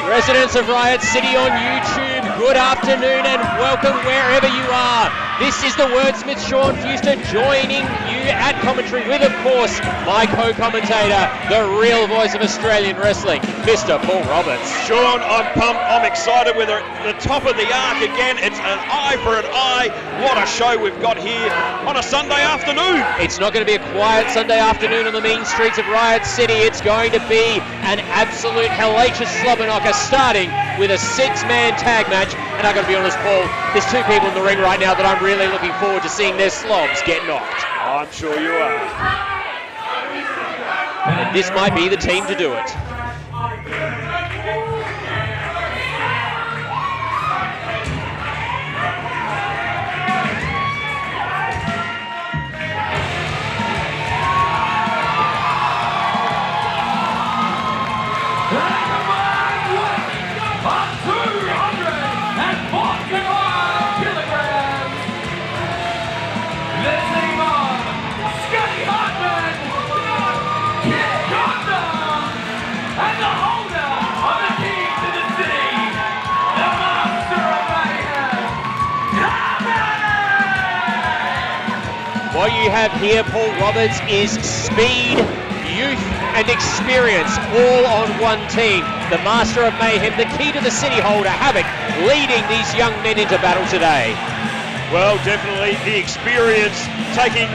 Residents of Riot City on YouTube, good afternoon and welcome wherever you are. This is the wordsmith Sean Fuster joining you at commentary with, of course, my co-commentator, the real voice of Australian wrestling, Mr. Paul Roberts. Sean, I'm pumped, I'm excited. We're at the top of the arc again. It's an eye for an eye. What a show we've got here on a Sunday afternoon. It's not going to be a quiet Sunday afternoon on the mean streets of Riot City. It's going to be an absolute hellacious slobberknocker, starting with a six-man tag match. And I've got to be honest, Paul, there's two people in the ring right now that I'm really looking forward to seeing their slobs get knocked. I'm sure you are. And this might be the team to do it. What you have here, Paul Roberts, is speed, youth and experience all on one team. The Master of Mayhem, the key to the city holder, HAVOK, leading these young men into battle today. Well, definitely the experience, taking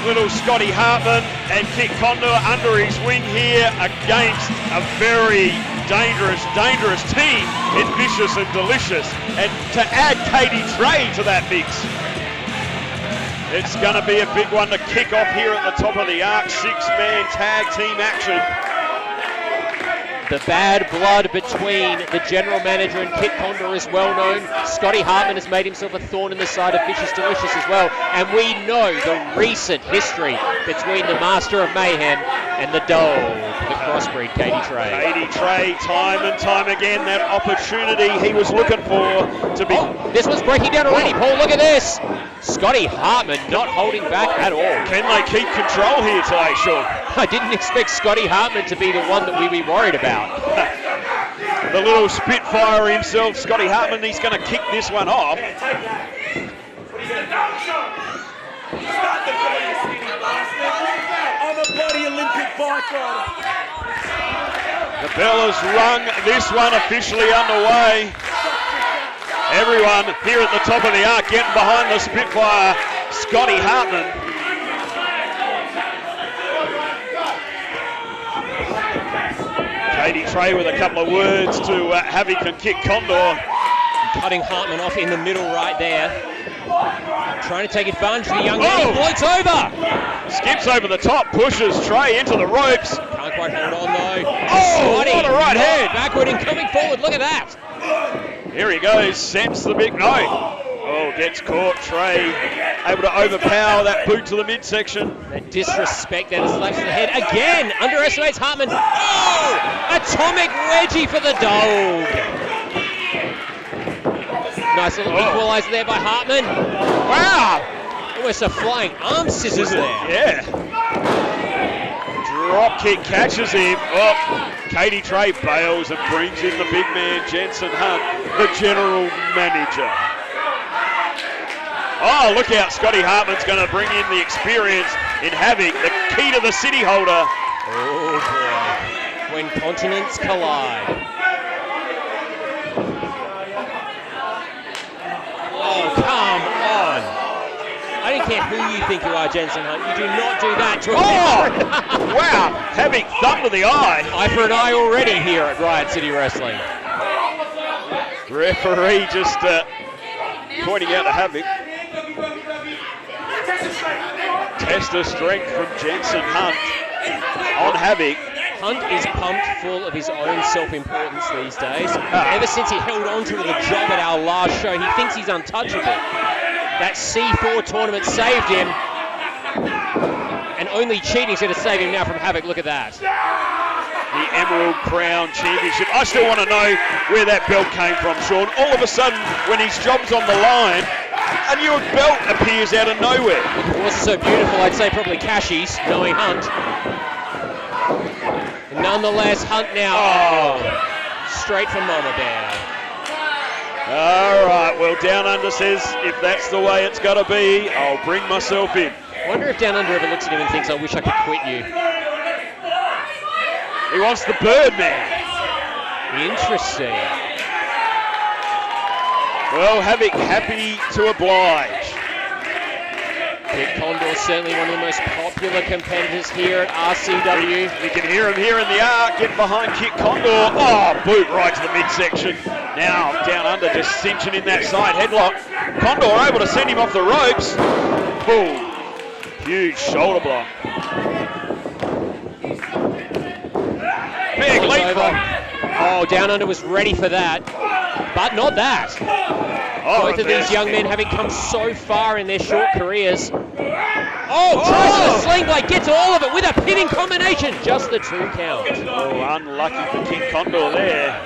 little Scotty Hartman and Kit Condor under his wing here against a very dangerous team in Vicious and Delicious. And to add Kray to that mix, it's going to be a big one to kick off here at the top of the arc. Six-man tag team action. The bad blood between the general manager and Kit Condor is well known. Scotty Hartman has made himself a thorn in the side of Vicious Delicious as well. And we know the recent history between the Master of Mayhem and the dog, the crossbreed, Kray. Kray, time and time again, that opportunity he was looking for to be... Oh, this one's breaking down already, Paul, look at this. Scotty Hartman not holding back at all. Can they keep control here today, Sean? I didn't expect Scotty Hartman to be the one that we'd be worried about. The little Spitfire himself, Scotty Hartman, he's going to kick this one off. I'm a bloody Olympic bike rider. The bell has rung, this one officially underway. Everyone here at the top of the arc getting behind the Spitfire, Scotty Hartman. Kray with a couple of words to HAVOK and Kit Condor. Cutting Hartman off in the middle right there. Trying to take advantage of the young man. He floats over. Skips over the top, pushes Kray into the ropes. Can't quite hold on though. Oh, Scotty, what a right hand. Backward and coming forward, look at that. Here he goes, sends the big note. Oh, gets caught, Kray able to overpower that boot to the midsection. That disrespect that slaps to the head again, underestimates Hartman. Oh, atomic wedgie for the dog. Nice little equalizer there by Hartman. Wow, almost a flying arm scissors there. Yeah. Drop kick catches him. Oh, Kray bails and brings in the big man, Jensen Hunt, the general manager. Oh, look out, Scotty Hartman's going to bring in the experience in HAVOK, the key to the city holder. Oh boy, when continents collide. Oh, come on. I don't care who you think you are, Jensen Hunt. You do not do that to a wow, HAVOK thumb to the eye. Eye for an eye already here at Riot City Wrestling. Referee just pointing out to HAVOK. Test of strength from Jensen Hunt on HAVOK. Hunt is pumped full of his own self-importance these days. Ever since he held on to the job at our last show, he thinks he's untouchable. That C4 tournament saved him, and only cheating's going to save him now from HAVOK. Look at that. The Emerald Crown Championship. I still want to know where that belt came from, Sean. All of a sudden, when his job's on the line, A new belt appears out of nowhere. If it wasn't so beautiful, I'd say probably Cashies, knowing Hunt. Nonetheless, Hunt now. Straight from Mama Bear. All right, well, Downunder says, if that's the way it's got to be, I'll bring myself in. I wonder if Downunder ever looks at him and thinks, I wish I could quit you. He wants the Birdman. Interesting. Well, HAVOK happy to oblige. Kit Condor certainly one of the most popular competitors here at RCW. You can hear him here in the arc, get behind Kit Condor. Oh, boot right to the midsection. Now Downunder just cinching in that side headlock. Condor able to send him off the ropes. Boom. Huge shoulder block. Big leapfrog. Oh, Downunder was ready for that, but not that. Both of these young men having come so far in their short careers. Oh, tries to sling blade, gets all of it with a pinning combination. Just the 2 count. Oh, unlucky for Kit Condor there.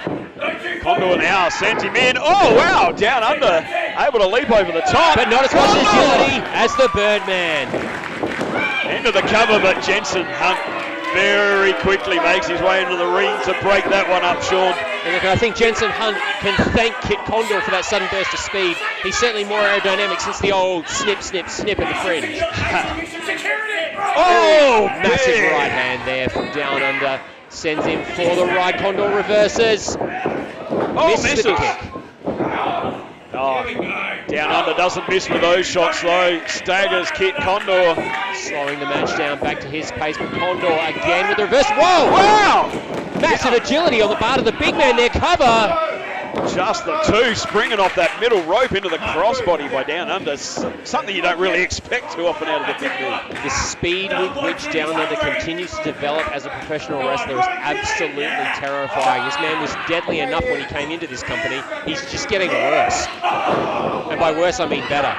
Condor now sent him in. Oh, wow, Downunder able to leap over the top. But not as much agility as the Birdman. Into the cover, but Jensen Hunt very quickly makes his way into the ring to break that one up, Sean. And look, I think Jensen Hunt can thank Kit Condor for that sudden burst of speed. He's certainly more aerodynamic since the old snip, snip, snip at the fringe. Oh, massive big right hand there from Downunder. Sends him for the right. Condor reverses. Misses the kick. Oh, Downunder doesn't miss with those shots though. Staggers Kit Condor. Slowing the match down back to his pace, but Condor again with the reverse. Whoa! Wow! Massive agility on the part of the big man there. Cover. Just the 2 springing off that middle rope into the crossbody by Downunder. Something you don't really expect too often out of the big man. The speed with which Downunder continues to develop as a professional wrestler is absolutely terrifying. This man was deadly enough when he came into this company. He's just getting worse. And by worse, I mean better.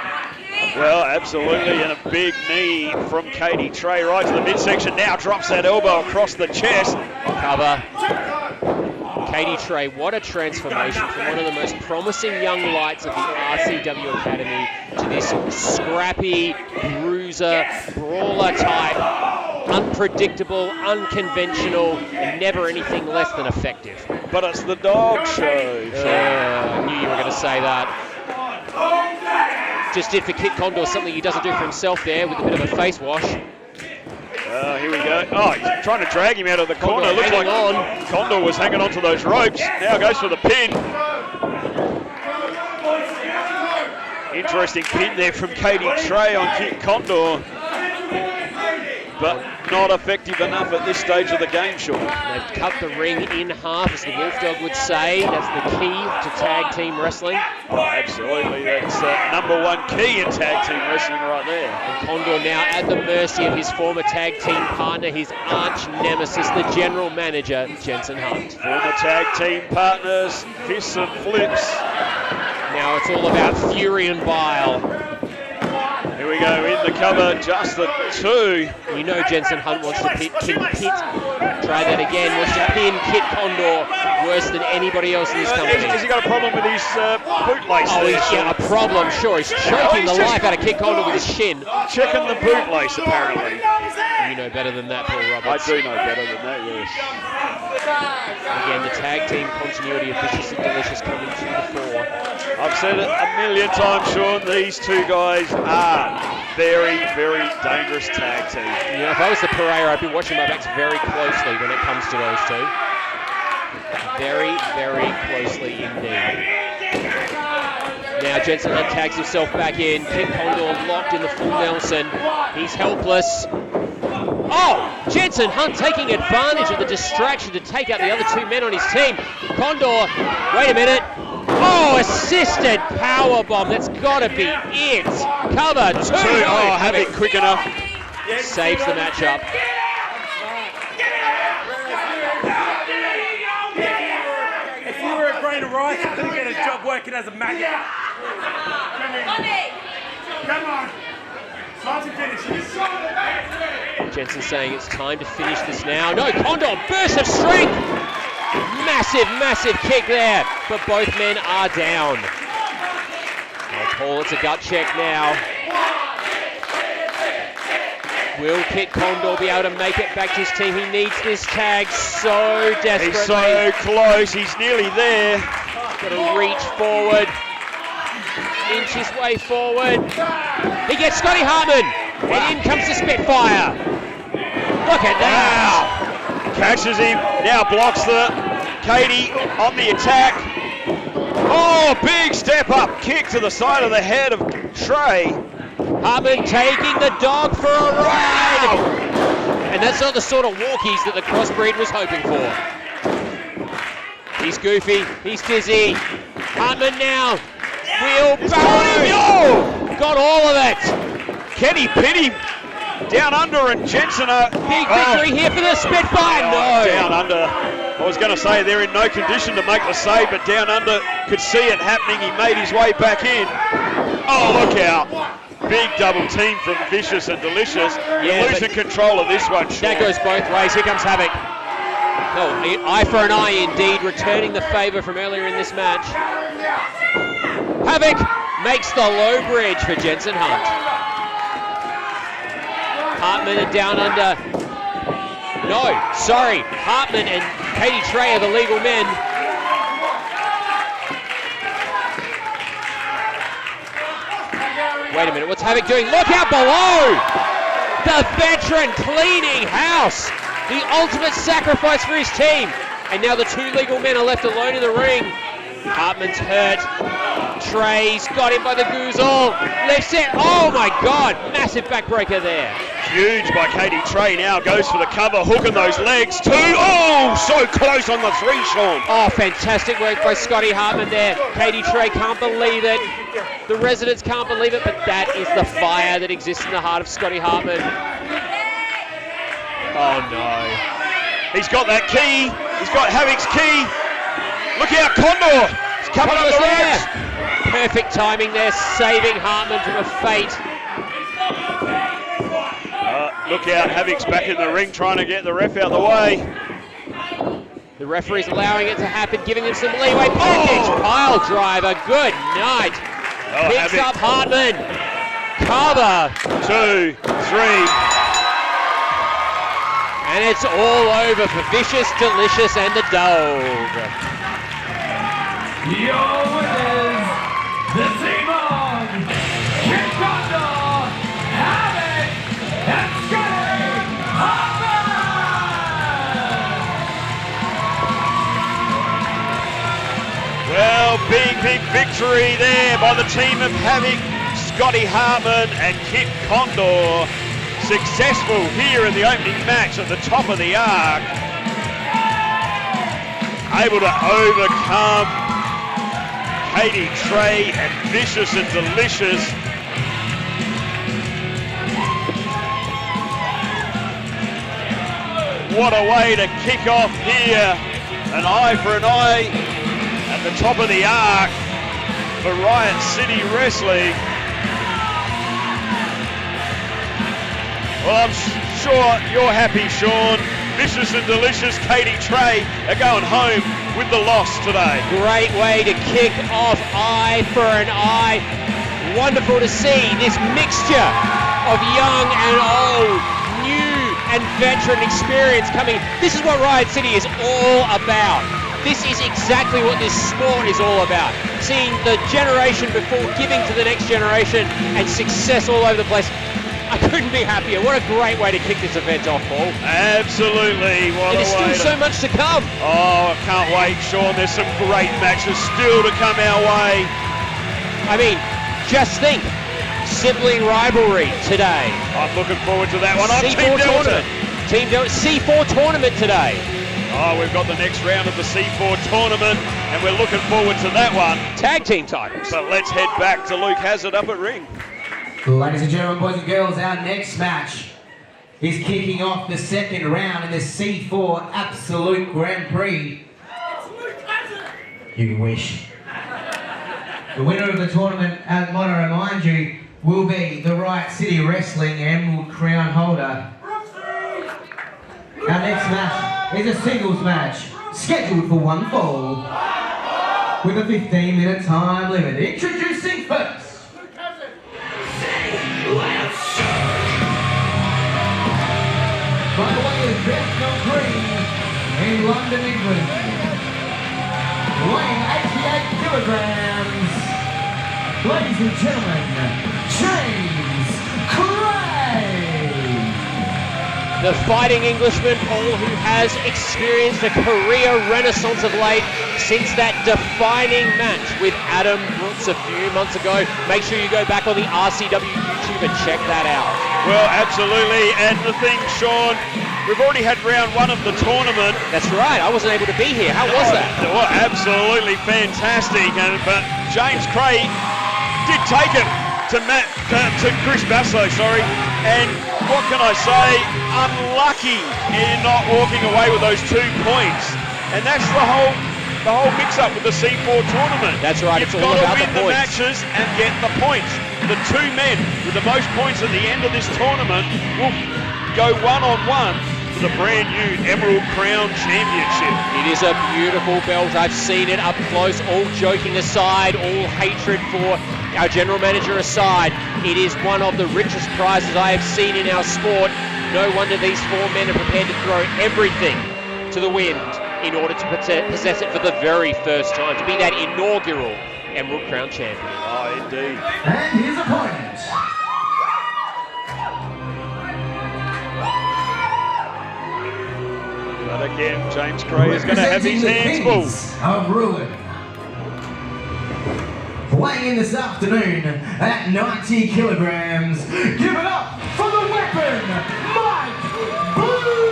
Well, absolutely, and a big knee from Cadie. Kray right to the midsection, now drops that elbow across the chest. Cover. Cadie Kray, what a transformation from one of the most promising young lights of the RCW Academy to this scrappy, bruiser, brawler type, unpredictable, unconventional, and never anything less than effective. But it's the dog show. I knew you were going to say that. Just did for Kit Condor something he doesn't do for himself there with a bit of a face wash. Here we go. Oh, he's trying to drag him out of the corner. Condor Looks like on. Condor was hanging onto those ropes. Now goes for the pin. Interesting pin there from Cadie Kray on Kit Condor. But not effective enough at this stage of the game, Sean. They've cut the ring in half, as the Wolfdog would say. That's the key to tag team wrestling. Oh, absolutely. That's #1 key in tag team wrestling right there. And Condor now at the mercy of his former tag team partner, his arch nemesis, the general manager, Jensen Hunt. Former tag team partners, fists and flips. Now it's all about fury and bile. Here we go, in the cover, just the 2. You know Jensen Hunt wants to pin Kit. Try that again, wants to pin Kit Condor worse than anybody else in this company. Has he got a problem with his bootlace? Oh, he's got a problem, sure. He's choking the life out of Kit Condor with his shin. Checking the bootlace, apparently. You know better than that, Paul Roberts. I do know better than that, yes. Again, the tag team continuity of Vicious and Delicious coming to the fore. I've said it a million times, Sean, these 2 guys are very, very dangerous tag team. You know, if I was the Parea, I'd be watching my backs very closely when it comes to those 2. Very, very closely indeed. Now Jensen Hunt tags himself back in. Kit Condor locked in the full Nelson. He's helpless. Oh, Jensen Hunt taking advantage of the distraction to take out the other 2 men on his team. Condor, wait a minute. Oh, assisted powerbomb. That's got to be it. Cover 2. Oh, HAVOK quick enough. Saves the matchup. If you were a grain of rice, you couldn't get a job working as a maggot. Come on. Time to finish this. Jensen saying it's time to finish this now. No, Condor, burst of strength. Massive, massive kick there, but both men are down. Paul, it's a gut check now. Will Kit Condor be able to make it back to his team? He needs this tag so desperately. He's so close, he's nearly there. Got to reach forward, inch his way forward. He gets Scotty Hartman, and in comes the Spitfire. Look at that. Catches him, now blocks the Cadie on the attack. Oh, big step up kick to the side of the head of Trey. Hartman taking the dog for a ride. And that's not the sort of walkies that the crossbreed was hoping for. He's goofy, he's dizzy. Hartman now. Wheelbarrow. Got all of it. Kenny Penny, Downunder and Jensen are... Big victory here for the Spitfire. No. Downunder. I was going to say they're in no condition to make the save, but Downunder could see it happening. He made his way back in. Oh, look out. Big double team from Vicious and Delicious. You're losing control of this one, Sean. That goes both ways. Here comes HAVOK. Oh, eye for an eye indeed, returning the favour from earlier in this match. HAVOK makes the low bridge for Jensen Hunt. Hartman and Downunder. No, sorry. Hartman and Katie Trey are the legal men. Wait a minute, what's HAVOK doing? Look out below! The veteran cleaning house! The ultimate sacrifice for his team! And now the two legal men are left alone in the ring. Hartman's hurt. Trey's got him by the goozle. Left set. Oh my God! Massive backbreaker there. Huge by Katie Trey now. Goes for the cover, hooking those legs too. Oh, so close on the three, Sean. Oh, fantastic work by Scotty Hartman there. Katie Trey can't believe it. The residents can't believe it, but that is the fire that exists in the heart of Scotty Hartman. Oh no. He's got that key. He's got HAVOK's key. Look out, Condor. He's coming up the ropes. Perfect timing there, saving Hartman from a fate. Look out, HAVOK's back in the ring trying to get the ref out of the way. The referee's allowing it to happen, giving him some leeway. Package pile driver, good night. Picks up Hartman. Cover. 2, 3. And it's all over for Vicious, Delicious, and the dog. Your winners, the sibling, Condor, HAVOK, and Scotty Hartman! Well, big victory there by the team of HAVOK, Scotty Hartman and Kit Condor. Successful here in the opening match at the top of the arc. Able to overcome Katie Trey and Vicious and Delicious. What a way to kick off here. An eye for an eye at the top of the arc for Riot City Wrestling. Well, I'm sure you're happy, Sean. Vicious and Delicious, Katie Trey are going home with the loss today. Great way to kick off eye for an eye. Wonderful to see this mixture of young and old, new and veteran experience coming. This is what Riot City is all about. This is exactly what this sport is all about. Seeing the generation before giving to the next generation and success all over the place. I couldn't be happier. What a great way to kick this event off, Paul. Absolutely. What There's still so much to come. Oh, I can't wait, Sean. There's some great matches still to come our way. I mean, just think. Sibling rivalry today. I'm looking forward to that one. C4 tournament. Team Delta C4 tournament today. Oh, we've got the next round of the C4 tournament, and we're looking forward to that one. Tag team titles. But let's head back to Luke Hazard up at ring. Ladies and gentlemen, boys and girls, our next match is kicking off the second round in the C4 Absolute Grand Prix. You wish. The winner of the tournament, I want to remind you, will be the Riot City Wrestling Emerald Crown holder. Our next match is a singles match, scheduled for one fall, with a 15-minute time limit. Introducing first, let's show. By the way, is Best Prix in London, England. Weighing 88 kilograms. Ladies and gentlemen, James Kray. The fighting Englishman, Paul, who has experienced a career renaissance of late since that defining match with Adam Brooks a few months ago. Make sure you go back on the RCW YouTube and check that out. Well, absolutely. And the thing, Sean, we've already had round one of the tournament. That's right. I wasn't able to be here. How was that? Oh, absolutely fantastic. But James Kray did take it to Chris Basso, sorry. And what can I say? Unlucky in not walking away with those 2 points. And that's the whole mix-up with the C4 tournament. That's right. You've It's all got about to win the the points. matches and get the points. The 2 men with the most points at the end of this tournament will go one-on-one for the brand new Emerald Crown Championship. It is a beautiful belt. I've seen it up close. All joking aside, all hatred for our general manager aside, it is one of the richest prizes I have seen in our sport. No wonder these 4 men are prepared to throw everything to the wind in order to possess it for the very first time, to be that inaugural Emerald Crown Champion. Oh, indeed. And his opponent. But again, James Kray is going to have his hands full. Of ruin. Weighing in this afternoon at 90 kilograms. Give it up for the weapon, Mike Boomer!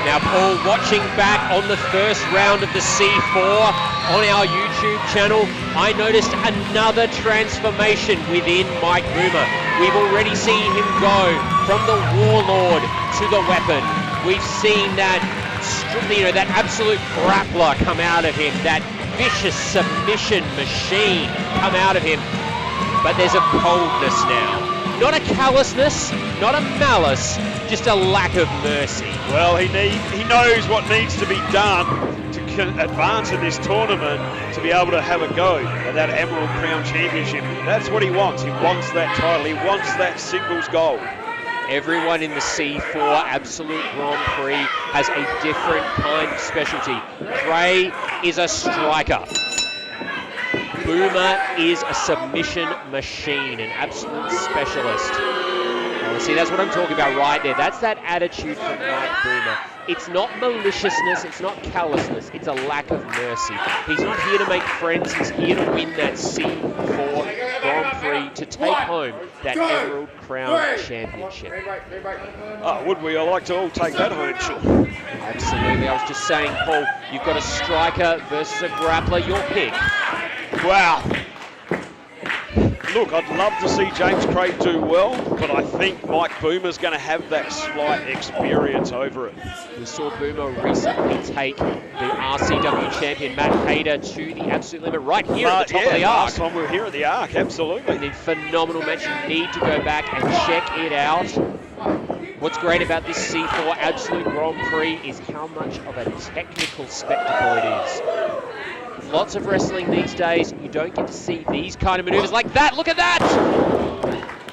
Now, Paul, watching back on the first round of the C4 on our YouTube channel, I noticed another transformation within Mike Boomer. We've already seen him go from the Warlord to the Weapon. We've seen that, that absolute grappler come out of him, that vicious submission machine come out of him. But there's a coldness now. Not a callousness, not a malice, just a lack of mercy. Well, he knows what needs to be done to advance in this tournament, to be able to have a go at that Emerald Crown Championship. That's what he wants. He wants that title. He wants that singles gold. Everyone in the C4 Absolute Grand Prix has a different kind of specialty. Kray is a striker. Boomer is a submission machine, an absolute specialist. Well, see, that's what I'm talking about right there. That's that attitude from Mike Boomer. It's not maliciousness, it's not callousness, it's a lack of mercy. He's not here to make friends, he's here to win that C4 Grand Prix to take home that Emerald Crown Championship. Oh, would we? I like to all take that home, sure. Absolutely, I was just saying, Paul, you've got a striker versus a grappler, your pick. Wow. Look, I'd love to see James Kray do well, but I think Mike Boomer's going to have that slight experience over it. We saw Boomer recently take the RCW champion Matt Hayter to the absolute limit right here at the top of the arc. Last time we were here at the arc, absolutely. And a phenomenal match. You need to go back and check it out. What's great about this C4 Absolute Grand Prix is how much of a technical spectacle it is. Lots of wrestling these days, you don't get to see these kind of maneuvers like that. Look at that!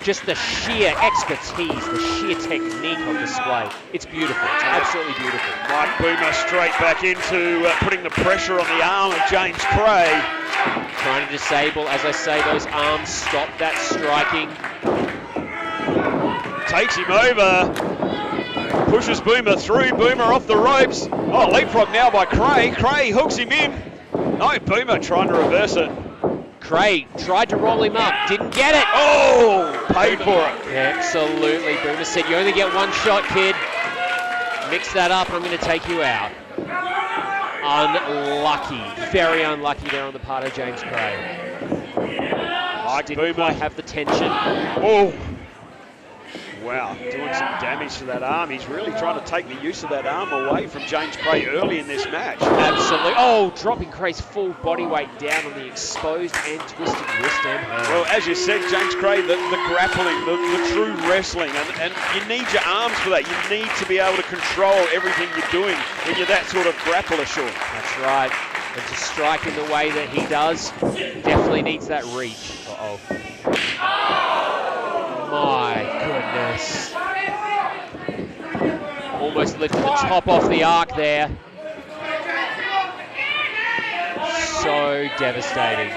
Just the sheer expertise, the sheer technique on display. It's beautiful. It's absolutely beautiful. Mike Boomer straight back into putting the pressure on the arm of James Kray. Trying to disable, as I say, those arms, stop that striking. Takes him over. Pushes Boomer through. Boomer off the ropes. Oh, leapfrog now by Kray. Kray hooks him in. No, Boomer trying to reverse it. Kray tried to roll him up, didn't get it. Oh, paid for it. Yeah, absolutely. Boomer said, you only get one shot, kid. Mix that up, I'm going to take you out. Unlucky, very unlucky there on the part of James Kray. Mike Didn't Boomer quite have the tension. Oh. Wow, doing some damage to that arm. He's really trying to take the use of that arm away from James Kray early in this match. Absolutely. Oh, dropping Kray's full body weight down on the exposed and twisted wrist and hand. Well, as you said, James Kray, the grappling, the true wrestling, and you need your arms for that. You need to be able to control everything you're doing when you're that sort of grappler, Sean. That's right. And to strike in the way that he does, definitely needs that reach. Uh-oh. My goodness. Almost lifted the top off the arc there. So devastating.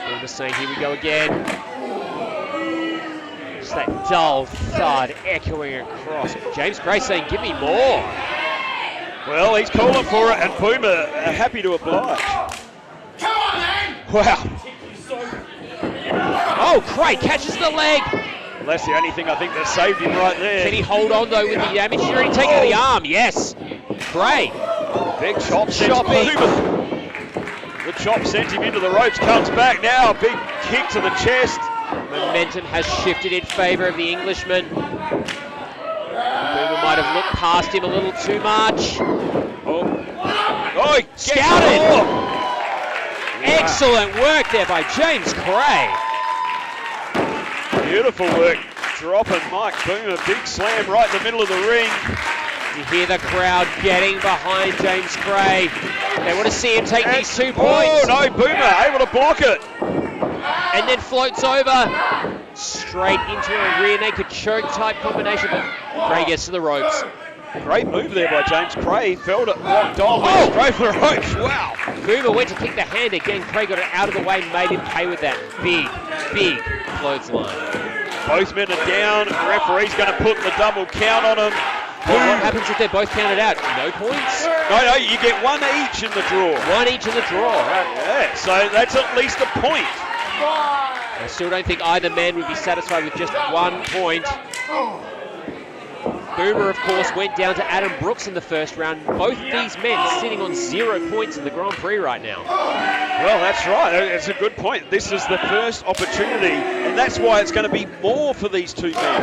Boomer saying, here we go again. Just that dull thud echoing across. James Kray saying, give me more. Well, he's calling for it, and Boomer are happy to oblige. Come on, man! Wow. Oh, Kray catches the leg. Well, that's the only thing I think that saved him right there. Can he hold on though with the damage? He's already taken the arm. Yes. Kray. Big chop sends Boomer. The chop sends him into the ropes, comes back now. Big kick to the chest. Momentum has shifted in favour of the Englishman. Boomer might have looked past him a little too much. Oh, he Scouted! Wow. Excellent work there by James Kray. Beautiful work. Dropping Mike Boomer. Big slam right in the middle of the ring. You hear the crowd getting behind James Kray. They want to see him take these 2 points. Oh, no, Boomer able to block it. And then floats over. Straight into a rear naked choke type combination, but Kray gets to the ropes. Great move there by James Kray. Felt it locked on. Went straight for the ropes. Wow. Boomer went to kick the hand again. Kray got it out of the way, made him pay with that big clothesline. Both men are down. The referee's going to put the double count on them. Well, what happens if they're both counted out? No points? No, you get one each in the draw. One each in the draw. Yeah, so that's at least a point. I still don't think either man would be satisfied with just 1 point. Boomer, of course, went down to Adam Brooks in the first round. Both these men sitting on 0 points in the Grand Prix right now. Well, that's right. It's a good point. This is the first opportunity, and that's why it's going to be more for these two men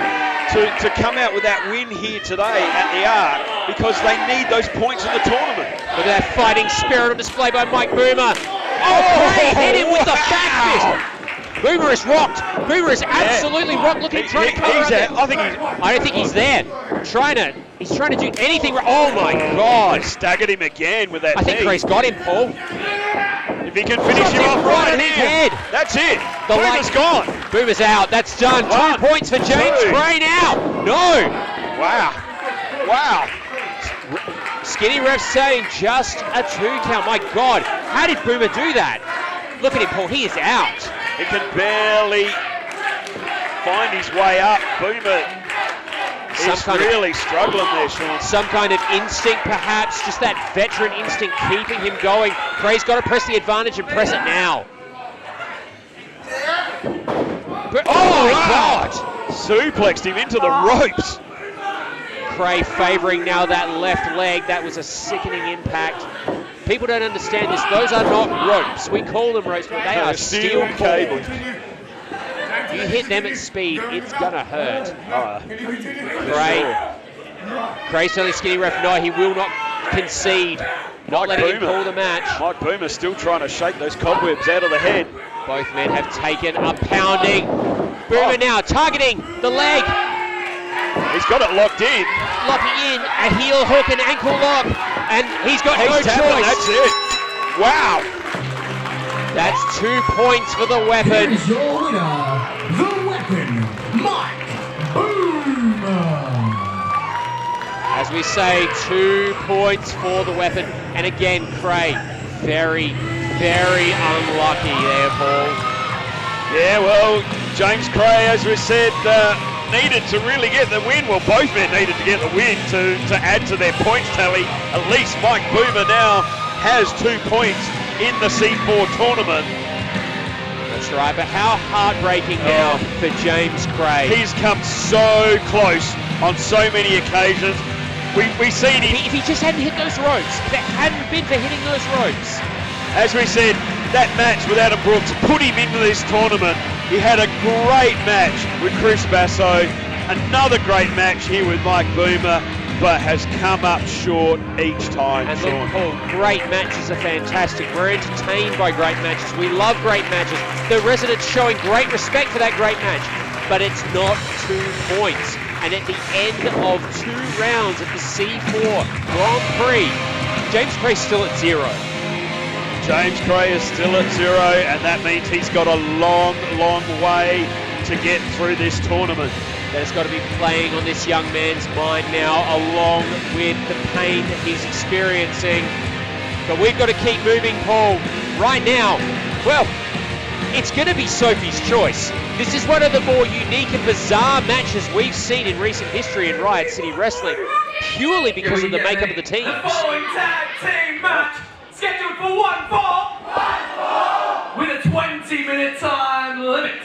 to come out with that win here today at the Arc, because they need those points in the tournament. Look at that fighting spirit on display by Mike Boomer. Oh, Kray hit him with the back fist. Boomer is rocked. Boomer is absolutely rocked. Looking, trying to cover I don't think he's there. He's trying to do anything. Oh my God! Staggered him again with that. I think Kray's got him, Paul. If he can finish him off right in his head. That's it. The Boomer's gone. Boomer's out. That's done. 2 points for James Kray now. No. Wow. Skinny ref saying just a 2 count. My God, how did Boomer do that? Look at him, Paul. He is out. He can barely find his way up. Boomer is really struggling there, Sean. Some kind of instinct, perhaps. Just that veteran instinct keeping him going. Kray's got to press the advantage and press it now. Oh my God! Suplexed him into the ropes. Kray favouring now that left leg. That was a sickening impact. People don't understand this. Those are not ropes. We call them ropes, but they are steel cables. You hit them at speed, it's gonna hurt. Kray's telling Skinny ref, no, he will not concede. Not letting him call the match. Mike Boomer still trying to shake those cobwebs out of the head. Both men have taken a pounding. Boomer now targeting the leg. He's got it locked in. Locking in, a heel hook and ankle lock. And he's got no choice. That's it. Wow. That's 2 points for the weapon. Here's your winner, the weapon, Mike Boomer. As we say, 2 points for the weapon. And again, Kray, very unlucky there, Paul. Yeah, well, James Kray, as we said, needed to really get the win. Well, both men needed to get the win to add to their points tally. At least Mike Boomer now has 2 points in the C4 tournament. That's right, but how heartbreaking now for James Kray. He's come so close on so many occasions. We seen him. If he just hadn't hit those ropes, if it hadn't been for hitting those ropes. As we said, that match with Adam Brooks put him into this tournament. He had a great match with Chris Basso. Another great match here with Mike Boomer, but has come up short each time. And look, Paul, great matches are fantastic. We're entertained by great matches. We love great matches. The residents showing great respect for that great match, but it's not 2 points. And at the end of 2 rounds at the C4 Grand Prix, James Kray still at 0. James Kray is still at 0, and that means he's got a long, long way to get through this tournament. That's got to be playing on this young man's mind now, along with the pain that he's experiencing. But we've got to keep moving, Paul. Right now, well, it's going to be Sophie's choice. This is one of the more unique and bizarre matches we've seen in recent history in Riot City Wrestling, purely because of the makeup of the teams. Following tag team match, scheduled for 1 fall, with a 20-minute time limit.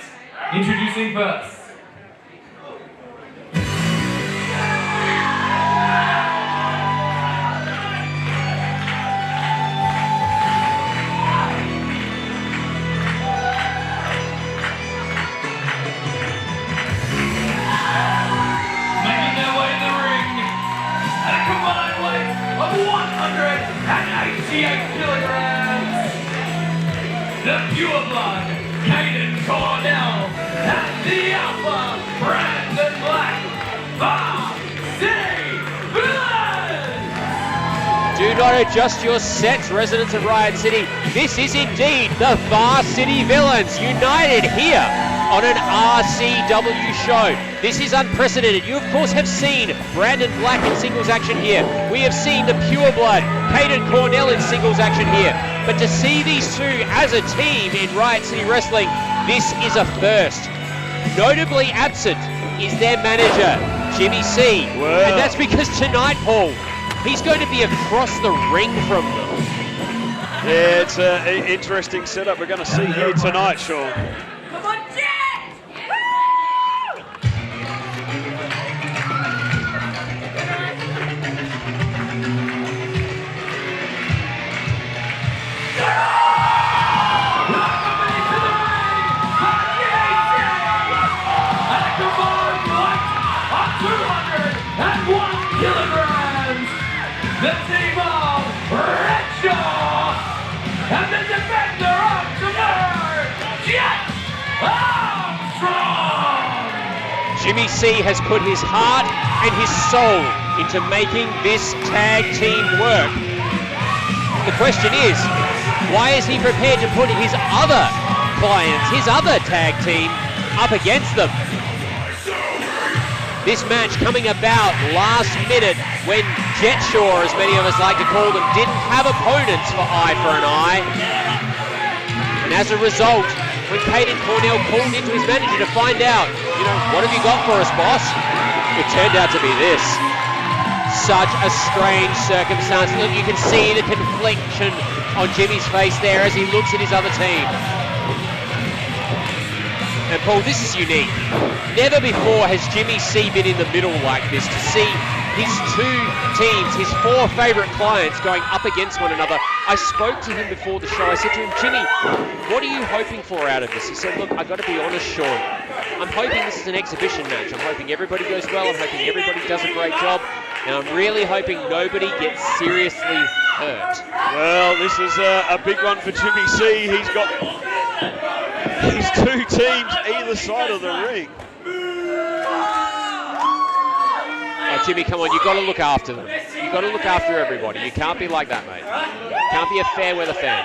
Introducing first. Making their way in the ring at a combined weight of 188 kilograms. The pure blood, Cayden, Cornell, and the alpha, Brandon Black, Var-City Wrestling. Do not adjust your sets, residents of Riot City. This is indeed the Var-City Villains united here on an RCW show. This is unprecedented. You, of course, have seen Brandon Black in singles action here. We have seen the Pure Blood, Hayter Cornell in singles action here. But to see these two as a team in Riot City Wrestling, this is a first. Notably absent is their manager, Jimmy C. Wow. And that's because tonight, Paul, he's going to be across the ring from them. Yeah, it's an interesting setup we're going to see here tonight, Sean. Come on, Jett! The team of REDSHAW and the defender of tomorrow, Jett Armstrong. Jimmy C has put his heart and his soul into making this tag team work. The question is, why is he prepared to put his other clients, his other tag team, up against them? This match coming about last minute when REDSHAW, as many of us like to call them, didn't have opponents for eye for an eye. And as a result, when Cayden Cornell called into his manager to find out, what have you got for us, boss? It turned out to be this. Such a strange circumstance. Look, you can see the confliction on Jimmy's face there as he looks at his other team. And Paul, this is unique. Never before has Jimmy C been in the middle like this, to see his two teams, his 4 favourite clients going up against one another. I spoke to him before the show. I said to him, Jimmy, what are you hoping for out of this? He said, look, I've got to be honest, Sean. I'm hoping this is an exhibition match. I'm hoping everybody goes well. I'm hoping everybody does a great job. And I'm really hoping nobody gets seriously hurt. Well, this is a big one for Jimmy C. He's got his 2 teams either side of the ring. Oh, Jimmy, come on, you've got to look after them. You've got to look after everybody. You can't be like that, mate. You can't be a fair weather fan.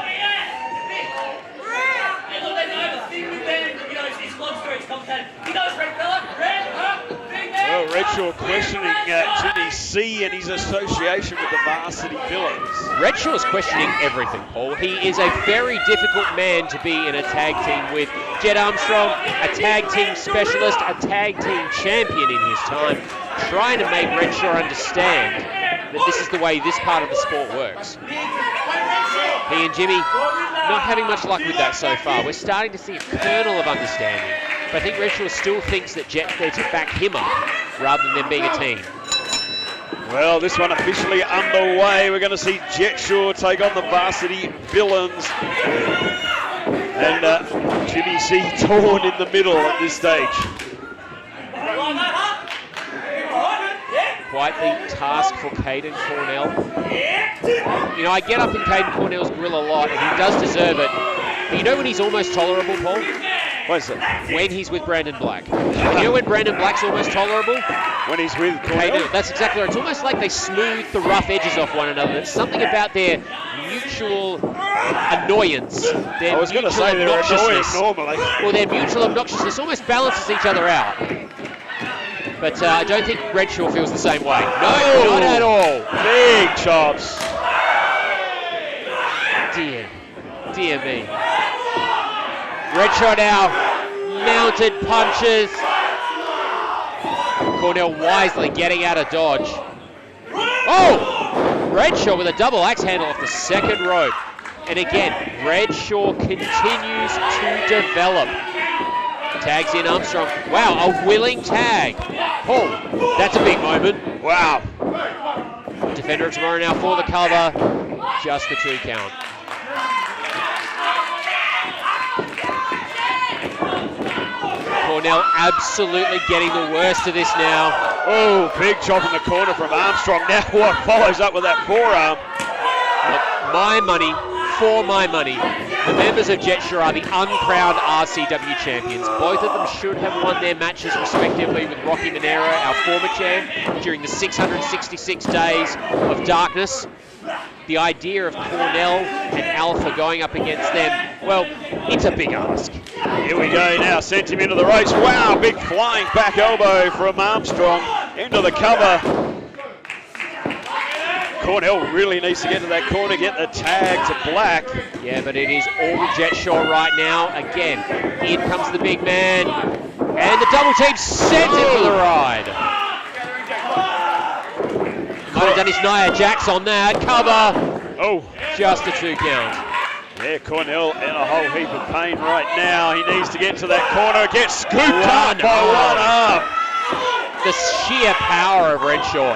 Well, REDSHAW questioning Jimmy C and his association with the Var-City Villains. REDSHAW's questioning everything, Paul. He is a very difficult man to be in a tag team with. Jett Armstrong, a tag team specialist, a tag team champion in his time, trying to make REDSHAW understand that this is the way this part of the sport works. He and Jimmy not having much luck with that so far. We're starting to see a kernel of understanding. But I think REDSHAW still thinks that Jett's there to back him up rather than them being a team. Well, this one officially underway. We're going to see REDSHAW take on the Var-City Villains. And Jimmy C torn in the middle at this stage. Quite the task for Cayden Cornell. I get up in Cayden Cornell's grill a lot, and he does deserve it. But when he's almost tolerable, Paul? What is it? When he's with Brandon Black. When Brandon Black's almost tolerable? when he's with Cornell. That's exactly right. It's almost like they smooth the rough edges off one another. There's something about their mutual annoyance. I was going to say they're annoying normally. Well, their mutual obnoxiousness almost balances each other out. But I don't think REDSHAW feels the same way. No, not at all. Big chops. Dear me. REDSHAW now mounted punches. Cornell wisely getting out of dodge. Oh! REDSHAW with a double axe handle off the second rope. And again, REDSHAW continues to develop. Tags in Armstrong. Wow, a willing tag. Oh, that's a big moment. Wow. Defender of tomorrow now for the cover. Just the 2 count. Cornell absolutely getting the worst of this now. Oh, big chop in the corner from Armstrong. Now what follows up with that forearm? Look, my money, for my money, the members of Jett are the uncrowned RCW champions. Both of them should have won their matches respectively with Rocky Monero, our former champ, during the 666 days of darkness. The idea of Cornell and Alpha going up against them, well, it's a big ask. Here we go now, sent him into the race. Wow, big flying back elbow from Armstrong into the cover. Cornell really needs to get to that corner, get the tag to Black. Yeah, but it is all REDSHAW right now. Again, in comes the big man. And the double team sent him for the ride. Might have done his Nia Jax on that. Cover. Oh, just a 2 count. Yeah, Cornell in a whole heap of pain right now. He needs to get to that corner. Gets scooped up by one arm. The sheer power of REDSHAW.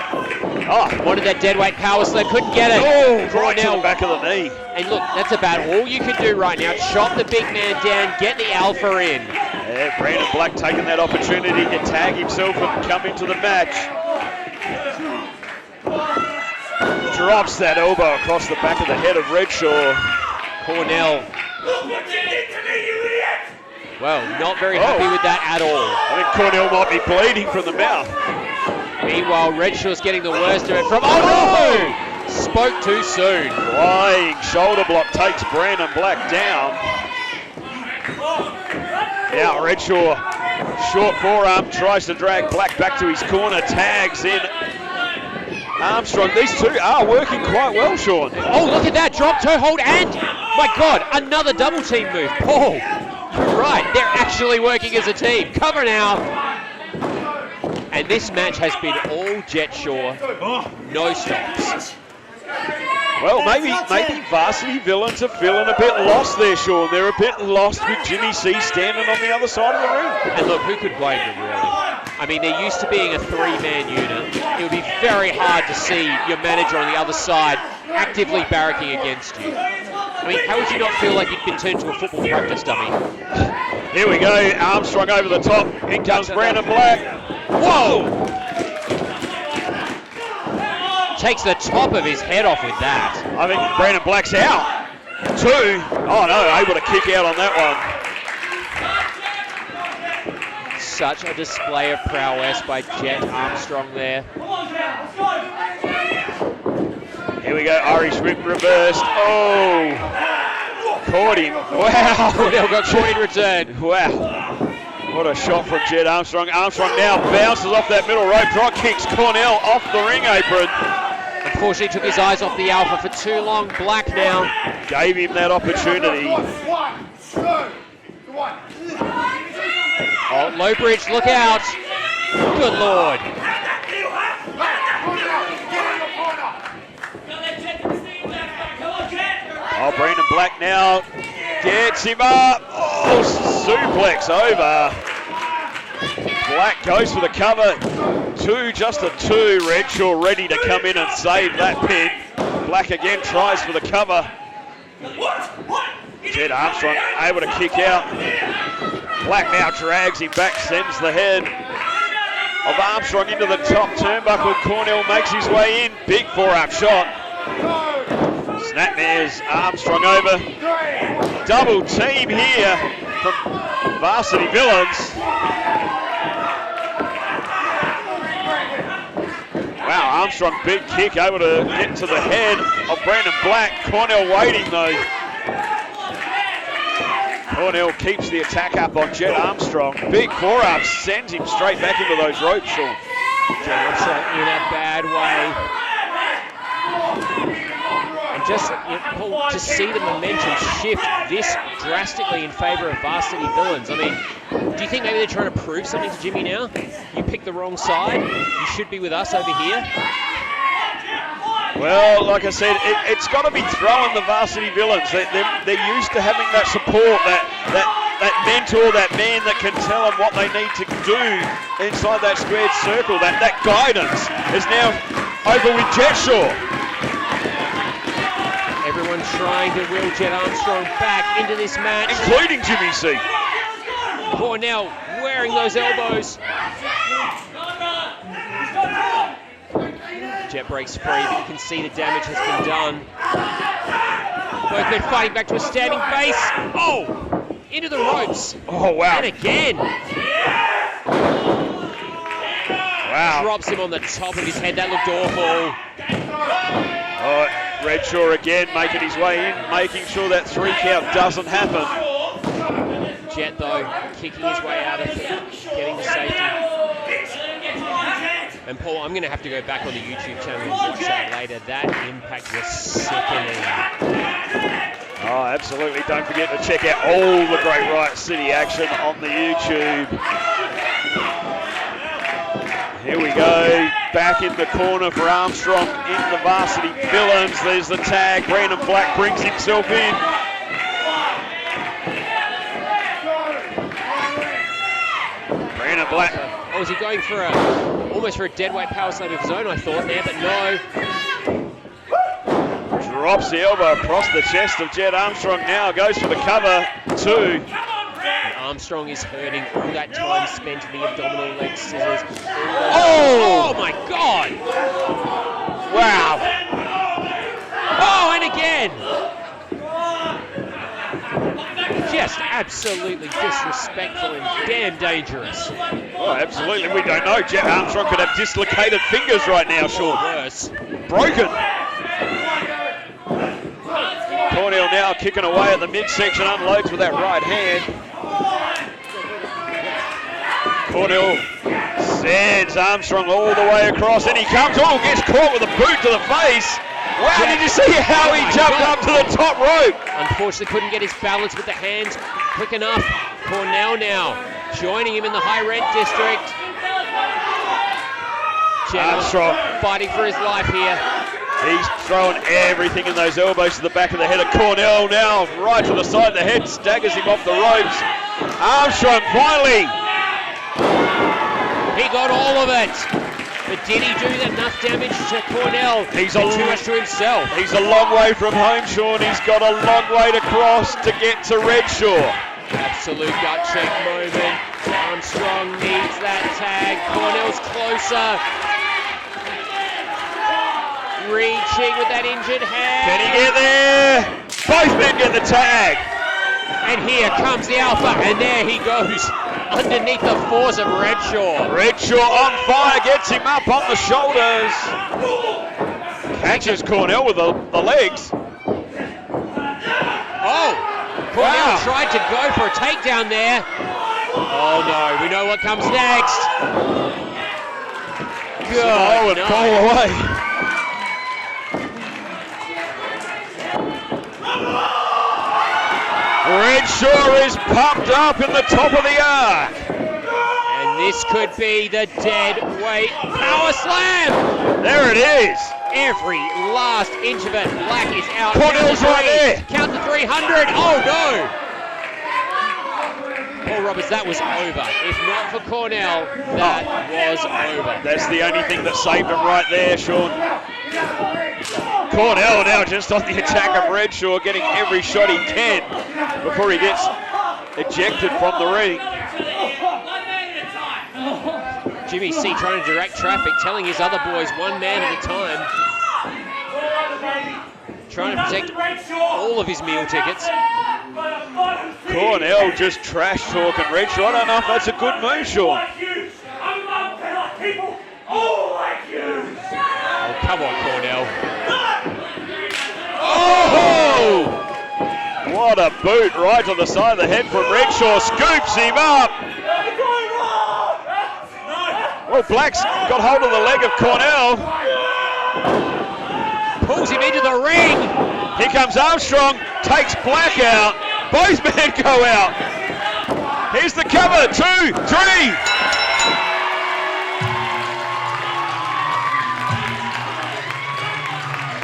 Oh, wanted that deadweight power slam, couldn't get it. Oh, right to the back of the knee. And look, that's about all you can do right now. Chop the big man down, get the Alpha in. Yeah, Brandon Black taking that opportunity to tag himself and come into the match. Drops that elbow across the back of the head of REDSHAW. Cornell. Well, not very happy with that at all. I think Cornell might be bleeding from the mouth. Meanwhile, REDSHAW's getting the worst of it from... Oh no! Spoke too soon. Flying shoulder block takes Brandon Black down. Now REDSHAW, short forearm, tries to drag Black back to his corner, tags in Armstrong. These two are working quite well, Sean. Oh, look at that, drop toe hold, and, my God, another double team move. Paul, you're right, they're actually working as a team. Cover now. And this match has been all REDSHAW, no stops. Well, maybe Var-City Villains are feeling a bit lost there, Sean. They're a bit lost with Jimmy C standing on the other side of the ring. And look, who could blame them, really? I mean, they're used to being a 3-man unit. It would be very hard to see your manager on the other side actively barracking against you. I mean, how would you not feel like you'd been turned to a football practice dummy? Here we go, Armstrong over the top. In comes Brandon Black. Whoa! Takes the top of his head off with that. I think Brandon Black's out. 2. Oh no, able to kick out on that one. Such a display of prowess by Jett Armstrong there. Here we go, Irish whip reversed. Oh! Caught him. Wow! Cornell got caught in return. Wow. What a shot from Jett Armstrong. Armstrong now bounces off that middle rope, drop kicks Cornell off the ring apron. Unfortunately took his eyes off the Alpha for too long. Black now. Gave him that opportunity. 1, 2, 1. Oh, low bridge, look out. Good Lord. Oh, Brandon Black now gets him up. Oh, suplex over. Black goes for the cover. 2, just a 2. REDSHAW ready to come in and save that pin. Black again tries for the cover. Jett Armstrong able to kick out. Black now drags him back, sends the head of Armstrong into the top turnbuckle. Cornell makes his way in. Big forearm shot. Snapmares Armstrong over. Double team here from Var-City Villains. Wow, Armstrong, big kick, able to get to the head of Brandon Black. Cornell waiting though. Cornell keeps the attack up on Jett Armstrong. Big forearm sends him straight back into those ropes, Sean. Jett Armstrong in a bad way. And just, Paul, to see the momentum shift this drastically in favour of Var-City Villains. I mean, do you think maybe they're trying to prove something to Jimmy now? You picked the wrong side. You should be with us over here. Well, like I said, it's got to be throwing the Var-City Villains. They're used to having that support, that mentor, that man that can tell them what they need to do inside that squared circle. That guidance is now over with REDSHAW. Everyone trying to will Jett Armstrong back into this match. Including Jimmy C. Cornell wearing those elbows. Jett breaks free, but you can see the damage has been done. Both men fighting back to a standing base. Oh! Into the ropes. Oh, wow. And again. Wow. Drops him on the top of his head. That looked awful. Oh, REDSHAW again making his way in, making sure that 3 count doesn't happen. Jett, though, kicking his way out of it, getting the safety. And Paul, I'm going to have to go back on the YouTube channel and watch that later. That impact was sickening. Oh, absolutely. Don't forget to check out all the great Riot City action on the YouTube. Here we go. Back in the corner for Armstrong in the Var-City Villains. There's the tag. Brandon Black brings himself in. Brandon Black. Oh, was he going for almost for a deadweight power slam of his own, I thought there, but no. Drops the elbow across the chest of Jett Armstrong now. Goes for the cover, 2. And Armstrong is hurting all that time spent in the abdominal leg scissors. Oh! Oh my God! Wow. Oh, and again! Just absolutely disrespectful and damn dangerous. Oh, absolutely. We don't know. Jett Armstrong could have dislocated fingers right now, Sean. Worse. Broken. Cornell now kicking away at the midsection, unloads with that right hand. Cornell sends Armstrong all the way across, and he comes, gets caught with a boot to the face. Wow, did you see how he jumped up to the top rope? Unfortunately couldn't get his balance with the hands quick enough. Cornell now joining him in the high rent district. Armstrong fighting for his life here. He's throwing everything in those elbows to the back of the head of Cornell now, right to the side of the head, staggers him off the ropes. Armstrong finally. He got all of it. But did he do enough damage to Cornell? He's too much to himself. He's a long way from home, Sean. He's got a long way to cross to get to REDSHAW. Absolute gut check moment. Armstrong needs that tag. Cornell's closer. Reaching with that injured hand. Can he get there? Both men get the tag. And here comes the Alpha, and there he goes. Underneath the force of REDSHAW. REDSHAW on fire, gets him up on the shoulders. Catches Cornell with the legs. Oh, Cornell tried to go for a takedown there. Oh no, we know what comes next. Good night. Call away. REDSHAW is pumped up in the top of the arc. And this could be the dead weight power slam. There it is. Every last inch of it. Black is out. Cornell's right there. Count to 300. Oh no. Paul Roberts, that was over. If not for Cornell, that was over. That's the only thing that saved him right there, Sean. Cornell now just on the attack of REDSHAW, getting every shot he can before he gets ejected from the ring. Jimmy C trying to direct traffic, telling his other boys one man at a time. Trying to protect all of his meal tickets. Cornell just trash talking REDSHAW. I don't know if that's a good move, Sean. People all like you. Oh! What a boot right to the side of the head from REDSHAW. Scoops him up. Well, Black's got hold of the leg of Cornell. Pulls him into the ring. Here comes Armstrong, takes Black out. Both men go out. Here's the cover, 2, 3.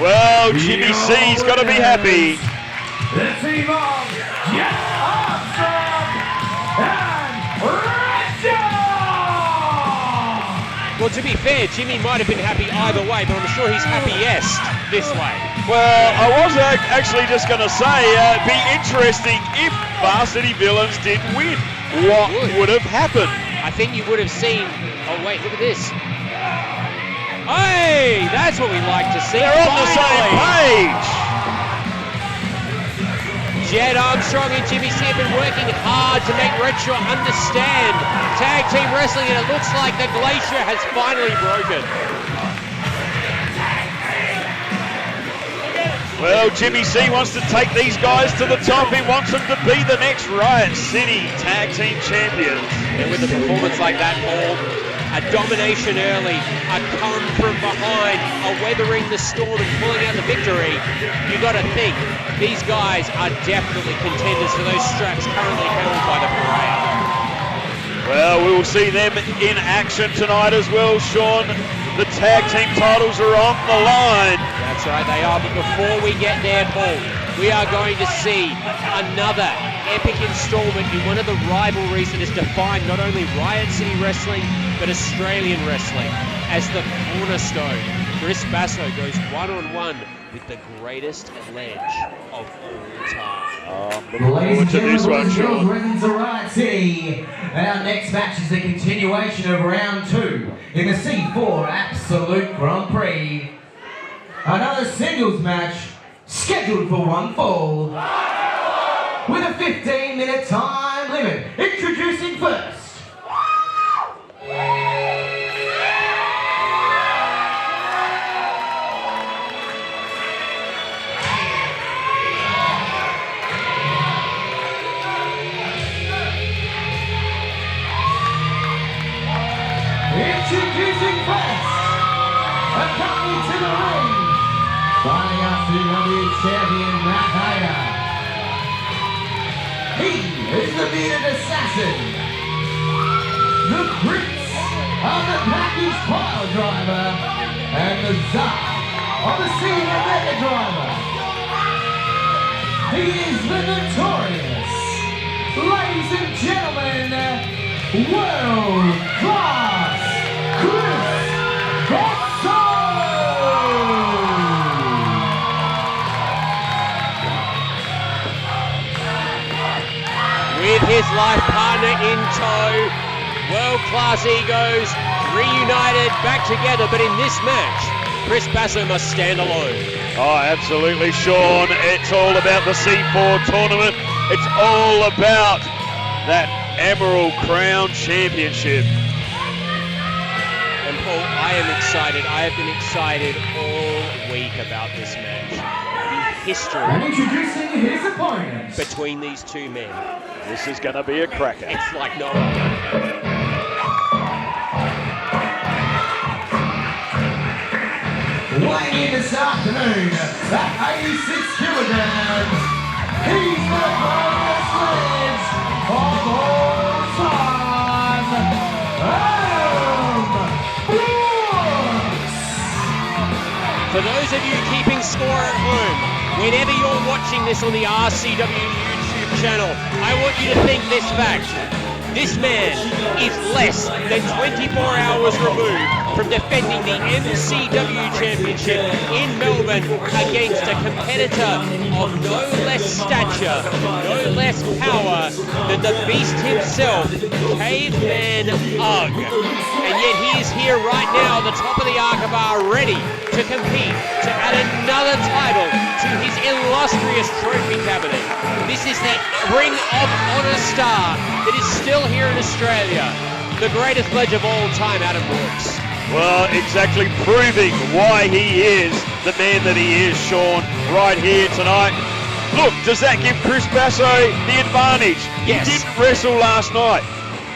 Well, Jimmy C's got to be happy. The team of Jett, Armstrong, and REDSHAW! Well, to be fair, Jimmy might have been happy either way, but I'm sure he's happiest this way. Well, I was actually just going to say, it'd be interesting if Var-City Villains did win. What would have happened? I think you would have seen. Oh wait, look at this. Hey, that's what we like to see. They're on the same page. Jett, Armstrong and Jimmy C have been working hard to make REDSHAW understand tag team wrestling, and it looks like the glacier has finally broken. Well, Jimmy C wants to take these guys to the top. He wants them to be the next Riot City Tag Team Champions. And with a performance like that, Paul, a domination early, a come from behind, a weathering the storm and pulling out the victory, you got to think these guys are definitely contenders for those straps currently held by the Parea. Well, we will see them in action tonight as well, Sean. The tag team titles are on the line. That's right, they are. But before we get there, Paul, we are going to see another epic installment in one of the rivalries that has defined not only Riot City Wrestling, but Australian wrestling, as the cornerstone. Basso goes one-on-one with the greatest ledge of all time. Ladies and to this one, gentlemen, Sean. welcome to Riot City. Our next match is the continuation of round 2 in the C4 Absolute Grand Prix. Another singles match scheduled for one fall with a 15-minute time limit. Introducing first. Introducing first, accompanied to the ring by RCW Champion Hayter. He is the bearded assassin, the Prince of the package pile driver, and the Czar of the senior mega driver. He is the notorious, ladies and gentlemen, world-class Basso! With his life partner in tow, world-class egos reunited back together, but in this match, Basso must stand alone. Oh, absolutely, Sean. It's all about the C4 tournament. It's all about that Emerald Crown Championship. And Paul, I am excited. I have been excited all week about this match. The history And introducing his opponent. between these two men. This is going to be a cracker. It's like no other. Weighing in this afternoon at 86 kilograms, he's the greatest sledge of all time, Brooks! For those of you keeping score at home, whenever you're watching this on the RCW YouTube channel, I want you to think this fact. This man is less than 24 hours removed from defending the MCW Championship in Melbourne against a competitor of no less stature, no less power than the beast himself, Caveman Ugg. And yet he is here right now, the top of the Arkaba, ready to compete, to add another title to his illustrious trophy cabinet. This is the Ring of Honor star that is still here in Australia, the greatest ledge of all time, Adam Brooks. Well, exactly proving why he is the man that he is, Sean, right here tonight. Look, does that give Chris Basso the advantage? Yes. He didn't wrestle last night.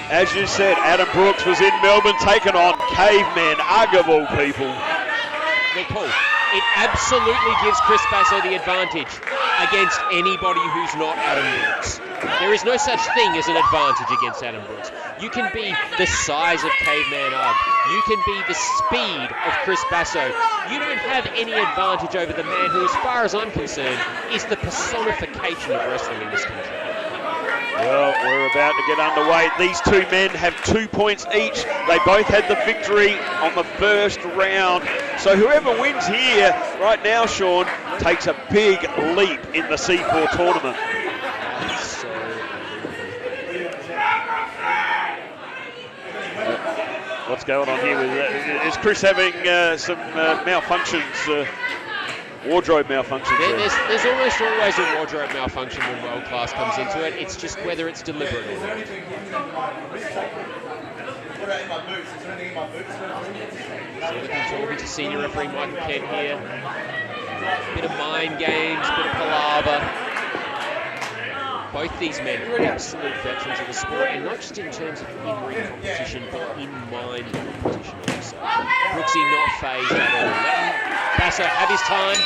As you said, Adam Brooks was in Melbourne taking on Caveman, Ugg of all people. Well, Paul, it absolutely gives Chris Basso the advantage against anybody who's not Adam Brooks. There is no such thing as an advantage against Adam Brooks. You can be the size of Caveman Ugg. You can be the speed of Chris Basso. You don't have any advantage over the man who, as far as I'm concerned, is the personification of wrestling in this country. Well, we're about to get underway. These two men have 2 points each. They both had the victory on the first round. So whoever wins here right now, Sean, takes a big leap in the C4 tournament. What's going on here? Is Chris having some malfunctions? Wardrobe malfunction. There's almost always a wardrobe malfunction when world class comes into it. It's just whether it's deliberate or not. So talking to senior referee Michael Kent here. Bit of mind games, bit of palaver. Both these men are absolute veterans of the sport, and not just in terms of in-ring competition, but in mind competition also. Brooksy not phased at all. Letting Basso have his time.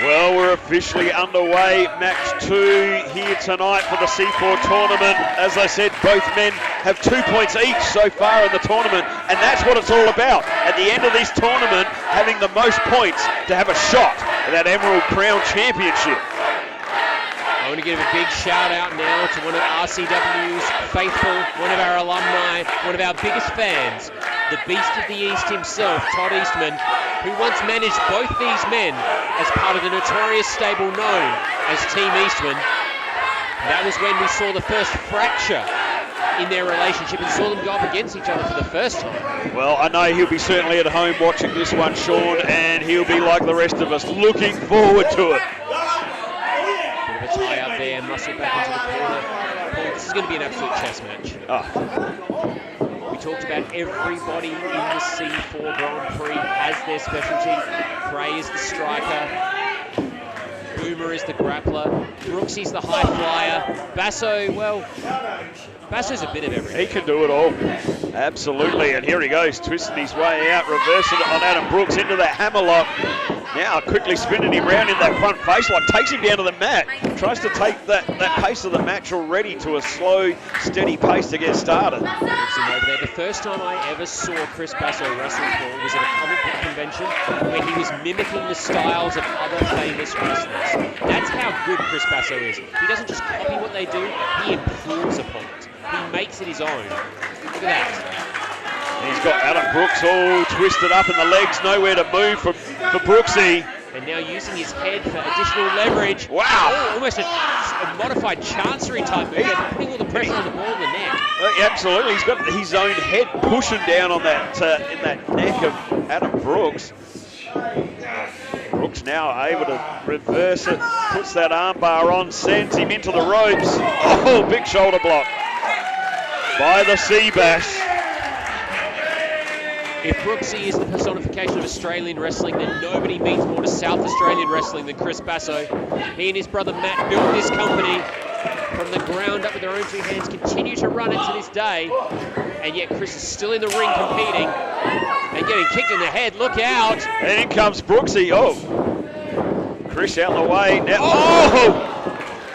Well, we're officially underway. Match 2 here tonight for the C4 tournament. As I said, both men have 2 points each so far in the tournament, and that's what it's all about. At the end of this tournament, having the most points to have a shot at that Emerald Crown Championship. I want to give a big shout out now to one of RCW's faithful, one of our alumni, one of our biggest fans, the Beast of the East himself, Todd Eastman, who once managed both these men as part of the notorious stable known as Team Eastman. That was when we saw the first fracture in their relationship and saw them go up against each other for the first time. Well, I know he'll be certainly at home watching this one, Sean, and he'll be like the rest of us, looking forward to it. Bit of a tie up there, muscle back into the corner. Paul, this is going to be an absolute chess match. Oh. We talked about everybody in the C4 Grand Prix has their specialty. Kray is the striker. Boomer is the grappler. Brooksy's the high flyer. Basso, well, Basso's a bit of everything. He can do it all. Absolutely. And here he goes, twisting his way out, reversing it on Adam Brooks into that hammerlock. Now quickly spinning him round in that front face lock, takes him down to the mat. Tries to take that pace of the match already to a slow, steady pace to get started. Looks him over there. The first time I ever saw Chris Basso wrestle, Paul, was at a comic book convention where he was mimicking the styles of other famous wrestlers. That's how good Chris Basso is. He doesn't just copy what they do, he improves upon it. He makes it his own. Look at that. He's got Adam Brooks all twisted up in the legs, nowhere to move for Brooksy. And now using his head for additional leverage. Wow. Oh, almost a modified chancery type move. They're putting all the pressure on the ball in the neck. Absolutely, he's got his own head pushing down on that in that neck of Adam Brooks. Brooks now able to reverse it, puts that armbar on, sends him into the ropes. Oh, big shoulder block by the Seabass. If Brooksy is the personification of Australian wrestling, then nobody means more to South Australian wrestling than Chris Basso. He and his brother Matt built this company from the ground up with their own two hands, continue to run it to this day, and yet Chris is still in the ring competing and getting kicked in the head. Look out! And in comes Brooksy. Oh, Chris out the way now. Oh!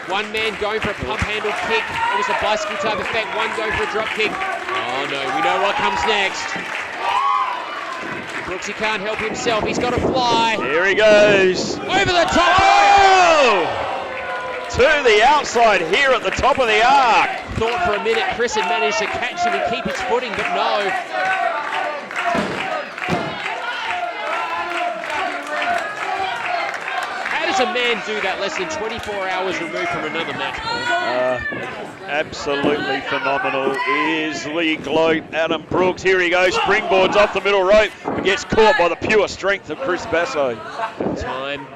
One man going for a pump handle kick. It was a bicycle type effect. One going for a drop kick. Oh no, we know what comes next. Brooksy can't help himself. He's got to fly. Here he goes. Over the top. Oh! To the outside here at the top of the arc. Thought for a minute Chris had managed to catch him and keep his footing, but no. How does a man do that less than 24 hours removed from another match, Paul? Absolutely phenomenal is the gloat Adam Brooks. Here he goes, springboards off the middle rope, but gets caught by the pure strength of Chris Basso. Time.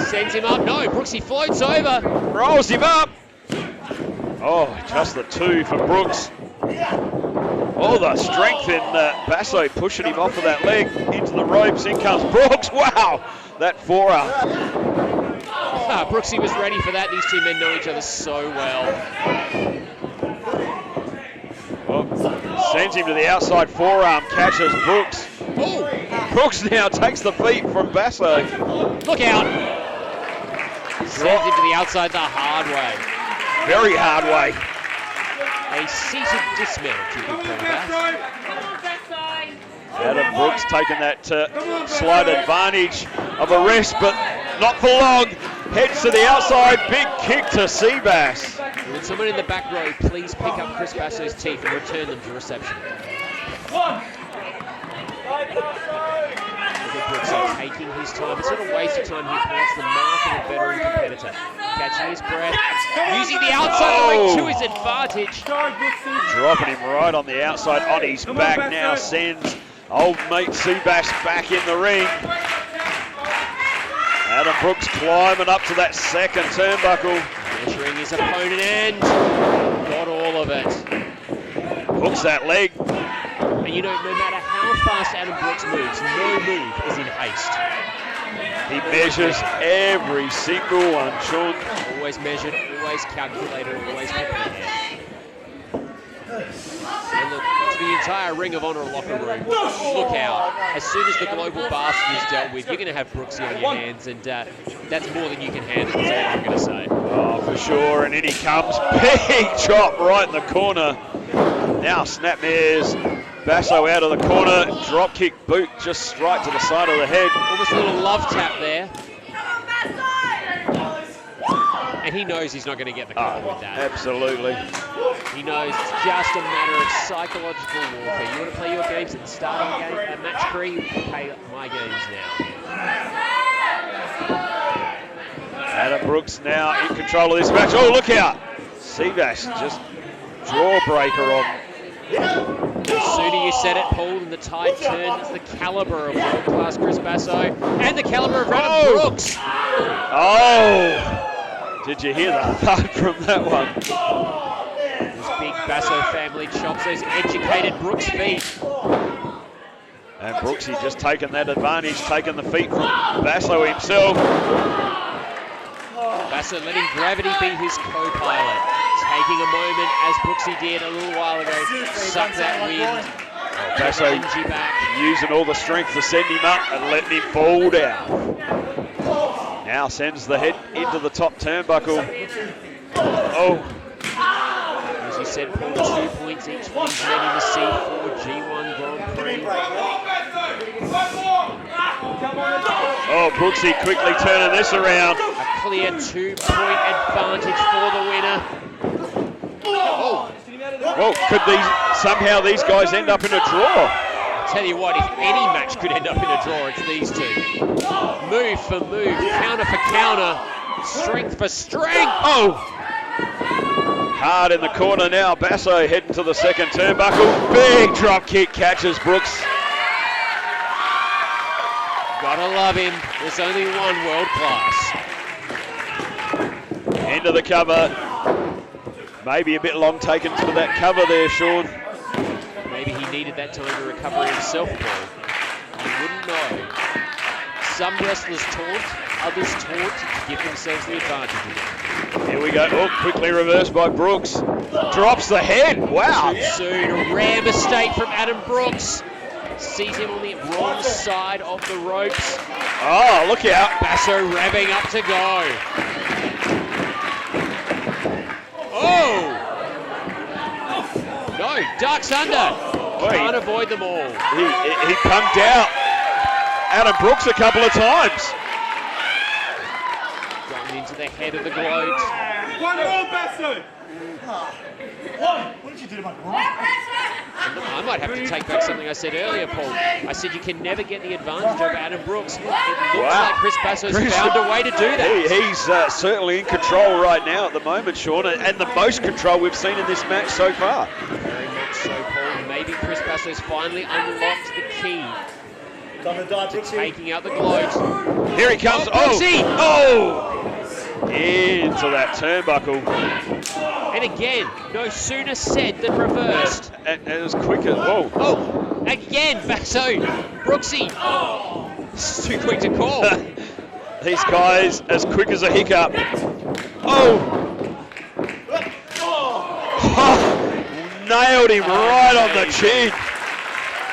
Sends him up. No, Brooksy floats over. Rolls him up. Oh, just the two for Brooks. Oh, the strength in Basso pushing him off of that leg into the ropes. In comes Brooks. Wow, that forearm. Brooksy was ready for that. These two men know each other so well. Well, sends him to the outside forearm, catches Brooks. Oh! Brooks now takes the feet from Basso. Look out! Sends him to the outside the hard way. Very hard way. A seated dismount, you could call that. Adam Brooks taking that slight advantage of a rest, but not for long. Heads to the outside, big kick to Seabass. Would someone in the back row please pick up Chris Basso's teeth and return them to reception? Brooks is taking his time. It's not a waste of time. He points the mark of a veteran competitor. Catching his breath, using the outside of the ring to his advantage. Dropping him right on the outside, on his back now, sends old mate Seabass back in the ring. Adam Brooks climbing up to that second turnbuckle. Measuring his opponent and got all of it. Hooks that leg. And you know, no matter how fast Adam Brooks moves, no move is in haste. He measures every single one, Sean. Always measured, always calculated, always prepared. And look, to the entire Ring of Honor locker room, look out. As soon as the global basket is dealt with, you're going to have Brooksy on your hands, and that's more than you can handle, is what I'm going to say. Oh, for sure, and in he comes. Big chop right in the corner. Now snapmares Basso out of the corner. Drop kick boot just right to the side of the head. Almost a little love tap there. And he knows he's not going to get the cover with that. Absolutely. He knows it's just a matter of psychological warfare. You want to play your games at the start of a match, Prix? You play my games now. Adam Brooks now in control of this match. Oh, look out! Seabass just jawbreaker on. The sooner you said it, Paul, and the tide turns. It's the caliber of world-class Chris Basso and the caliber of Adam Brooks. Oh! Did you hear the thud from that one? This big Basso family chops those educated Brooks feet. And Brooksy just taking that advantage, taking the feet from Basso himself. Basso letting gravity be his co-pilot. Taking a moment, as Brooksy did a little while ago, suck that wind. Basso using all the strength to send him up and letting him fall down. Now sends the head into the top turnbuckle. Oh. As you said, Paul, 2 points each for these men in the C4 G1 Grand Prix. Oh, Brooksy quickly turning this around. A clear 2-point advantage for the winner. Oh. Well, could somehow these guys end up in a draw? I'll tell you what, if any match could end up in a draw, it's these two. Move for move, counter for counter, strength for strength. Oh! Hard in the corner now. Basso heading to the second turnbuckle. Big drop kick catches Brooks. Gotta love him. There's only one world class. Into the cover. Maybe a bit long taken for that cover there, Sean. Maybe he needed that time to recover himself, Paul. You wouldn't know. Some wrestlers taunt, others taunt to give themselves the advantage. Here we go. Oh, quickly reversed by Brooks. Drops the head. Wow. Too soon. A rare mistake from Adam Brooks. Sees him on the wrong side of the ropes. Oh, look out. Basso revving up to go. Oh! No, ducks under. Can't avoid them all. He punked out Adam Brooks a couple of times. Going into the head of the gloat. One more, Basso! What did you do to my bra? I might have to take back something I said earlier, Paul. I said you can never get the advantage over Adam Brooks. It looks like Chris Basso's found a way to do that. He's certainly in control right now at the moment, Sean, and the most control we've seen in this match so far. Very much so, Paul. Maybe Chris Basso's finally unlocked the key to taking out the gloat. Here he comes. Oh! Oh! Into that turnbuckle. And again, no sooner said than reversed. And it was quicker. Whoa. Oh, again, Basso. Brooksy. It's too quick to call. These guys as quick as a hiccup. Oh! Nailed him right on the chin.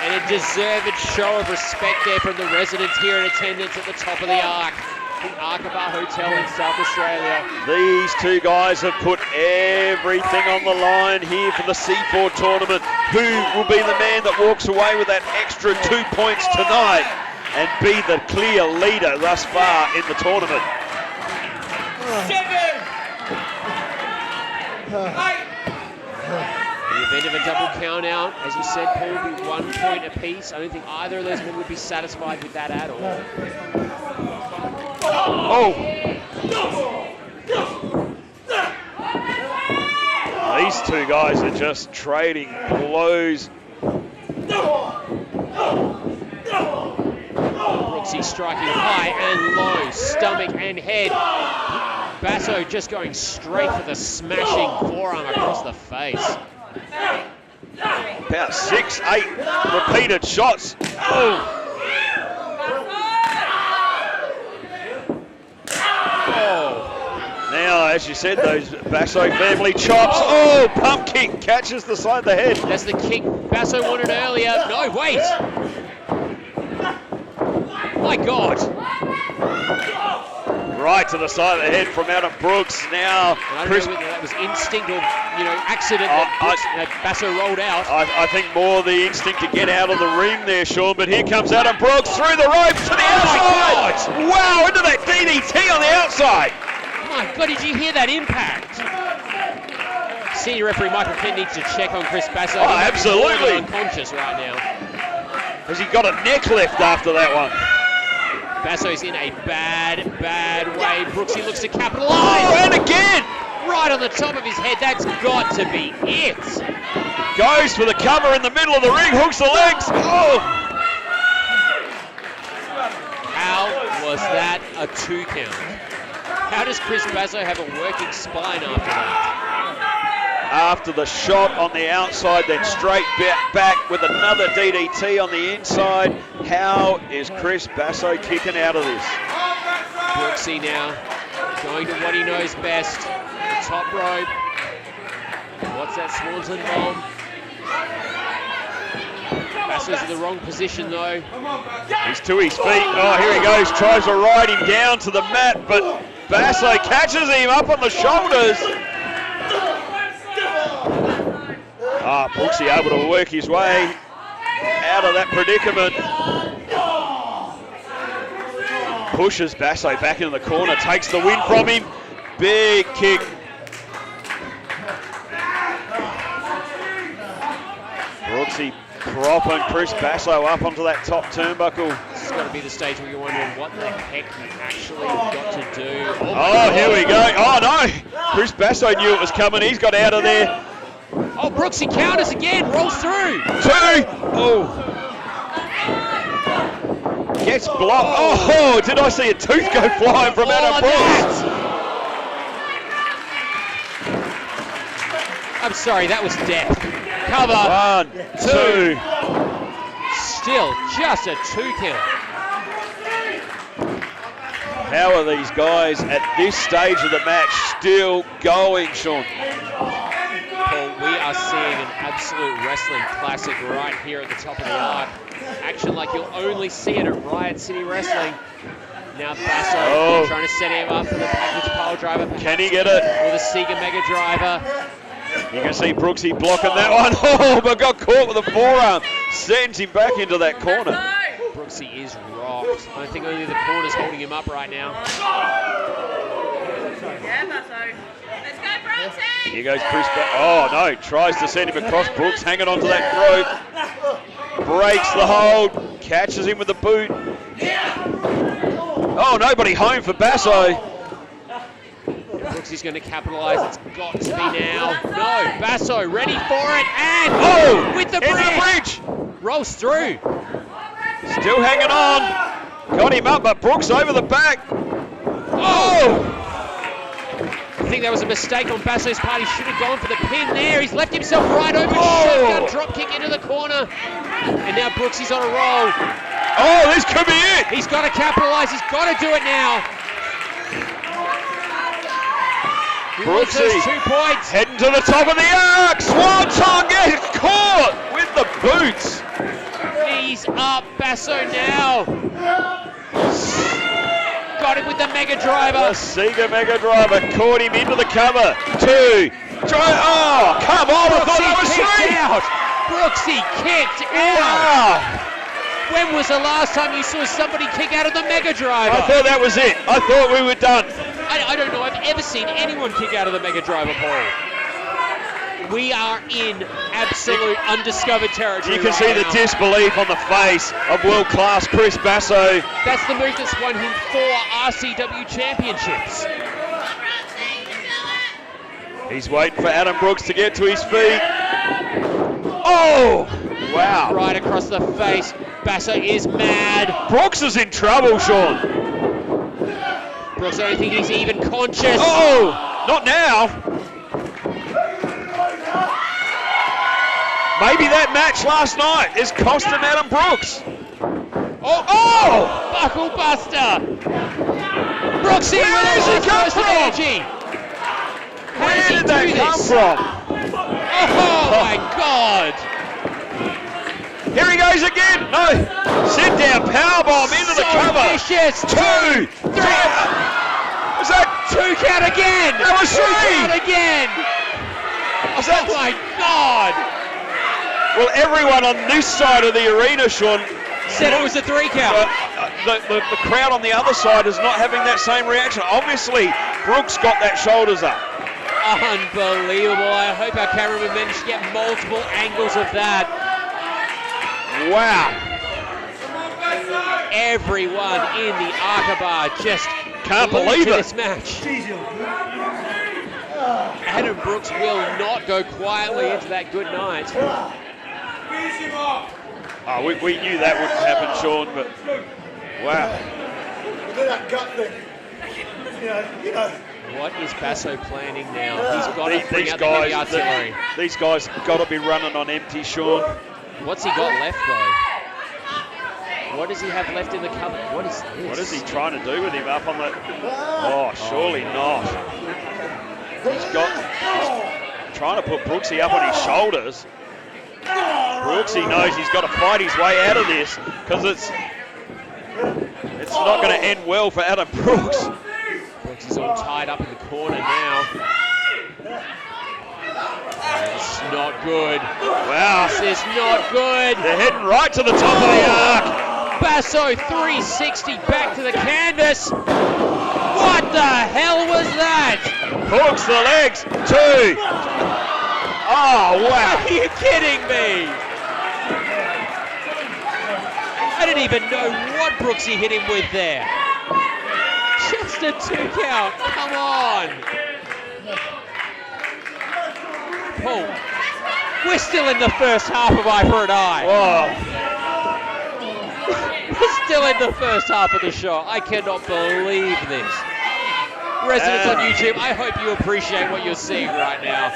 And a deserved show of respect there from the residents here in attendance at the top of the Arc. The Arkaba Hotel in South Australia. These two guys have put everything on the line here for the C4 tournament. Who will be the man that walks away with that extra 2 points tonight and be the clear leader thus far in the tournament? 7, 8. In the event of a double count out, as you said, Paul, will be 1 point apiece. I don't think either of those men would be satisfied with that at all. Oh! These two guys are just trading blows. Brooksy striking high and low, stomach and head. Basso just going straight for the smashing forearm across the face. About 6, 8 repeated shots. Oh! Now, as you said, those Basso family chops. Oh, pump kick catches the side of the head. That's the kick Basso wanted earlier. No, wait. My God. Right to the side of the head from Adam Brooks. Now, I don't know whether that was instinct or, accident that Basso rolled out. I think more the instinct to get out of the ring there, Sean. But here comes Adam Brooks through the ropes to the outside. Wow, into that DDT on the outside. My God, did you hear that impact? Senior referee Michael Kent needs to check on Chris Basso. Oh, absolutely. He's unconscious right now. Has he got a neck lift after that one? Basso's in a bad way. Brooksy looks to capitalize. Oh, and again! Right on the top of his head. That's got to be it. Goes for the cover in the middle of the ring, hooks the legs. Oh! How was that a 2 count? How does Chris Basso have a working spine after that? After the shot on the outside, then straight back with another DDT on the inside. How is Chris Basso kicking out of this? Brooksy now going to what he knows best. The top rope. What's that Swanton bomb? Basso's in the wrong position though. He's to his feet. Oh, here he goes. Tries to ride him down to the mat, but Basso catches him up on the shoulders. Brooksy able to work his way out of that predicament. Pushes Basso back into the corner, takes the win from him. Big kick. Brooksy propping Chris Basso up onto that top turnbuckle. This has got to be the stage where you're wondering what the heck he actually got to do. Oh, here we go. Oh, no. Chris Basso knew it was coming. He's got out of there. Oh, Brooksy counters again, rolls through. 2. Oh. Gets blocked. Oh, did I see a tooth go flying from Adam Brooks? I'm sorry, that was death. Cover. 1, 2. Still just a 2 count. How are these guys at this stage of the match still going, Sean? Paul, we are seeing an absolute wrestling classic right here at the top of the Arc. Action like you'll only see it at Riot City Wrestling. Now Basso trying to set him up for the package pile driver. Can he get it? Or the Sega Mega driver. You can see Brooksy blocking that one. Oh, but got caught with a forearm. Sends him back into that corner. Brooksy is rocked. I think only the corner's holding him up right now. Yeah, Basso. Let's go, Brooksy! Here goes Chris Oh, no. Tries to send him across. Brooks hanging onto that rope. Breaks the hold. Catches him with the boot. Oh, nobody home for Basso. Brooksy's going to capitalise. It's got to be now. No, Basso ready for it. And with the bridge. Rolls through. Still hanging on. Got him up, but Brooks over the back. Oh! think that was a mistake on Basso's part. He should have gone for the pin there. He's left himself right open. Shotgun drop kick into the corner. And now Brooksy's on a roll. Oh, this could be it. He's got to capitalize. He's got to do it now. He wants those 2 points. Heading to the top of the arc. Swanton gets caught with the boots. Knees up. Basso now. Got him with the Mega Driver. The Sega Mega Driver caught him into the cover. 2. Oh, come on. I thought that was 3. Out. Brooksy kicked out. Wow. When was the last time you saw somebody kick out of the Mega Driver? I thought that was it. I thought we were done. I don't know I've ever seen anyone kick out of the Mega Driver, Paul. We are in absolute undiscovered territory. You can right see now. the disbelief on the face of world-class Chris Basso. That's the move that's won him 4 RCW championships. He's waiting for Adam Brooks to get to his feet. Oh! Wow. Right across the face. Basso is mad. Brooks is in trouble, Sean. Brooks, I don't think he's even conscious. Oh! Not now. Maybe that match last night is costing Adam Brooks. Oh! Buckle buster! Brooksy Where with does all he his come burst of from? energy. How Where does he did that do come this? from? Oh my God! Here he goes again. No. Sit down. Powerbomb into the cover. Vicious. 2, 3. Was that 2 count again? That was 2 3. count again! Was that Oh my God! Well, everyone on this side of the arena, Sean, Said it was a 3 count. the crowd on the other side is not having that same reaction. Obviously, Brooks got that shoulders up. Unbelievable. I hope our cameraman managed to get multiple angles of that. Wow. Everyone in the Arkaba just Can't glued believe to it. this match. Adam Brooks will not go quietly into that good night. Oh, we knew that wouldn't happen, Sean, but wow. What is Basso planning now? He's got to bring These out the heavy guys, artillery. these guys have got to be running on empty, Sean. What's he got left though? What does he have left in the cupboard? What is this? What is he trying to do with him up on the... Oh, surely not. He's trying to put Brooksy up on his shoulders. Brooksy knows he's got to fight his way out of this because it's not going to end well for Adam Brooks. Brooks is all tied up in the corner now. This is not good. Wow. This is not good. They're heading right to the top of the arc. Basso 360 back to the canvas. What the hell was that? Hooks the legs. 2. Oh, wow. Are you kidding me? I didn't even know what Brooksy hit him with there. Just a 2 count. Come on. Paul, we're still in the first half of Eye for an Eye. Whoa. We're still in the first half of the show. I cannot believe this. Residents on YouTube, I hope you appreciate what you're seeing right now.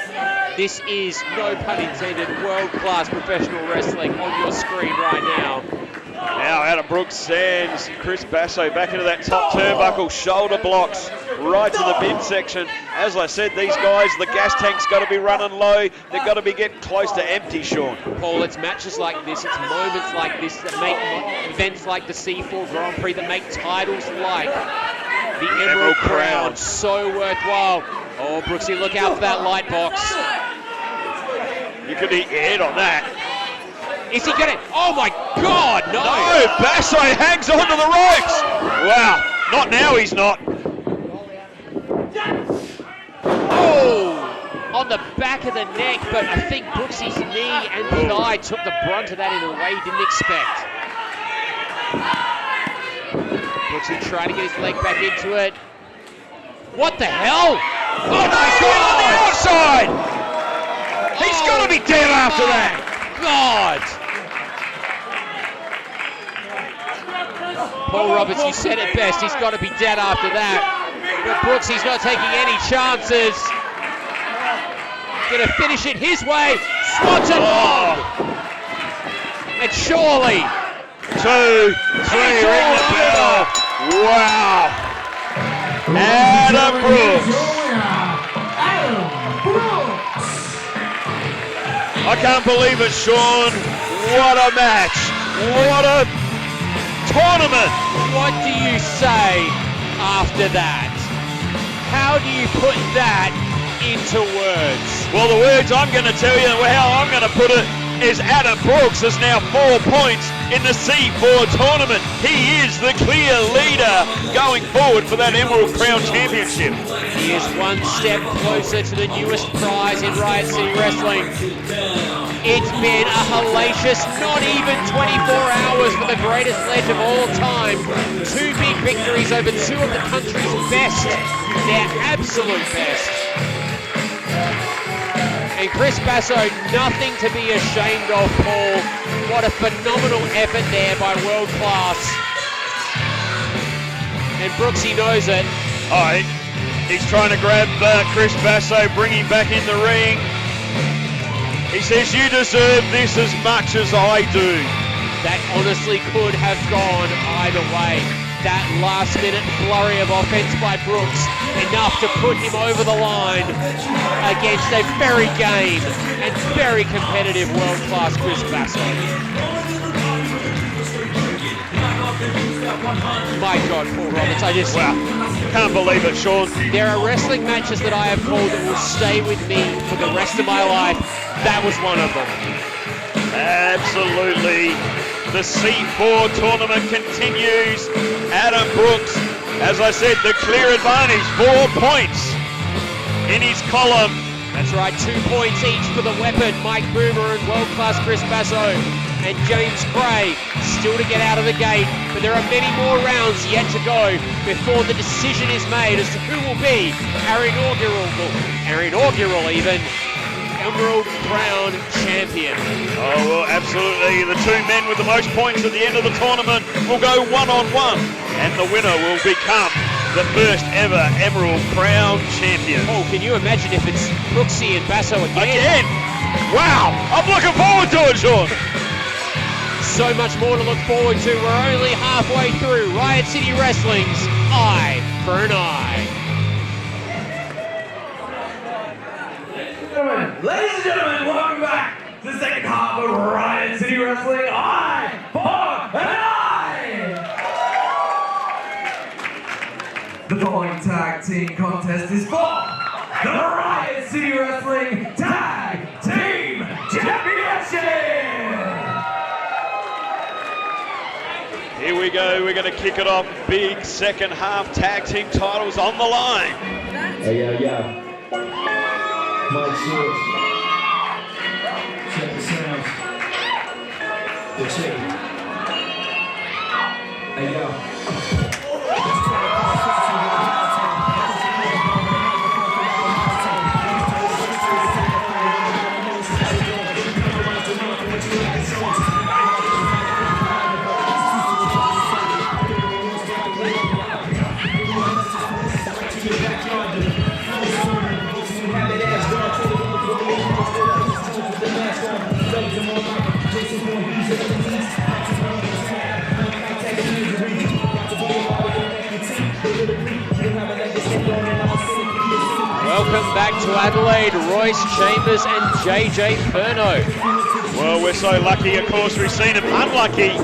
This is, no pun intended, world-class professional wrestling on your screen right now. Now Adam Brooks sends Chris Basso back into that top turnbuckle, shoulder blocks right to the midsection. As I said, these guys, the gas tank's got to be running low. They've got to be getting close to empty, Sean. Paul, it's matches like this, it's moments like this that make events like the C4 Grand Prix, that make titles like the Emerald Crown so worthwhile. Oh, Brooksy, look out for that light box. You could eat your head on that. Is he gonna? Oh my God, no! No, Basso hangs onto the ropes. Wow, not now he's not. Oh, on the back of the neck, but I think Brooksy's knee and thigh took the brunt of that in a way he didn't expect. Brooksy trying to get his leg back into it. What the hell? Oh my God! On the outside! He's got to be dead after that. God! Paul Roberts, you said it best. He's got to be dead after that. But Brooksy's not taking any chances. Gonna finish it his way. Swanton bomb. And surely 2, 3, ring the bell. Wow. Adam Brooks. I can't believe it, Sean. What a match. What a tournament. what do you say after that? How do you put that into words? Well, the words I'm going to tell you, how I'm going to put it, is Adam Brooks is now 4 points in the C4 tournament. He is the clear leader going forward for that Emerald Crown Championship. He is one step closer to the newest prize in Riot City Wrestling. It's been a hellacious, not even 24 hours for the greatest ledge of all time. 2 big victories over 2 of the country's best, their absolute best. And Chris Basso, nothing to be ashamed of, Paul. What a phenomenal effort there by World Class. And Brooksy knows it. All right, he's trying to grab Chris Basso, bring him back in the ring. He says, you deserve this as much as I do. That honestly could have gone either way. That last minute flurry of offense by Brooks, enough to put him over the line against a very game and very competitive world-class Chris Basso. My God, Paul Roberts, Wow, can't believe it, Sean. There are wrestling matches that I have called that will stay with me for the rest of my life. That was one of them. Absolutely. The C4 tournament continues. Adam Brooks, as I said, the clear advantage, 4 points in his column. That's right, 2 points each for the weapon, Mike Boomer and world-class Chris Basso. And James Kray still to get out of the gate, but there are many more rounds yet to go before the decision is made as to who will be our inaugural Emerald Crown Champion. Oh, well, absolutely. The 2 men with the most points at the end of the tournament will go one-on-one, and the winner will become the first ever Emerald Crown Champion. Oh, can you imagine if it's Brooksy and Basso again? Wow, I'm looking forward to it, Sean. So much more to look forward to. We're only halfway through Riot City Wrestling's Eye for an Eye. Ladies and gentlemen, welcome back to the second half of Riot City Wrestling Eye for an Eye! The following tag team contest is for the Riot City Wrestling Tag Team Championship! Here we go, we're going to kick it off. Big second half tag team titles on the line. Hey, yo. Mike Shorts. Check the sounds. The chick. Hey, yo. Welcome back to Adelaide, Royce Chambers and JJ Furno. Well, we're so lucky, of course, we've seen them unlucky.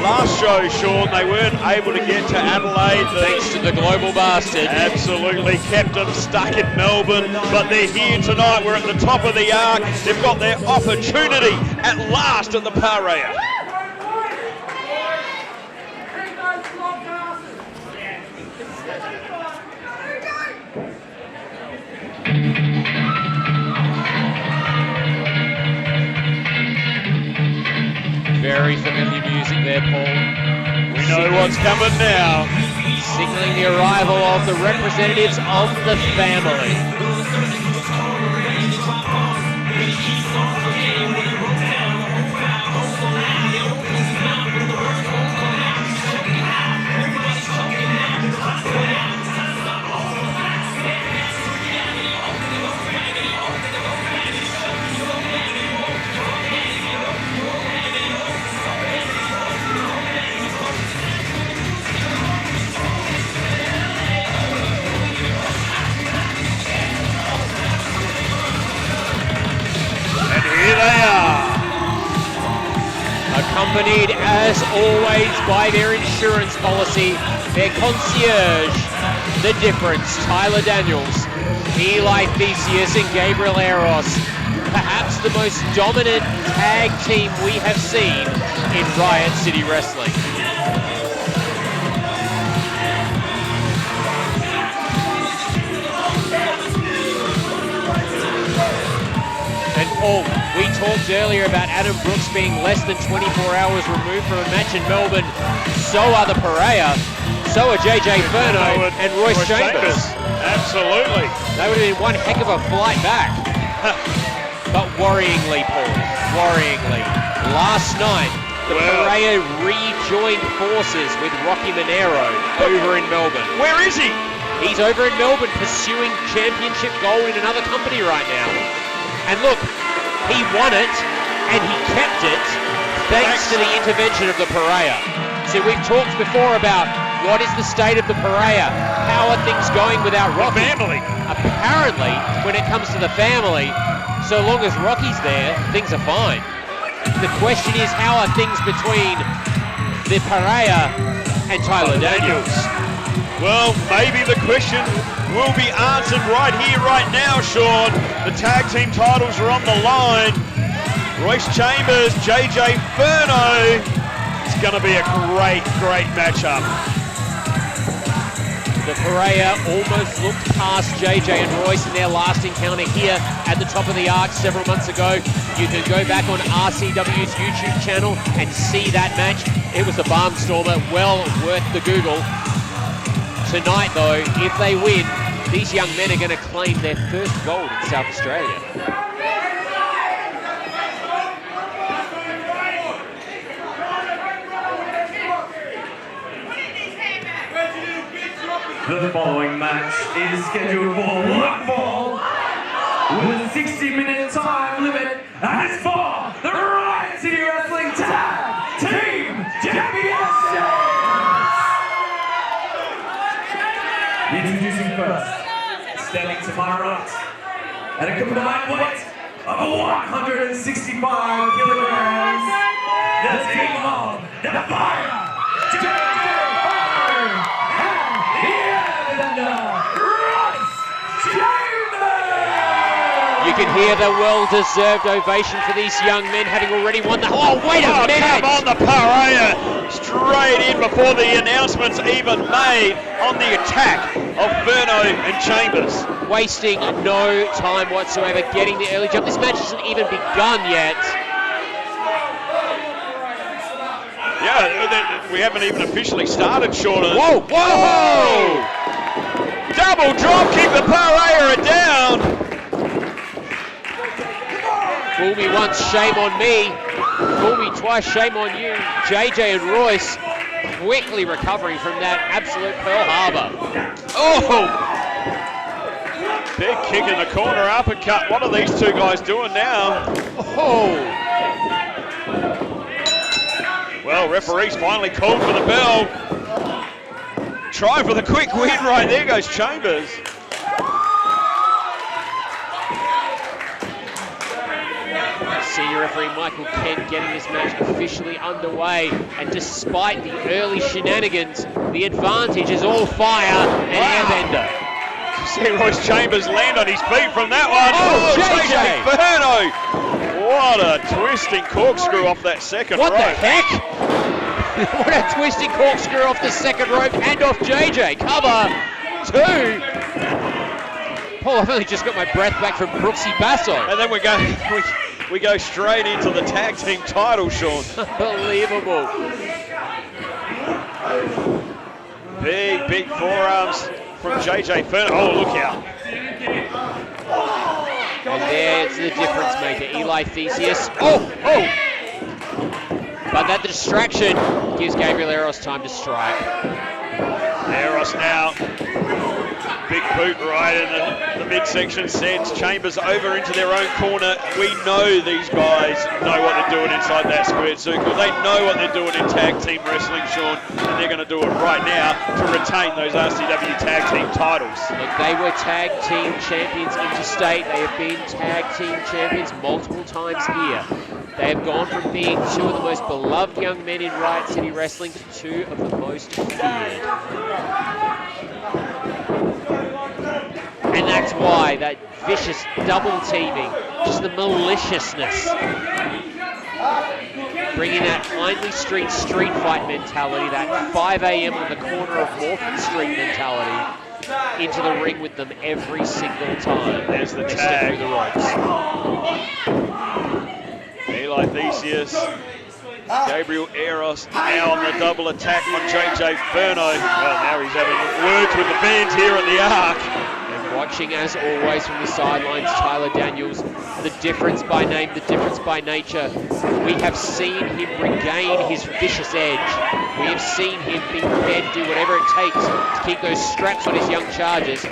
Last show, Sean, they weren't able to get to Adelaide. Thanks to the global bastard. Absolutely kept them stuck in Melbourne, but they're here tonight. We're at the top of the arc. They've got their opportunity at last at the Parea. Very familiar music there, Paul. We know what's coming now. Signaling the arrival of the representatives of the family. accompanied, as always, by their insurance policy, their concierge, the difference, Tyler Daniels, Eli Theseus and Gabriel Aeros. Perhaps the most dominant tag team we have seen in Riot City Wrestling. And Paul, we talked earlier about Adam Brooks being less than 24 hours removed from a match in Melbourne. So are the Parea, so are JJ Furno and Royce Chambers. Absolutely. That would have been one heck of a flight back. But worryingly, Paul, worryingly, last night, the Parea rejoined forces with Rocky Monero over in Melbourne. Where is he? He's over in Melbourne pursuing championship gold in another company right now. And look, he won it and he kept it thanks to the intervention of the Parea. So we've talked before about what is the state of the Parea? How are things going without Rocky? The family. Apparently, when it comes to the family, so long as Rocky's there, things are fine. The question is, how are things between the Parea and Tyler Daniels? Well, maybe the question will be answered right here, right now, Sean. The tag team titles are on the line. Royce Chambers, JJ Furno. It's going to be a great, great matchup. The Parea almost looked past JJ and Royce in their last encounter here at the top of the arc several months ago. You can go back on RCW's YouTube channel and see that match. It was a barnstormer, well worth the Google. Tonight, though, if they win, these young men are going to claim their first gold in South Australia. The following match is scheduled for one fall with a 60-minute time limit, and it's for the Riot City Wrestling Tag Team Championships! Introducing first, standing to my right, at a combined weight of 165 kilograms, the team of the Fire, You can hear the well-deserved ovation for these young men, having already won the... Oh, wait a minute! Come on, the Parea straight in before the announcements even made on the attack of Furno and Chambers. Wasting no time whatsoever, getting the early jump. This match hasn't even begun yet. Yeah, we haven't even officially started, Sean. Whoa, whoa! Double drop kick, the Parea are down. Fool me once, shame on me. Fool me twice, shame on you. JJ and Royce quickly recovering from that absolute Pearl Harbor. Oh! Big kick in the corner, uppercut. What are these two guys doing now? Oh! Well, referee's finally called for the bell. Try for the quick win right there goes Chambers. Senior referee Michael Kent getting this match officially underway, and despite the early shenanigans, the advantage is all fire and airbender. See Royce Chambers land on his feet from that one. Oh, JJ Furno! What a twisting corkscrew off that second rope. What the heck? What a twisting corkscrew off the second rope and off JJ. Cover two. Paul, I've only just got my breath back from Brooksy Basso. And then we go straight into the tag team title, Sean. Unbelievable. Big forearms from JJ Furno. Oh, look out. And there's the difference maker, Eli Theseus. Oh! But that distraction gives Gabriel Aeros time to strike. Aeros now. big boot right in the midsection, sends Chambers over into their own corner. We know these guys know what they're doing inside that squared circle. They know what they're doing in tag team wrestling, Sean, and they're going to do it right now to retain those RCW tag team titles. Look, they were tag team champions interstate. They have been tag team champions multiple times here. They have gone from being two of the most beloved young men in Riot City Wrestling to two of the most feared. And that's why that vicious double teaming, just the maliciousness, bringing that Hindley Street street fight mentality, that 5 a.m. on the corner of Morton Street mentality, into the ring with them every single time. There's the they tag. step through the ropes. Theseus, Gabriel, Aeros now on the double attack on JJ Furno. Well, now he's having words with the fans here at the Arc. And watching, as always, from the sidelines, Tyler Daniels, the difference by name, the difference by nature. We have seen him regain his vicious edge. We have seen him be prepared to do whatever it takes to keep those straps on his young chargers.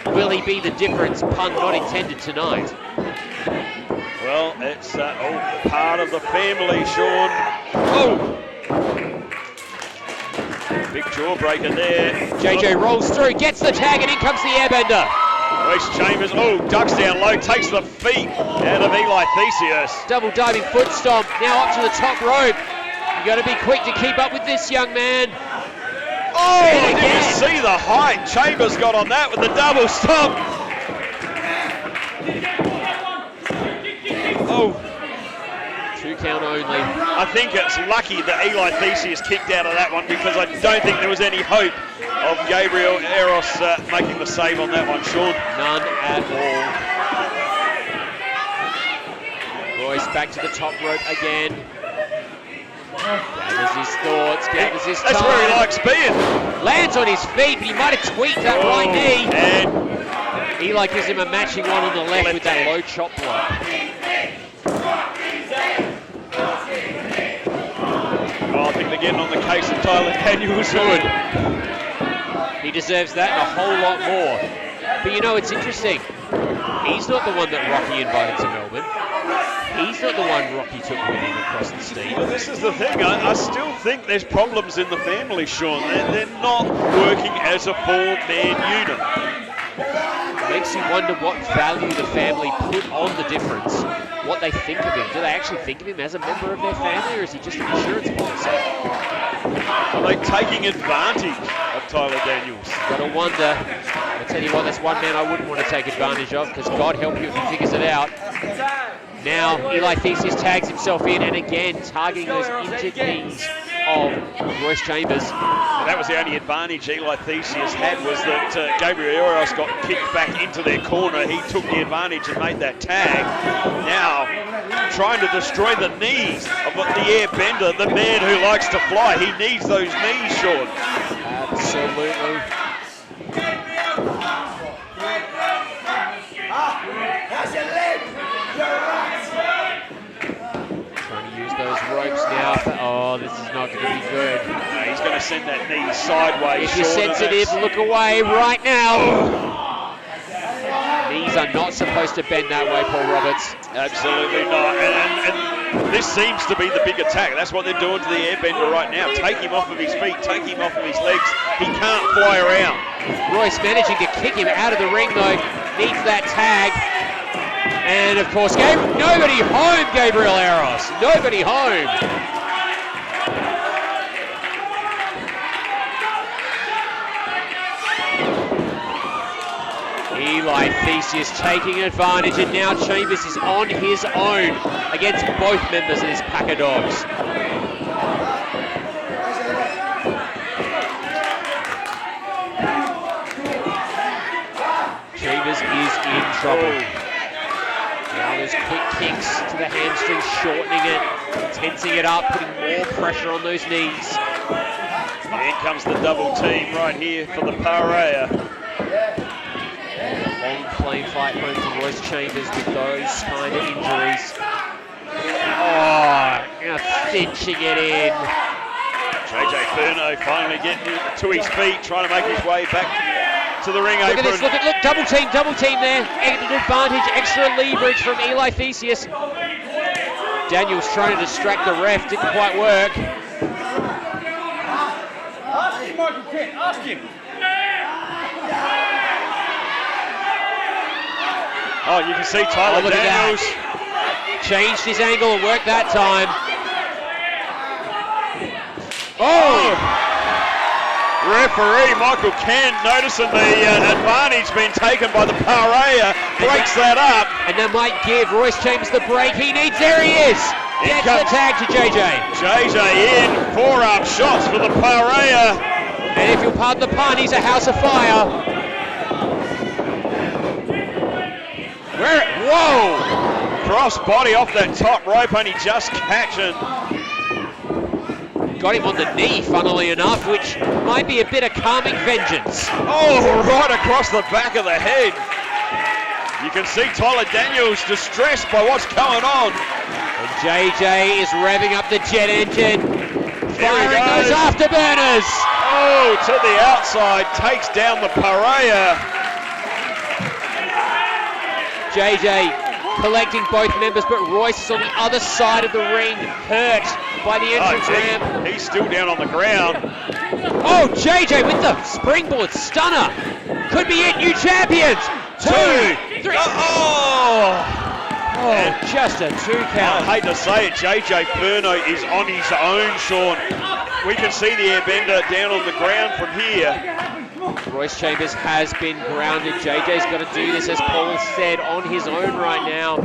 Will he be the difference, pun not intended, tonight? Well, it's all part of the family, Sean. Oh! Big jawbreaker there. JJ rolls through, gets the tag, and in comes the airbender. Royce Chambers, ducks down low, takes the feet out of Eli Theseus. Double diving foot stomp, now up to the top rope. You got to be quick to keep up with this young man. Oh, did you see the height Chambers got on that with the double stomp? Oh. 2 count only. I think it's lucky that Eli Theseus kicked out of that one because I don't think there was any hope of Gabriel Aeros making the save on that one, Sean. None at all. Royce back to the top rope again. Gathers his thoughts, gathers his time. That's where he likes being. Lands on his feet, but he might have tweaked that right knee. And Eli gives him a matching one on the left with that low chop block. I think they're getting on the case of Tyler Daniels. Good. He deserves that and a whole lot more. But you know, it's interesting. He's not the one that Rocky invited to Melbourne. He's not the one Rocky took with him across the state. Well, this is the thing. I still think there's problems in the family, Sean. They're not working as a four-man unit. It makes you wonder what value the family put on the difference, what they think of him. Do they actually think of him as a member of their family, or is he just an insurance policy? Are they taking advantage of Tyler Daniels? Gotta wonder. I tell you what, that's one man I wouldn't want to take advantage of, because God help you if he figures it out. Now, Eli Theseus tags himself in, and again, targeting those injured knees of Royce Chambers. Well, that was the only advantage Eli Theseus had, was that Gabriel Aeros got kicked back into their corner. He took the advantage and made that tag. Now, trying to destroy the knees of the airbender, the man who likes to fly. He needs those knees, Sean. Absolutely. Trying to use those ropes now. Oh, this is not going to be good. He's going to send that knee sideways. If you're sensitive, look away right now. Knees are not supposed to bend that way, Paul Roberts. Absolutely not. And this seems to be the big attack. That's what they're doing to the airbender right now. Take him off of his feet, take him off of his legs. He can't fly around. Royce managing to kick him out of the ring, though. Needs that tag. And of course, nobody home, Gabriel Aeros. Nobody home. Eli Theseus taking advantage, and now Chambers is on his own against both members of this pack of dogs. Chambers is in trouble. Now there's quick kicks to the hamstring, shortening it, tensing it up, putting more pressure on those knees. In comes the double team right here for the Parea. Long plane fight home from Royce Chambers with those kind of injuries. Oh, cinching it in. JJ Furno finally getting to his feet, trying to make his way back to the ring Look apron. at this, look, double team there. An advantage, extra leverage from Eli Theseus. Daniel's trying to distract the ref, didn't quite work. Ask him, Michael Kent, ask him. Oh, you can see Tyler look at Daniels. Changed his angle and worked that time. Oh! Referee Michael Kent noticing the advantage being taken by the Parea, breaks that up. And that might give Royce Chambers the break he needs. There he is. Gets the tag to JJ. JJ in, 4-arm shots for the Parea. And if you'll pardon the pun, he's a house of fire. Whoa! Cross body off that top rope, only just catching. Got him on the knee, funnily enough, which might be a bit of calming vengeance. Oh, right across the back of the head. You can see Tyler Daniels distressed by what's going on. And JJ is revving up the Jett engine. Firing goes. those afterburners. Oh, to the outside, takes down the Parea. JJ collecting both members, but Royce is on the other side of the ring, hurt by the entrance ramp. He's still down on the ground. Oh, JJ with the springboard stunner. Could be it, new champions. 2, 3. Oh, just a 2 count. I hate to say it, JJ Furno is on his own, Sean. We can see the airbender down on the ground from here. Royce Chambers has been grounded. JJ's got to do this, as Paul said, on his own right now.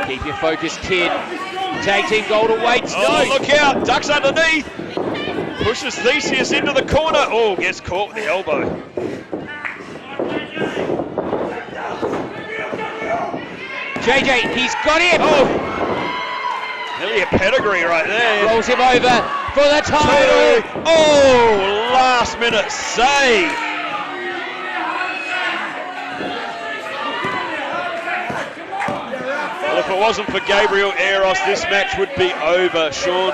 Keep your focus, kid. Tag team gold awaits. Oh, No. look out, ducks underneath. Pushes Theseus into the corner. Oh, gets caught with the elbow. JJ, he's got him. Oh, nearly a pedigree right there. Rolls him over for the title. Oh, last minute save. Well, if it wasn't for Gabriel Aeros, this match would be over, Sean.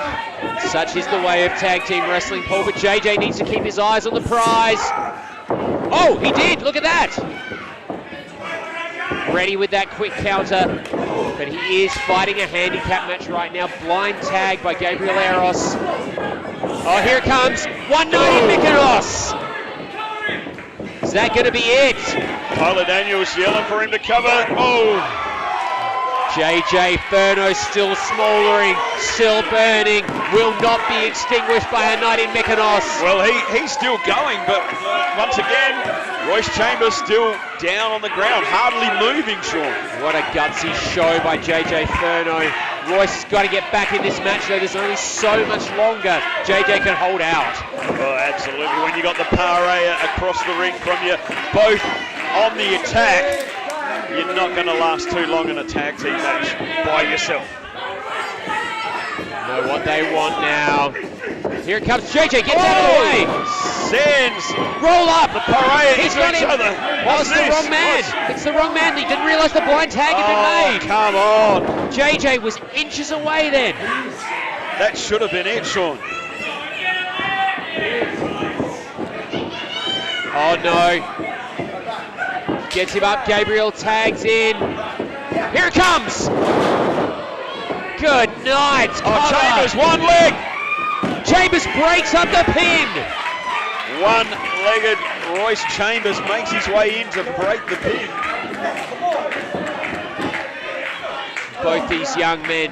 Such is the way of tag team wrestling, Paul, but JJ needs to keep his eyes on the prize. Oh, he did, look at that. Ready with that quick counter, but he is fighting a handicap match right now. Blind tag by Gabriel Aeros. Oh, here it comes. 190 Mykonos. Is that going to be it? Tyler Daniels yelling for him to cover. Oh. JJ Furno still smouldering, still burning, will not be extinguished by a night in Mykonos. Well, he's still going, but once again, Royce Chambers still down on the ground, hardly moving, Sean. What a gutsy show by JJ Furno. Royce has got to get back in this match, though. There's only so much longer JJ can hold out. Oh, absolutely. When you got the Parea across the ring from you, both on the attack, you're not going to last too long in a tag team match by yourself. Know what they want now. Here it comes. JJ gets out of the way. Sends. Roll up. The Parea He's into got each him. other. Oh, What's it's the wrong man. It's the wrong man. He didn't realize the blind tag had been made. Come on. JJ was inches away then. That should have been it, Sean. Oh no. Gets him up. Gabriel tags in. Here it comes. Good night. Oh, Chambers, one leg. Chambers breaks up the pin. One-legged Royce Chambers makes his way in to break the pin. Both these young men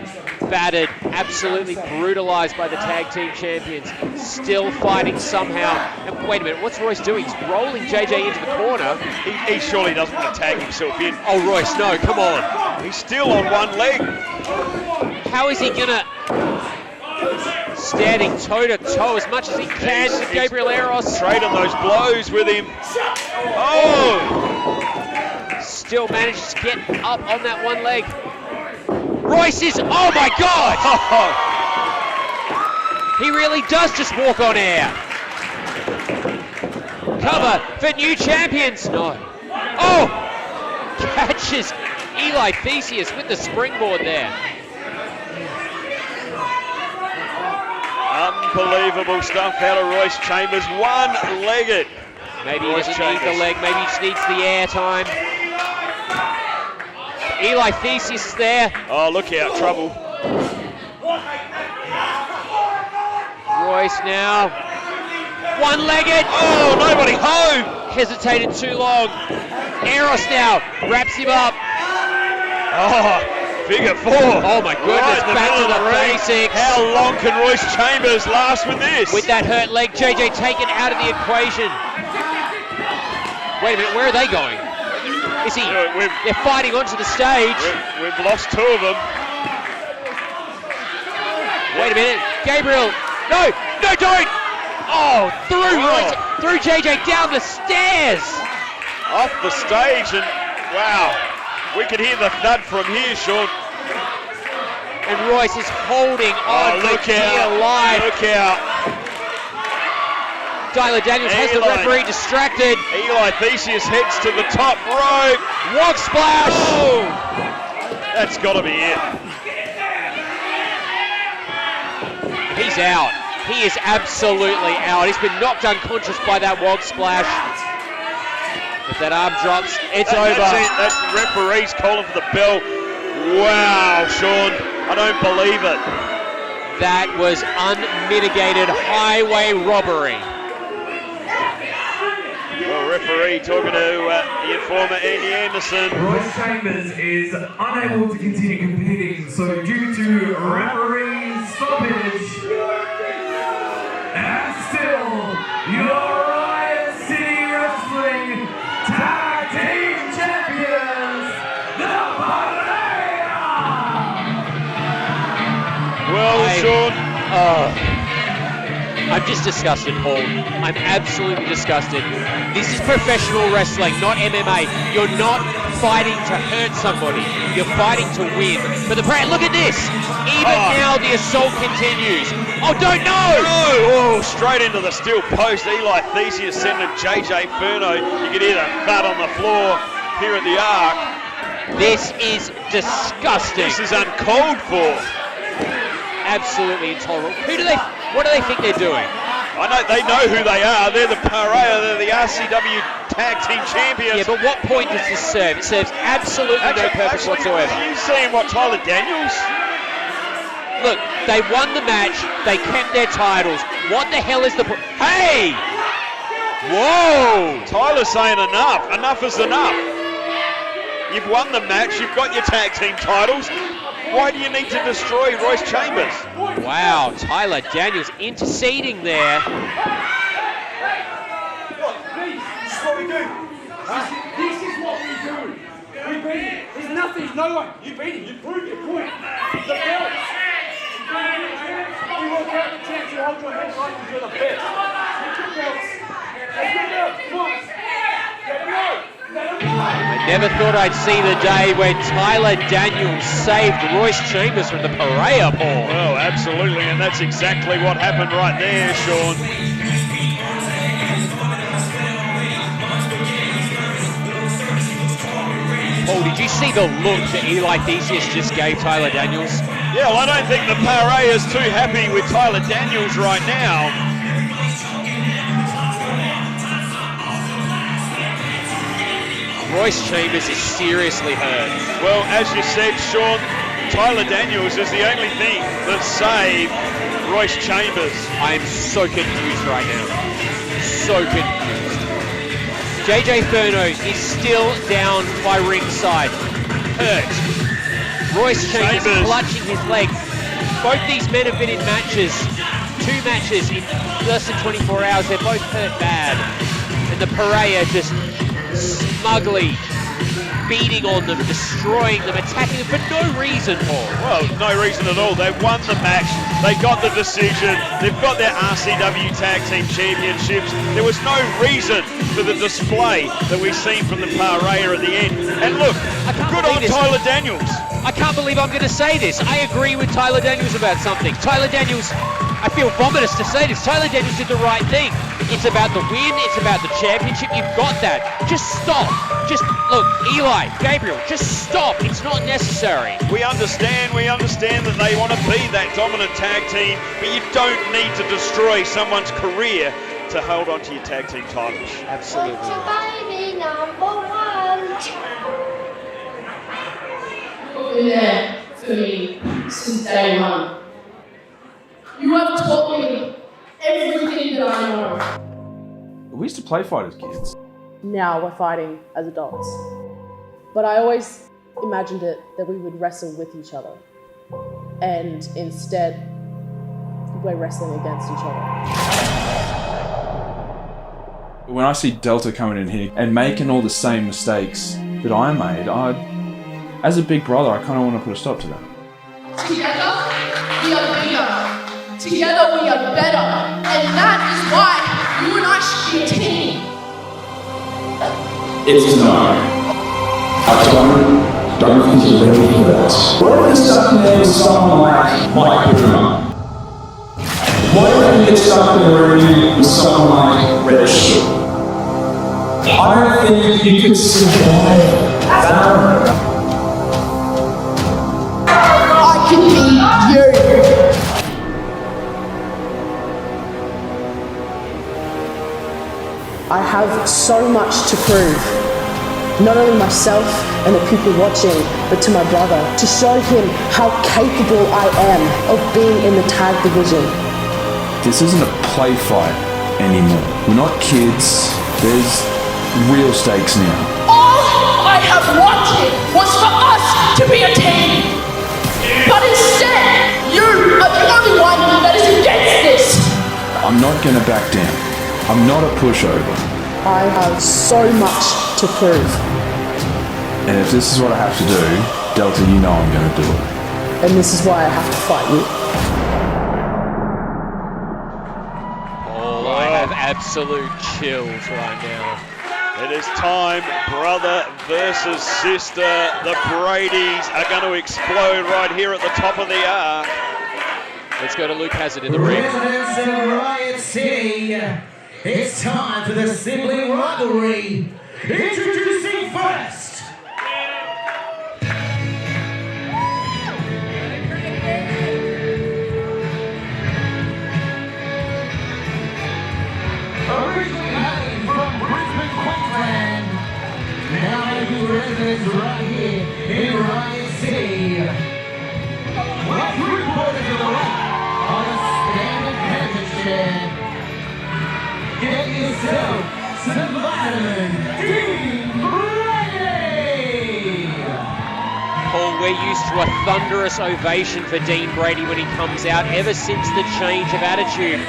battered, absolutely brutalized by the tag team champions, still fighting somehow. And wait a minute, what's Royce doing? He's rolling JJ into the corner. He surely doesn't want to tag himself in. Oh, Royce, no, come on. He's still on one leg. How is he gonna standing toe-to-toe as much as he can with Gabriel Aeros? Trading those blows with him. Oh! Still manages to get up on that one leg. Royce is, oh my God! He really does just walk on air. Cover for new champions. No. Oh! Catches Eli Theseus with the springboard there. Unbelievable stuff out of Royce Chambers. One-legged. Maybe he doesn't need the leg, maybe he just needs the air time. Eli Theseus is there. Oh, look out, trouble. Royce now. One-legged. Oh, nobody home. Hesitated too long. Aeros now wraps him up. Oh, figure 4. Oh my goodness, Right in back to middle the of ring. 36. How long can Royce Chambers last with this? With that hurt leg, JJ taken out of the equation. Wait a minute, where are they going? Is he? They're fighting onto the stage. We've lost 2 of them. Wait a minute, Gabriel. No, don't. Oh, through JJ down the stairs. Off the stage, and wow, we can hear the thud from here, Sean. And Royce is holding on for dear life. Look out. Tyler Daniels has the referee distracted. Eli Theseus heads to the top rope. Walk splash. Oh, that's got to be it. He's out. He is absolutely out. He's been knocked unconscious by that wog splash. If that arm drops, it's over. That's it. That referee's calling for the bell. Wow, Sean, I don't believe it. That was unmitigated highway robbery. Well, referee talking to the informer Andy Anderson. Royce Chambers is unable to continue competing, so due to referee stoppage, and still, your Riot City Wrestling Tag Team Champions, the Parea! Well, Sean. I'm just disgusted, Paul. I'm absolutely disgusted. This is professional wrestling, not MMA. You're not fighting to hurt somebody. You're fighting to win. But the look at this. Even now, the assault continues. Oh, don't know! Oh, straight into the steel post. Eli Theseus sending JJ Furno. You can hear the thud on the floor here at the Arc. This is disgusting. This is uncalled for. Absolutely intolerable. What do they think they're doing? I know they know who they are. They're the Parea. They're the RCW Tag Team Champions. Yeah, but what point does this serve? It serves absolutely no purpose whatsoever. Are you seeing what Tyler Daniels? Look, they won the match. They kept their titles. What the hell is the Hey! Whoa! Tyler's saying enough. Enough is enough. You've won the match. You've got your tag team titles. Why do you need to destroy Royce Chambers? Wow, Tyler Daniels interceding there. This is what we do. This is what we do. We beat him. There's nothing, there's no one. You beat him. You proved your point. The belts. We walk out the chance. You hold your head right because you're the best. Take the belts. Take the belts. Come on. Let him go. I never thought I'd see the day when Tyler Daniels saved Royce Chambers from the Parea, Paul. Well, absolutely, and that's exactly what happened right there, Sean. Paul, did you see the look that Eli Theseus just gave Tyler Daniels? Yeah, well, I don't think the Parea is too happy with Tyler Daniels right now. Royce Chambers is seriously hurt. Well, as you said, Sean, Tyler Daniels is the only thing that saved Royce Chambers. I am so confused right now. So confused. JJ Furno is still down by ringside. Hurt. Royce Chambers clutching his leg. Both these men have been in matches. 2 matches in less than 24 hours. They're both hurt bad. And the Parea just smugly beating on them, destroying them, attacking them for no reason, Paul. Well, no reason at all. They won the match. They got the decision. They've got their RCW Tag Team Championships. There was no reason for the display that we've seen from the Parea at the end. And look, good on Tyler Daniels. I can't believe I'm going to say this. I agree with Tyler Daniels about something. Tyler Daniels, I feel vomitous to say this. Tyler Daniels did the right thing. It's about the win. It's about the championship. You've got that. Just stop. Just, look, Eli, Gabriel, just stop. It's not necessary. We understand that they want to be that dominant tag team, but you don't need to destroy someone's career to hold on to your tag team titles. Absolutely. Baby number one. Been there for me since day one. You have taught me everything that I know. We used to play fight as kids. Now we're fighting as adults. But I always imagined it that we would wrestle with each other. And instead, we're wrestling against each other. When I see Delta coming in here and making all the same mistakes that I made, as a big brother, I kind of want to put a stop to that. Together, we are bigger. Together, we are better. And that is why you and I should be a team. It's no. I don't think you're ready for that. What if you're stuck there with someone like Mike Puma? What if you get stuck in a room with someone like REDSHAW? I don't think you can survive that. I can be you. I have so much to prove. Not only myself and the people watching, but to my brother, to show him how capable I am of being in the tag division. This isn't a play fight anymore. We're not kids. There's real stakes now. All I have wanted was for us to be a team. But instead, you are the only one that is against this. I'm not going to back down. I'm not a pushover. I have so much to prove. And if this is what I have to do, Delta, you know I'm going to do it. And this is why I have to fight you. Oh, I have absolute chills right now. It is time, brother versus sister. The Bradys are going to explode right here at the top of the arc. Let's go to Luke Hazard in the ring. Residents of Riot City, it's time for the sibling rivalry. Introducing first, originally hailing from Brisbane, Queensland, now making residence right here in Riot City. Let's three-quarters of the way on a standard message chair. Get yourself some vitamin D Brady! Paul, we're used to a thunderous ovation for Dean Brady when he comes out ever since the change of attitude.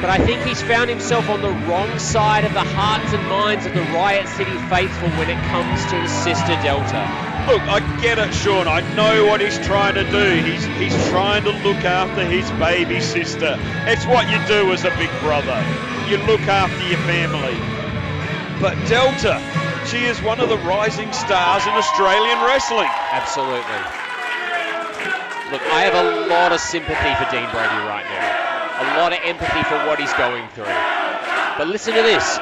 But I think he's found himself on the wrong side of the hearts and minds of the Riot City faithful when it comes to his sister Delta. Look, I get it, Sean. I know what he's trying to do. He's trying to look after his baby sister. It's what you do as a big brother. You look after your family. But Delta, she is one of the rising stars in Australian wrestling. Absolutely. Look, I have a lot of sympathy for Dean Brady right now. A lot of empathy for what he's going through. But listen to this.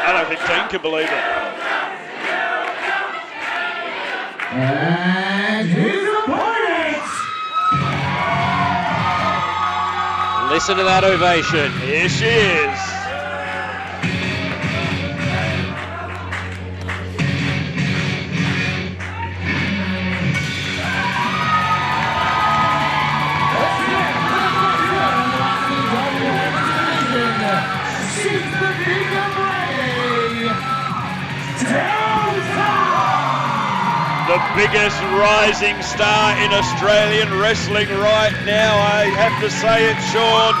I don't think Dean can believe it. And his opponent! Listen to that ovation. Here she is. The biggest rising star in Australian wrestling right now. I have to say it, Sean.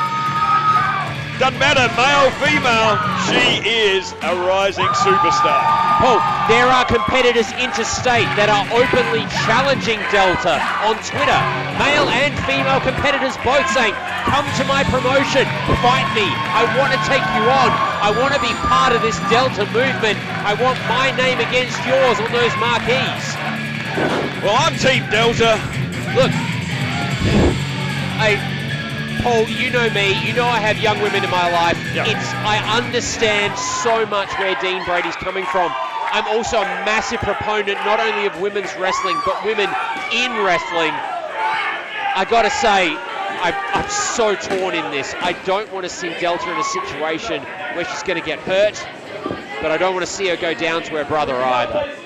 Doesn't matter, male, female, she is a rising superstar. Paul, there are competitors interstate that are openly challenging Delta on Twitter. Male and female competitors both saying, come to my promotion, fight me, I want to take you on, I want to be part of this Delta movement, I want my name against yours on those marquees. Well, I'm Team Delta. Look, Paul, you know me, you know I have young women in my life. Yep. I understand so much where Dean Brady's coming from. I'm also a massive proponent not only of women's wrestling, but women in wrestling. I gotta say, I'm so torn in this. I don't want to see Delta in a situation where she's going to get hurt, but I don't want to see her go down to her brother either.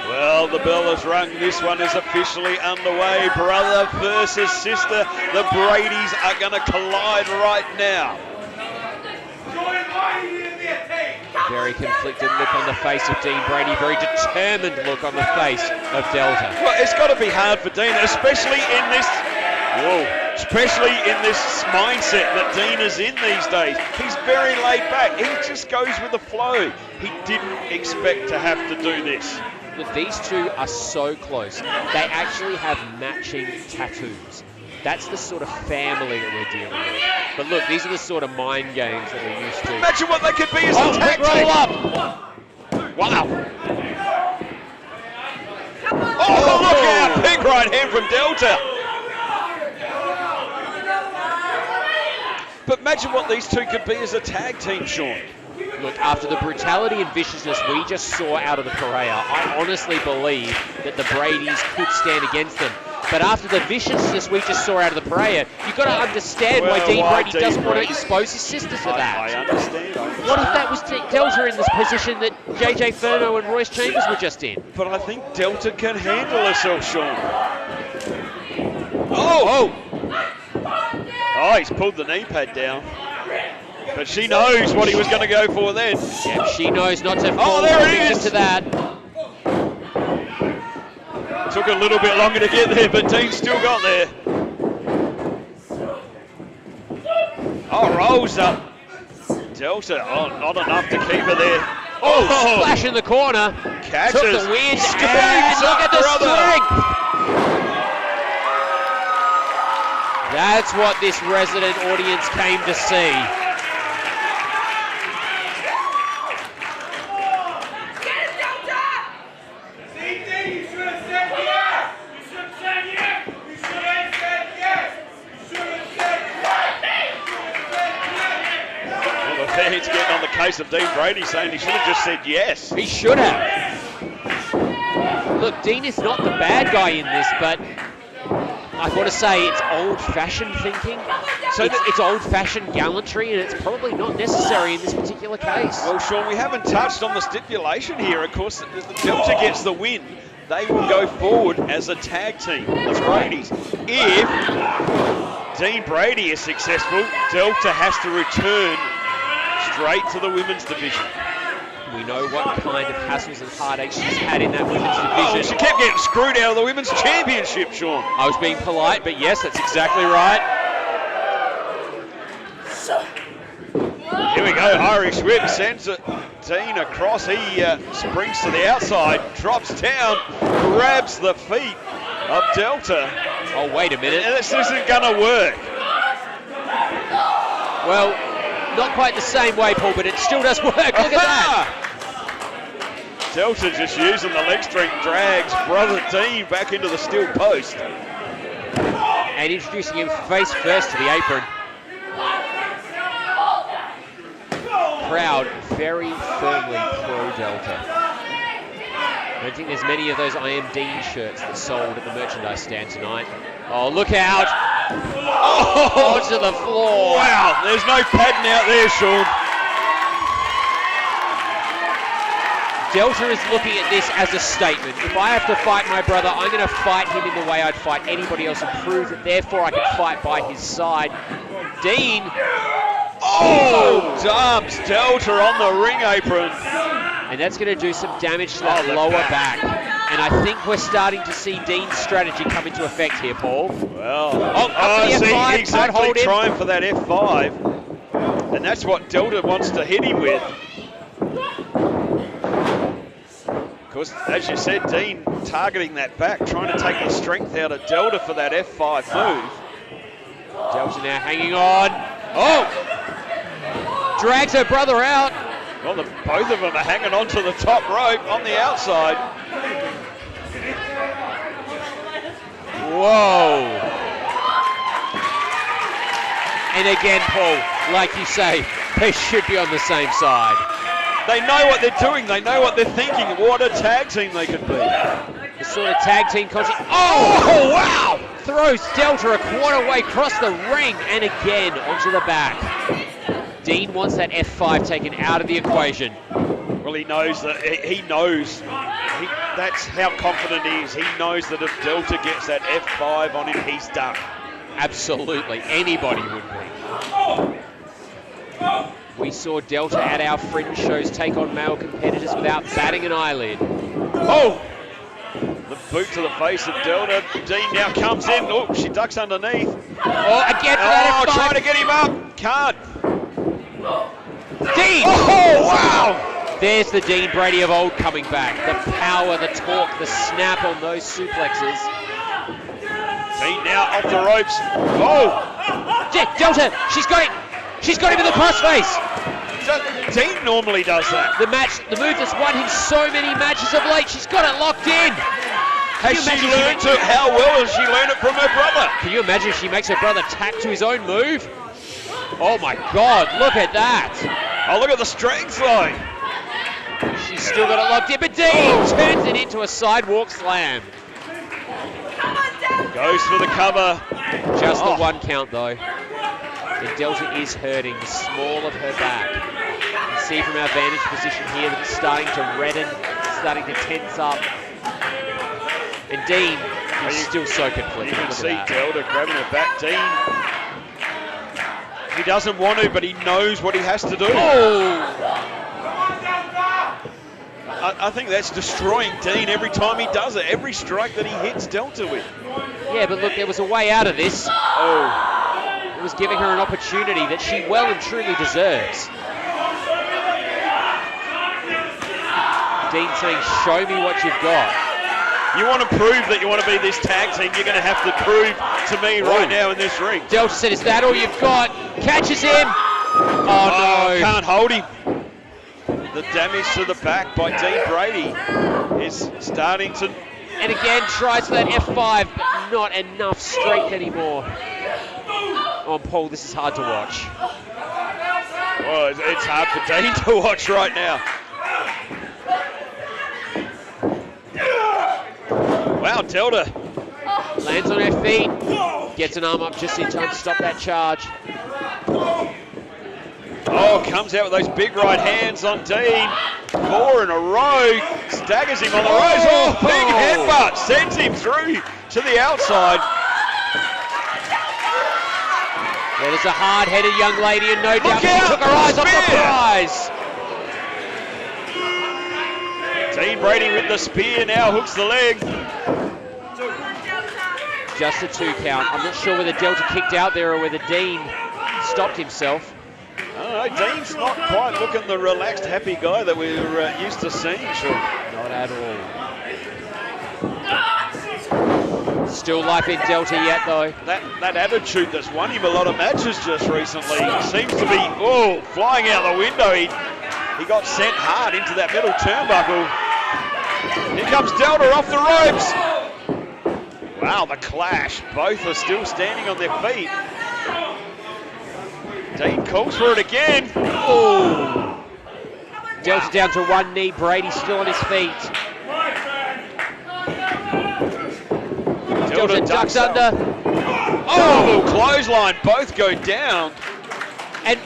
Well, the bell has rung. This one is officially underway. Brother versus sister. The Bradys are going to collide right now. Very conflicted look on the face of Dean Brady. Very determined look on the face of Delta. Well, it's got to be hard for Dean, especially in this mindset that Dean is in these days. He's very laid back. He just goes with the flow. He didn't expect to have to do this. Look, these two are so close. They actually have matching tattoos. That's the sort of family that we're dealing with. But look, these are the sort of mind games that we're used to. Imagine what they could be as a tag team. Roll up! Wow. Oh, look out! Big right hand from Delta. But imagine what these two could be as a tag team, Sean. Look, after the brutality and viciousness we just saw out of the Parea, I honestly believe that the Bradys could stand against them. But after the viciousness we just saw out of the Parea, you've got to understand why Dean Brady doesn't want to expose his sister to that. I understand. What if that was Delta in this position that JJ Furno and Royce Chambers were just in? But I think Delta can handle herself, Sean. Oh, he's pulled the knee pad down. But she knows what he was going to go for then. Yep, she knows not to fall victim to that. Took a little bit longer to get there, but Dean still got there. Oh, rolls up. Delta, not enough to keep her there. Oh, splash in the corner. Catches. Took the wind. And look at the strength. That's what this resident audience came to see. He's getting on the case of Dean Brady, saying he should have just said yes. He should have. Look, Dean is not the bad guy in this, but I've got to say it's old-fashioned thinking. So it's old-fashioned gallantry, and it's probably not necessary in this particular case. Well, Sean, we haven't touched on the stipulation here. Of course, if the Delta gets the win, they will go forward as a tag team, the Bradys. If Dean Brady is successful, Delta has to return straight to the women's division. We know what kind of hassles and heartaches she's had in that women's division. She kept getting screwed out of the women's championship, Sean. I was being polite, but yes, that's exactly right. Here we go, Irish whip sends Dean across. He springs to the outside, drops down, grabs the feet of Delta. Oh, wait a minute. This isn't gonna work. Well, not quite the same way, Paul, but it still does work. Look at that. Delta just using the leg strength, drags brother Dean back into the steel post. And introducing him face first to the apron. Crowd very firmly pro-Delta. I don't think there's many of those I Am Dean shirts that sold at the merchandise stand tonight. Oh, look out! Oh, to the floor! Wow, there's no padding out there, Sean. Delta is looking at this as a statement. If I have to fight my brother, I'm going to fight him in the way I'd fight anybody else and prove that therefore I can fight by his side. Dean. Oh, dumps Delta on the ring apron. And that's going to do some damage to that lower back. And I think we're starting to see Dean's strategy come into effect here, Paul. Well, F5, see, exactly trying for that F5. And that's what Delta wants to hit him with. Of course, as you said, Dean targeting that back, trying to take the strength out of Delta for that F5 move. Delta now hanging on. Oh! Drags her brother out. Well, both of them are hanging on to the top rope on the outside. Whoa. And again, Paul, like you say, they should be on the same side. They know what they're doing. They know what they're thinking. What a tag team they could be. The sort of tag team concept. Oh, wow! throws Delta a quarter way across the ring and again onto the back. Dean wants that F5 taken out of the equation. Well, he knows that. He knows. That's how confident he is. He knows that if Delta gets that F5 on him, he's done. Absolutely. Anybody would be. We saw Delta at our fringe shows take on male competitors without batting an eyelid. Oh! The boot to the face of Delta. Dean now comes in. Oh, she ducks underneath. Oh, again for that F5. Trying to get him up. Can't. Dean! Oh, wow! There's the Dean Brady of old coming back. The power, the torque, the snap on those suplexes. Dean now off the ropes. Oh! Delta, she's got it. She's got him in the crossface. Dean normally does that. The move that's won him so many matches of late. She's got it locked in. Has she learned it? How well has she learned it from her brother? Can you imagine if she makes her brother tack to his own move? Oh my God, look at that. Oh, look at the strength line. She's still got it locked in, but Dean turns it into a sidewalk slam. Goes for the cover. Just the one count though. And Delta is hurting, the small of her back. You can see from our vantage position here that it's starting to redden, starting to tense up. And Dean is still so conflicted. You can see Delta grabbing her back. Dean, he doesn't want to, but he knows what he has to do. Oh! I think that's destroying Dean every time he does it. Every strike that he hits Delta with. Yeah, but look, there was a way out of this. Oh. It was giving her an opportunity that she well and truly deserves. Dean saying, show me what you've got. You want to prove that you want to be this tag team, you're going to have to prove to me right now in this ring. Delta said, is that all you've got? Catches him. Oh no. Can't hold him. The damage to the back by Dean Brady is starting to... And again, tries for that F5, but not enough strength anymore. Oh, Paul, this is hard to watch. Well, it's hard for Dean to watch right now. Wow, Delta. Lands on her feet, gets an arm up just in time to stop that charge. Oh, comes out with those big right hands on Dean. 4 in a row. Staggers him on the ropes. Oh, big headbutt. Sends him through to the outside. There's a hard-headed young lady, and no doubt she took her eyes off the prize. Dean Brady with the spear now hooks the leg. Just a 2 count. I'm not sure whether Delta kicked out there or whether Dean stopped himself. I don't know, Dean's not quite looking the relaxed, happy guy that we're used to seeing, Sean. Not at all. Still life in Delta yet, though. That attitude that's won him a lot of matches just recently seems to be, flying out the window. He got sent hard into that middle turnbuckle. Here comes Delta off the ropes. Wow, the clash. Both are still standing on their feet. Dean calls for it again. Oh! Delta down to one knee. Brady still on his feet. Delta ducks under. Oh, clothesline. Both go down. And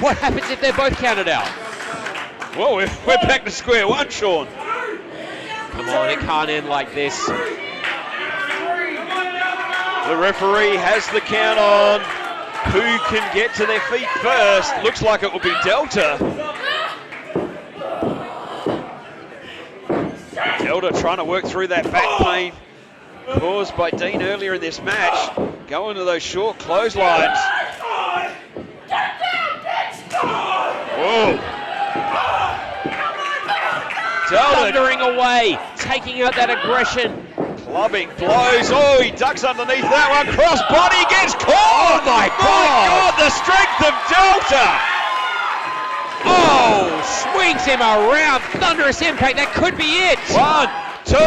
what happens if they're both counted out? Well, we're back to square one, Sean. Come on, it can't end like this. The referee has the count on. Who can get to their feet first? Looks like it will be Delta. Delta trying to work through that back pain caused by Dean earlier in this match. Going to those short clotheslines. Whoa. Thundering away, taking out that aggression. Clubbing blows. Oh, he ducks underneath that one. Cross body gets caught. Oh my God. The strength of Delta. Oh, swings him around. Thunderous impact. That could be it. 1, 2.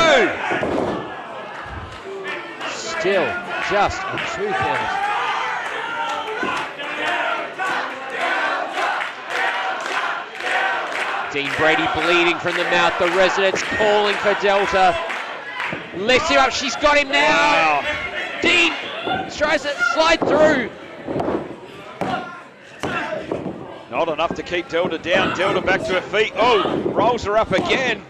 Still just a 2 count. Dean Brady bleeding from the mouth. The residents calling for Delta. Lifts him up. She's got him now. Wow. Dean tries to slide through. Not enough to keep Delta down. Delta back to her feet. Oh, rolls her up again.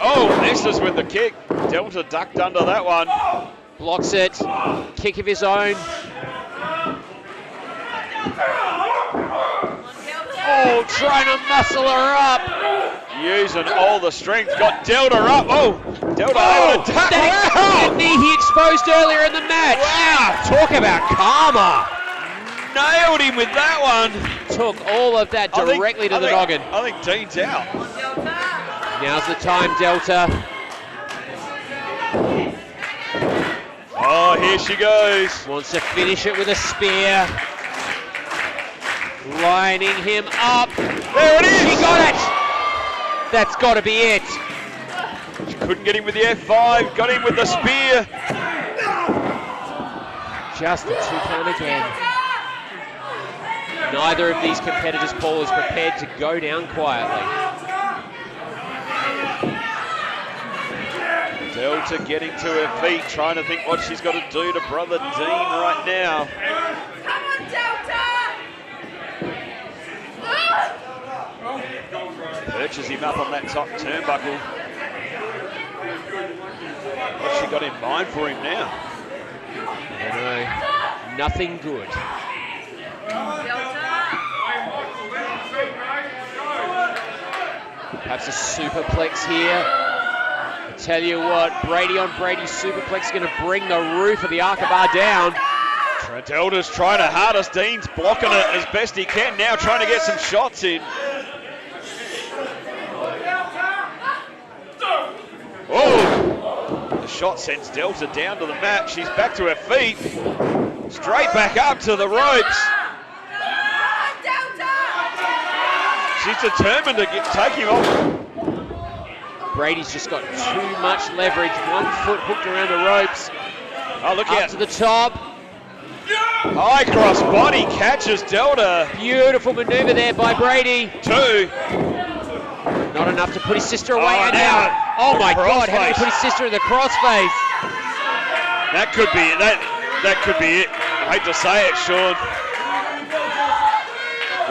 Oh, misses with the kick. Delta ducked under that one. Blocks it. Kick of his own. Oh, trying to muscle her up. Using all the strength. Got Delta up. Oh, Delta able to duck. That knee he exposed earlier in the match. Wow, talk about karma. Nailed him with that one. Took all of that directly to the noggin. I think Dean's out. Now's the time, Delta. Oh, here she goes. Wants to finish it with a spear. Lining him up. There it is. She got it. That's got to be it. She couldn't get him with the F5. Got him with the spear. Just the 2 count again. Neither of these competitors, Paul, is prepared to go down quietly. Delta getting to her feet, trying to think what she's got to do to brother Dean right now. Come on, Delta! Perches him up on that top turnbuckle. What's she got in mind for him now? I don't know. Nothing good. Perhaps a superplex here. I tell you what, Brady on Brady superplex is going to bring the roof of the Arkaba down. Delta's trying to hardest. Dean's blocking it as best he can now, trying to get some shots in. Oh! The shot sends Delta down to the mat. She's back to her feet. Straight back up to the ropes. She's determined to take him off. Brady's just got too much leverage. 1 foot hooked around the ropes. Oh, look up out. to the top. High cross body catches Delta. Beautiful maneuver there by Brady. 2. Not enough to put his sister away. And now, oh my God, how did he put his sister in the crossface? That could be it. That could be it. I hate to say it, Sean.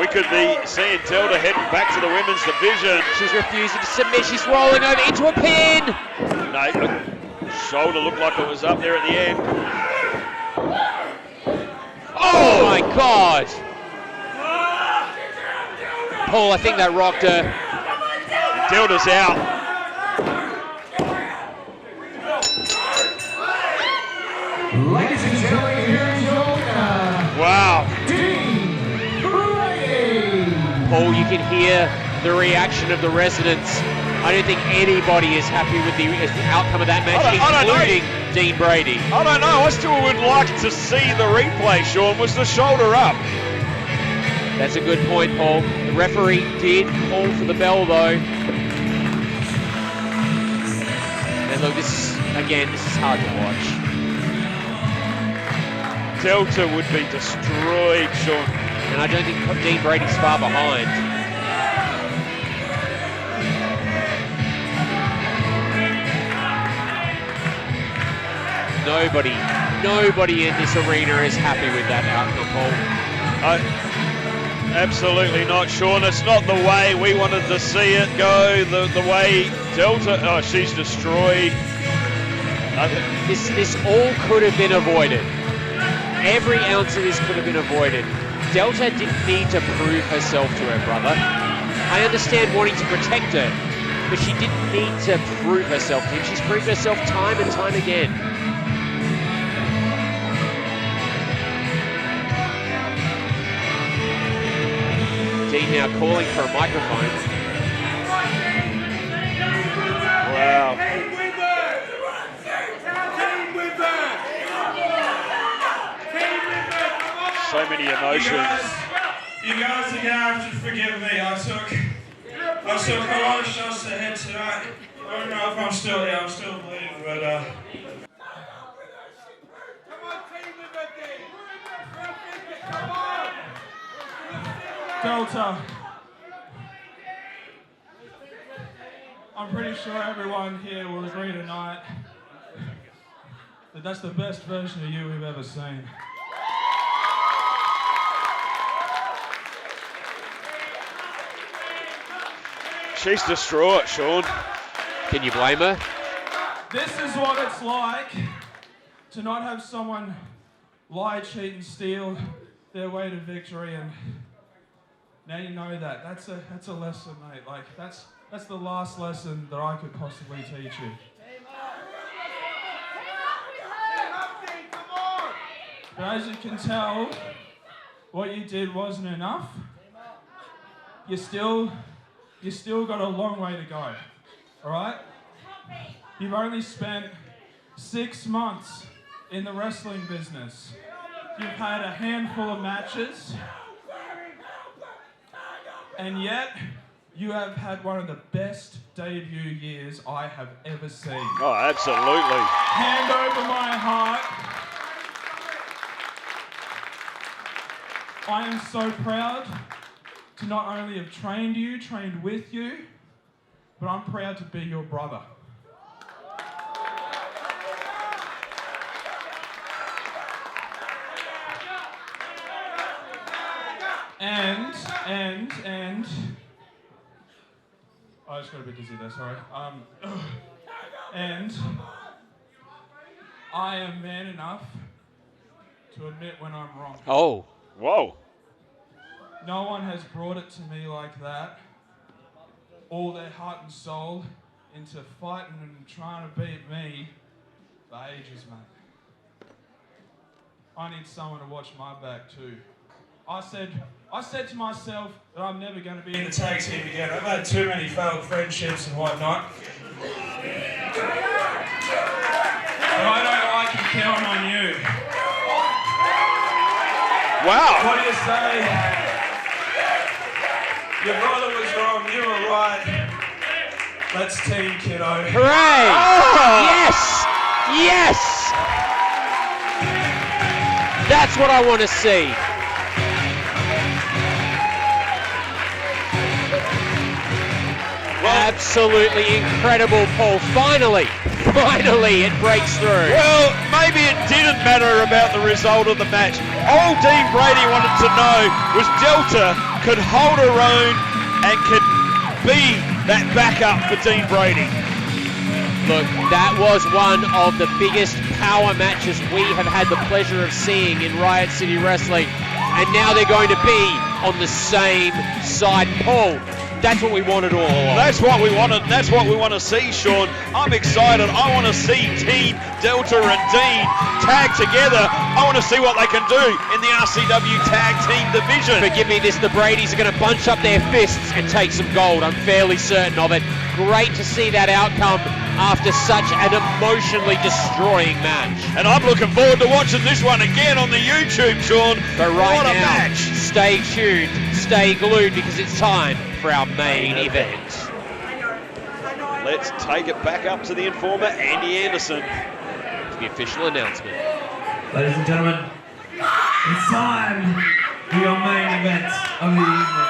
We could be seeing Delta heading back to the women's division. She's refusing to submit. She's rolling over into a pin. No, shoulder looked like it was up there at the end. Oh my God. Paul, I think that rocked her. Delta's out. Ladies and gentlemen, here is your winner. Wow. Paul, you can hear the reaction of the residents. I don't think anybody is happy with the outcome of that match, including Dean Brady. I don't know. I still would like to see the replay, Sean. Was the shoulder up? That's a good point, Paul. The referee did call for the bell, though. And look, this is hard to watch. Delta would be destroyed, Sean. And I don't think Dean Brady's far behind. Nobody in this arena is happy with that outcome, Paul. Absolutely not, Sean. It's not the way we wanted to see it go. The way Delta, she's destroyed. This all could have been avoided. Every ounce of this could have been avoided. Delta didn't need to prove herself to her brother. I understand wanting to protect her, but she didn't need to prove herself to him. She's proved herself time and time again. Dean now calling for a microphone. Wow. So many emotions. You guys are gonna have to forgive me. I took a lot of shots to hit tonight. I don't know if I'm still here. I'm still bleeding, but Delta. I'm pretty sure everyone here will agree tonight that that's the best version of you we've ever seen. She's distraught, Sean. Can you blame her? This is what it's like to not have someone lie, cheat, and steal their way to victory, and now you know that. That's a lesson, mate. Like that's the last lesson that I could possibly teach you. But as you can tell, what you did wasn't enough. You still got a long way to go. All right? You've only spent 6 months in the wrestling business. You've had a handful of matches, and yet you have had one of the best debut years I have ever seen. Oh, absolutely. Hand over my heart. I am so proud to not only have trained with you, but I'm proud to be your brother. And I just got a bit dizzy there, sorry. And I am man enough to admit when I'm wrong. Oh. Whoa. No one has brought it to me like that. All their heart and soul into fighting and trying to beat me for ages, mate. I need someone to watch my back too. I said to myself that I'm never going to be in a tag team again. I've had too many failed friendships and whatnot. But I don't like to count on you. Wow. What do you say? Your brother was wrong, you were right. Let's team, kiddo. Hooray! Oh! Yes! Yes! That's what I want to see. Absolutely incredible, Paul. Finally it breaks through. Well, maybe it didn't matter about the result of the match. All Dean Brady wanted to know was Delta could hold her own and could be that backup for Dean Brady. Look, that was one of the biggest power matches we have had the pleasure of seeing in Riot City Wrestling, and now they're going to be on the same side. Paul, that's what we wanted all along. That's what we wanted, and that's what we want to see, Sean. I'm excited. I want to see Team Delta and Dean tag together. I want to see what they can do in the RCW Tag Team Division. Forgive me, the Bradys are going to bunch up their fists and take some gold. I'm fairly certain of it. Great to see that outcome after such an emotionally destroying match. And I'm looking forward to watching this one again on the YouTube, Sean. But right what a now, match. Stay tuned, stay glued, because it's time for our main event. Let's take it back up to the informer, Andy Anderson. It's the official announcement. Ladies and gentlemen, it's time for your main event of the evening.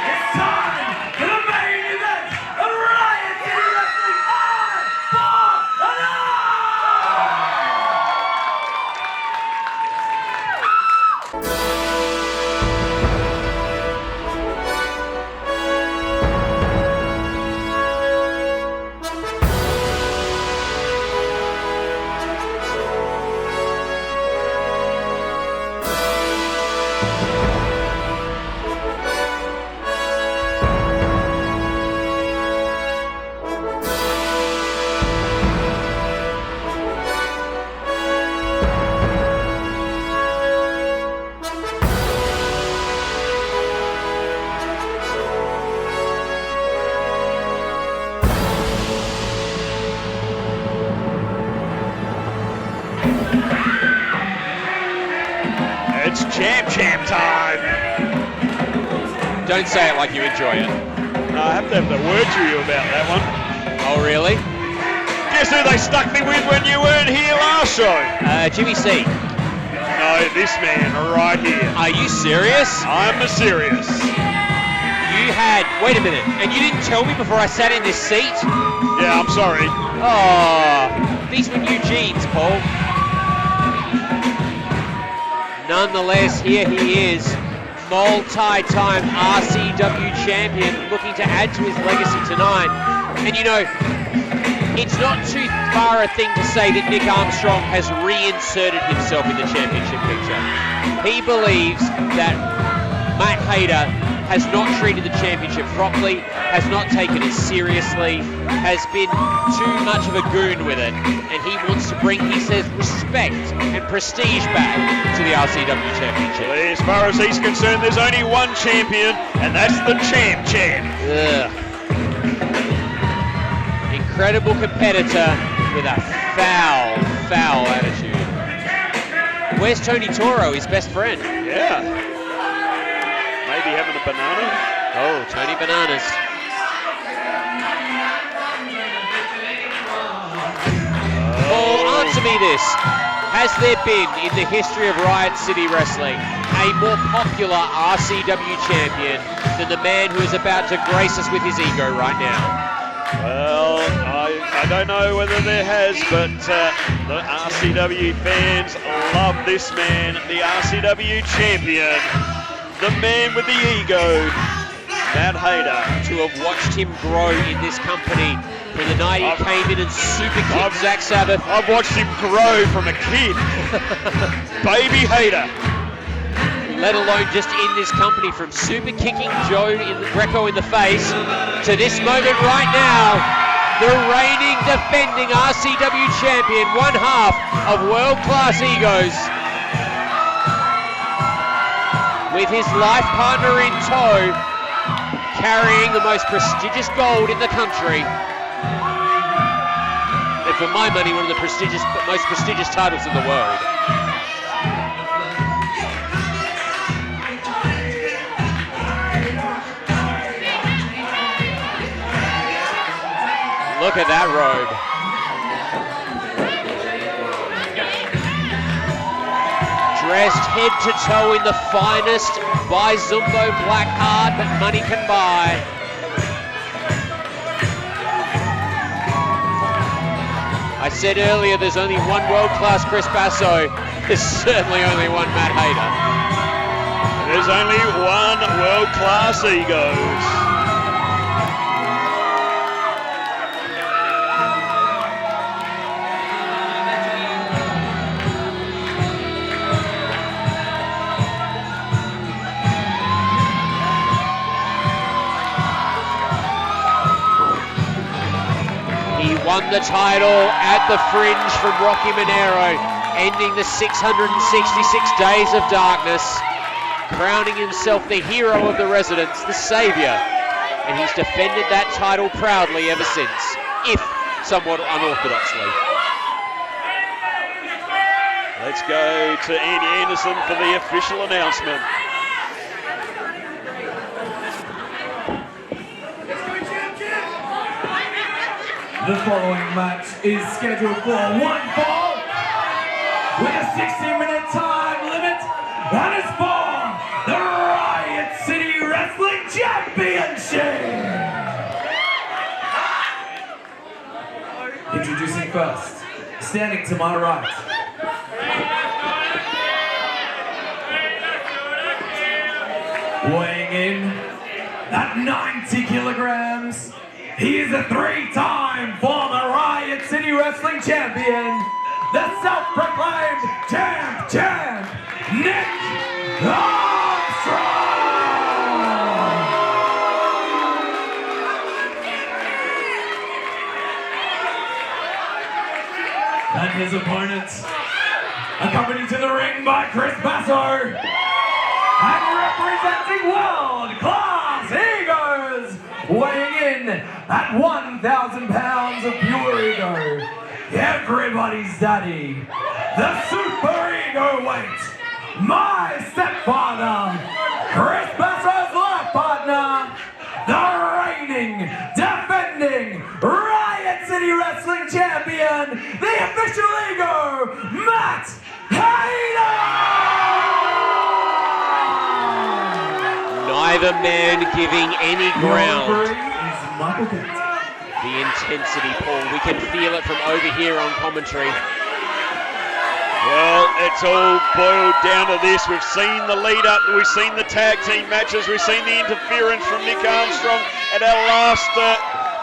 It's time for the main event of Riot City Wrestling It's champ time. Don't say it like you enjoy it. No, I have to have the word to you about that one. Oh, really? Guess who they stuck me with when you weren't here last show? Jimmy C. No, this man right here. Are you serious? I'm serious. You had, wait a minute, and you didn't tell me before I sat in this seat? Yeah, I'm sorry. Oh, these were new jeans, Paul. Nonetheless, here he is, multi-time RCW champion, looking to add to his legacy tonight. And you know, it's not too far a thing to say that Nick Armstrong has reinserted himself in the championship picture. He believes that Matt Hayter has not treated the championship properly, has not taken it seriously, has been too much of a goon with it, and he wants to bring, he says, respect and prestige back to the RCW Championship. Well, as far as he's concerned, there's only one champion, and that's the champ. Ugh. Incredible competitor with a foul attitude. Where's Tony Toro, his best friend? Yeah. Maybe having a banana? Oh, Tony Bananas. Paul, answer me this. Has there been, in the history of Riot City Wrestling, a more popular RCW champion than the man who is about to grace us with his ego right now? Well, I don't know whether there has, but the RCW fans love this man, the RCW champion, the man with the ego, Matt Hayter. To have watched him grow in this company from the night he came in and super kicked Zach Sabbath. I've watched him grow from a kid. Baby Hayter. Let alone just in this company, from super kicking Joe in the Greco in the face to this moment right now, the reigning, defending RCW champion, one half of world-class egos, with his life partner in tow, carrying the most prestigious gold in the country, and for my money, one of the most prestigious titles in the world. Look at that robe. Dressed head to toe in the finest by Zumbo black art that money can buy. I said earlier there's only one world-class Chris Basso. There's certainly only one Matt Hayter. There's only one world-class egos. Won the title at the Fringe from Rocky Monero, ending the 666 days of darkness, crowning himself the hero of the residents, the savior, and he's defended that title proudly ever since, if somewhat unorthodoxly. Let's go to Andy Anderson for the official announcement. The following match is scheduled for one fall with a 60-minute time limit, and it's for the Riot City Wrestling Championship. Introducing first, standing to my right, weighing in at 90 kilograms. He is a three-time former Riot City Wrestling Champion, the self-proclaimed champ, Nick Armstrong! And his opponents, accompanied to the ring by Chris Basso, and representing world-class egos, weighing in at 1,000 pounds of pure ego, everybody's daddy, the super ego weight, my stepfather, Chris Basso's life partner, the reigning, defending Riot City Wrestling Champion, the official ego, Matt Hayter! Neither man giving any ground. Is The intensity, Paul. We can feel it from over here on commentary. Well, it's all boiled down to this. We've seen the lead up, we've seen the tag team matches, we've seen the interference from Nick Armstrong at our last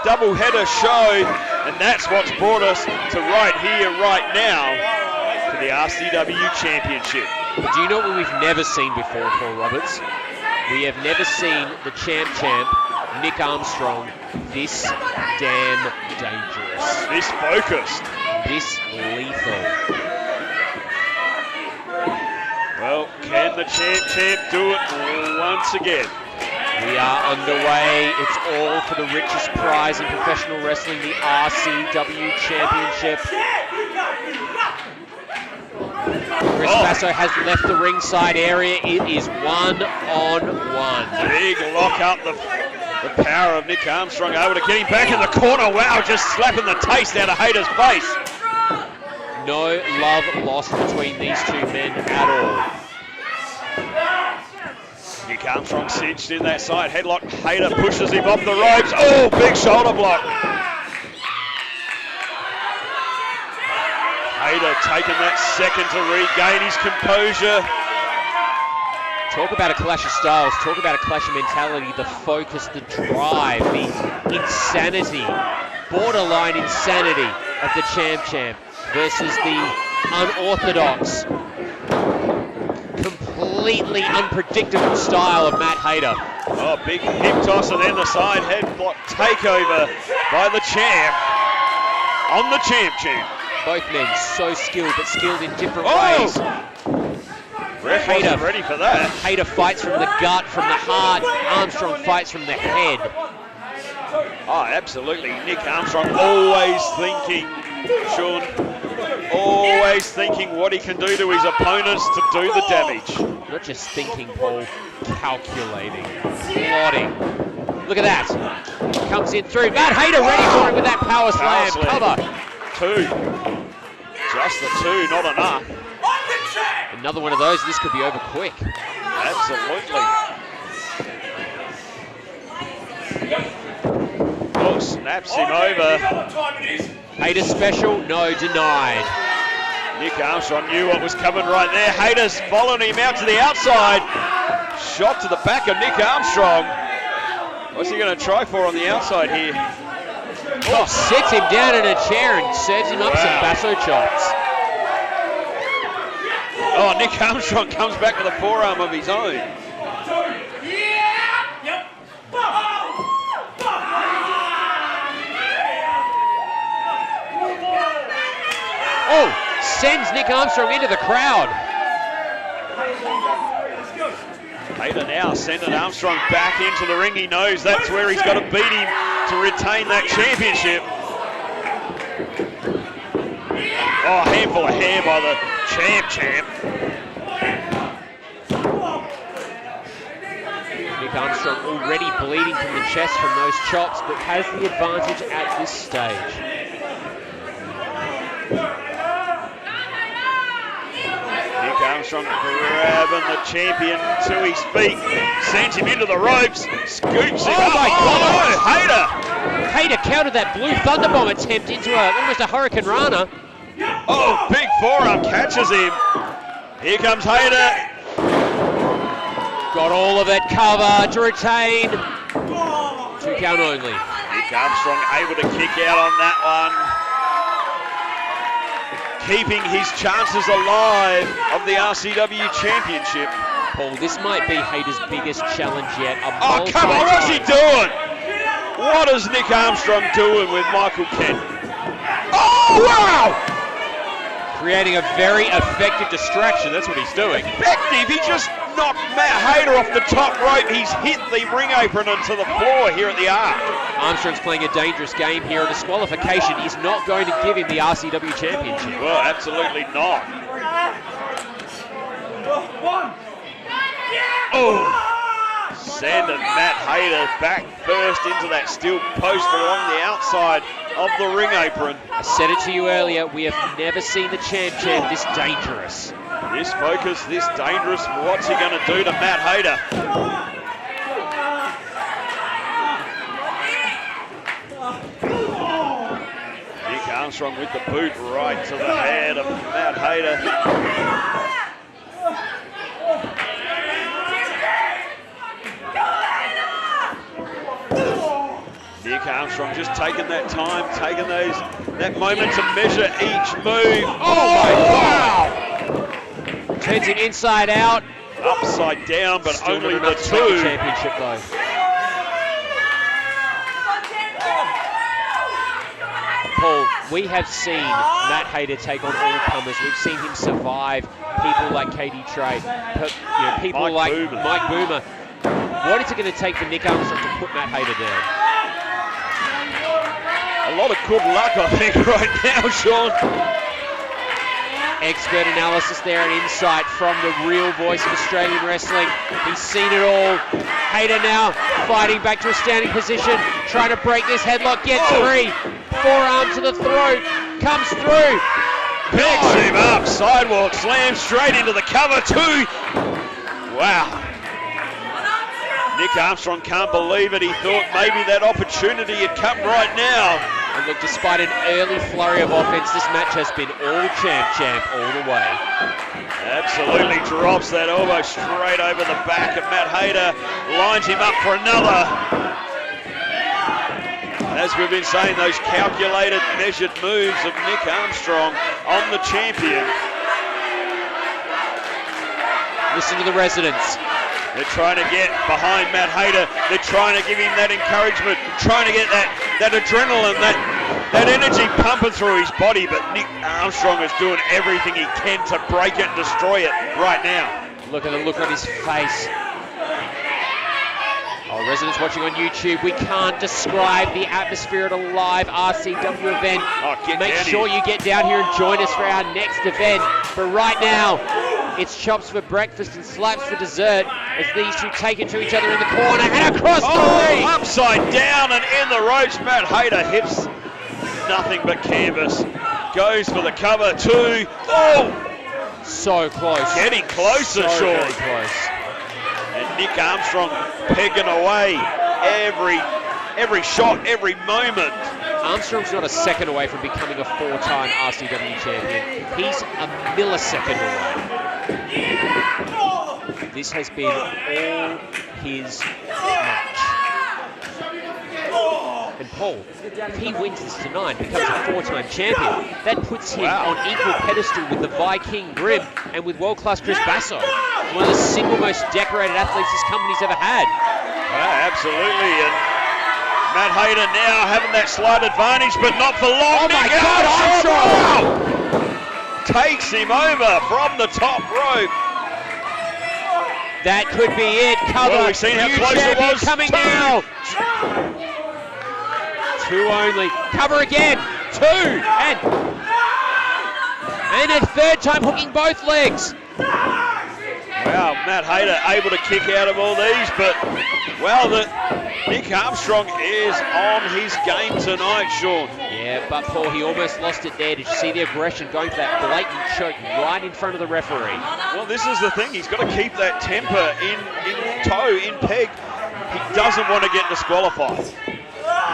double-header show, and that's what's brought us to right here, right now, to the RCW Championship. But do you know what we've never seen before, Paul Roberts? We have never seen the champ, Nick Armstrong, this damn dangerous. This focused. This lethal. Well, can the champ do it once again? We are underway. It's all for the richest prize in professional wrestling, the RCW Championship. Chris Basso has left the ringside area. It is 1-on-1. Big lock up, the power of Nick Armstrong able to get him back in the corner. Wow, just slapping the taste out of Hayter's face. No love lost between these two men at all. Nick Armstrong cinched in that side headlock. Hayter pushes him off the ropes. Oh, big shoulder block. Hayter taking that second to regain his composure. Talk about a clash of styles, talk about a clash of mentality, the focus, the drive, the insanity, borderline insanity of the champ versus the unorthodox, completely unpredictable style of Matt Hayter. Oh, big hip toss and then the side headlock takeover by the champ on the champ. Both men so skilled, but skilled in different ways. Ref wasn't ready for that. Hayter fights from the gut, from the heart. Armstrong fights from the head. Oh, absolutely. Nick Armstrong always thinking, Sean, always thinking what he can do to his opponents to do the damage. Not just thinking, Paul, calculating, plotting. Look at that. Comes in through. Matt Hayter ready for it with that power slam. Cover. Two. Just the two, not enough. Another one of those, this could be over quick. Absolutely. Oh, snaps him over. Hayter special, no, denied. Nick Armstrong knew what was coming right there. Hayter's following him out to the outside. Shot to the back of Nick Armstrong. What's he going to try for on the outside here? Oh, sits him down in a chair and serves him up some Basso chops. Oh, Nick Armstrong comes back with a forearm of his own. Oh, sends Nick Armstrong into the crowd. Hayter now sending Armstrong back into the ring. He knows that's where he's got to beat him to retain that championship. Oh, handful of hair by the champ. Nick Armstrong already bleeding from the chest from those chops, but has the advantage at this stage. Nick Armstrong grabbing the champion to his feet, sends him into the ropes, scoops him up. Oh my God! Hayter! Hayter countered that blue thunderbomb attempt into almost a Hurricane Rana. Oh, big forearm catches him. Here comes Hayter. Got all of it, cover to retain. 2 count only. Nick Armstrong able to kick out on that one. Keeping his chances alive of the RCW Championship. Paul, this might be Hayter's biggest challenge yet. Oh, come on, what's he doing? What is Nick Armstrong doing with Michael Kent? Oh, wow! Creating a very effective distraction, that's what he's doing. Effective, he just knocked Matt Hayter off the top rope. He's hit the ring apron onto the floor here at the Arc. Armstrong's playing a dangerous game here. A disqualification is not going to give him the RCW Championship. Well, absolutely not. Oh! Sending Matt Hayter back first into that steel post along the outside of the ring apron. I said it to you earlier, we have never seen the champ this dangerous. This focus, this dangerous. What's he going to do to Matt Hayter? Armstrong with the boot right to the head of Matt Hayter. Nick Armstrong just taking that time, taking that moment to measure each move. Oh my God! Turns him inside out. Upside down, but Still only not the enough to make two. the championship though. Paul, we have seen Matt Hayter take on all comers. We've seen him survive people like Cadie, people like Mike Boomer. What is it going to take for Nick Armstrong to put Matt Hayter down? A lot of good luck, I think, right now, Sean. Expert analysis there and insight from the real voice of Australian wrestling. He's seen it all. Hayter now fighting back to a standing position, trying to break this headlock, gets free. Forearm to the throat, comes through. Picks him up, sidewalk slam straight into the cover too. Wow. Nick Armstrong can't believe it. He thought maybe that opportunity had come right now. And look, despite an early flurry of offense, this match has been all champ all the way. Absolutely drops that elbow straight over the back of Matt Hayter. Lines him up for another. As we've been saying, those calculated, measured moves of Nick Armstrong on the champion. Listen to the residents. They're trying to get behind Matt Hayter. They're trying to give him that encouragement, trying to get that adrenaline, that energy pumping through his body. But Nick Armstrong is doing everything he can to break it and destroy it right now. Look at the look on his face. Oh, residents watching on YouTube, we can't describe the atmosphere at a live RCW event. Make sure you get down here and join us for our next event. But right now, it's chops for breakfast and slaps for dessert as these two take it to each other in the corner and across the ring. Upside down and in the ropes. Matt Hayter hits nothing but canvas. Goes for the cover too. Oh! So close. Getting closer, so Sean. very close. And Nick Armstrong pegging away every shot, every moment. Armstrong's not a second away from becoming a 4-time RCW champion. He's a millisecond away. This has been all his match. And Paul, if he wins this tonight and becomes a 4-time champion, that puts him on equal pedestal with the Viking Grim and with world-class Chris Basso, one of the single most decorated athletes this company's ever had. Absolutely. And Matt Hayter now having that slight advantage, but not for long. Oh my God, Armstrong! Takes him over from the top rope. That could be it. Cover. Well, we've seen how close it was. Coming now. 2 only. Cover again. 2. And a third time hooking both legs. Wow, Matt Hayter able to kick out of all these, but Nick Armstrong is on his game tonight, Sean. Yeah, but Paul, he almost lost it there. Did you see the aggression going for that blatant choke right in front of the referee? Well, this is the thing. He's got to keep that temper in tow, in peg. He doesn't want to get disqualified.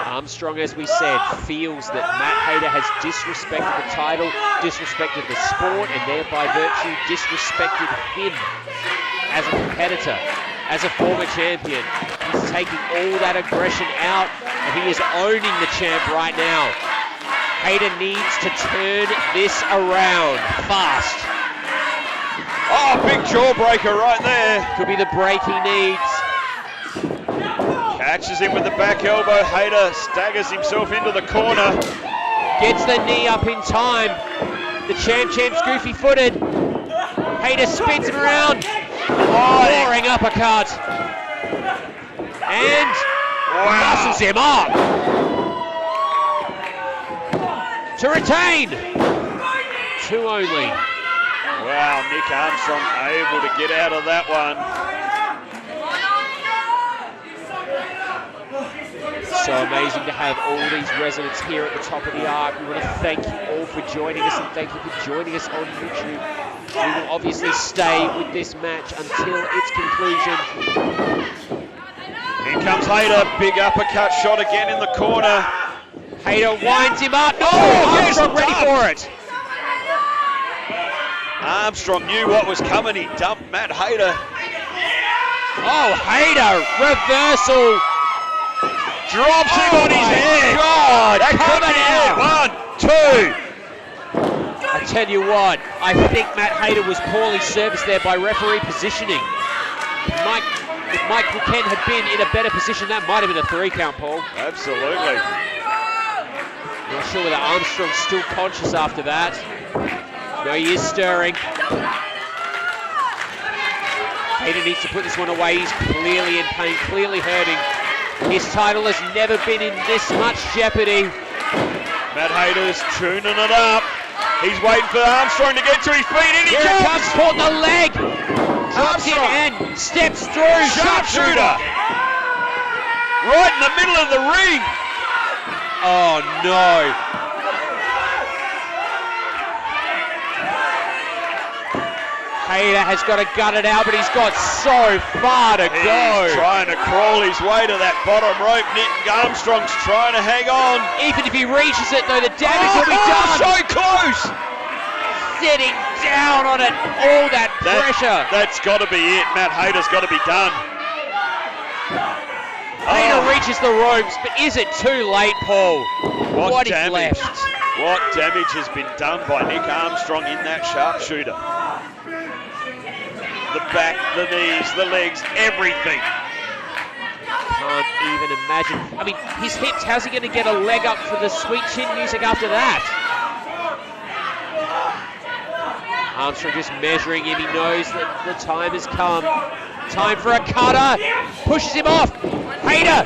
Armstrong, as we said, feels that Matt Hayter has disrespected the title, disrespected the sport, and thereby virtue disrespected him as a competitor, as a former champion. He's taking all that aggression out, and he is owning the champ right now. Hayter needs to turn this around fast. Oh, big jawbreaker right there. Could be the break he needs. Catches him with the back elbow. Hayter staggers himself into the corner. Gets the knee up in time. The champ's goofy-footed. Hayter spins him around. Roaring uppercut. And muscles him up. To retain. 2 only. Wow, Nick Armstrong able to get out of that one. So amazing to have all these residents here at the top of the arc. We want to thank you all for joining us and thank you for joining us on YouTube. We will obviously stay with this match until its conclusion. Here comes Hayter, big uppercut shot again in the corner. Hayter winds him up. No, yes, Armstrong ready dumped. for it. Armstrong knew what was coming. He dumped Matt Hayter. Oh, Hayter, reversal. Drops him on his head. God, That could coming be it. out. 1, 2. I tell you what, I think Matt Hayter was poorly serviced there by referee positioning. If Mike Buchan had been in a better position, that might have been a 3 count, Paul. Absolutely. Not sure whether Armstrong's still conscious after that. No, he is stirring. Hayter needs to put this one away. He's clearly in pain, clearly hurting. His title has never been in this much jeopardy. Matt Hayter's tuning it up. He's waiting for Armstrong to get to his feet. In he Here it comes, comes. caught the leg. Drops in and steps through. Sharpshooter. Right in the middle of the ring. Oh no. Hayter has got to gut it out, but he's got so far to go. He's trying to crawl his way to that bottom rope. Nick Armstrong's trying to hang on. Even if he reaches it, though, the damage will be done. So close. Sitting down on it, all that pressure. That's got to be it. Matt Hayter's got to be done. Hayter reaches the ropes, but is it too late, Paul? What is damage. left? What damage has been done by Nick Armstrong in that sharpshooter? The back, the knees, the legs, everything. Can't even imagine. I mean, his hips, how's he going to get a leg up for the sweet chin music after that? Armstrong just measuring him. He knows that the time has come. Time for a cutter. Pushes him off. Hayter.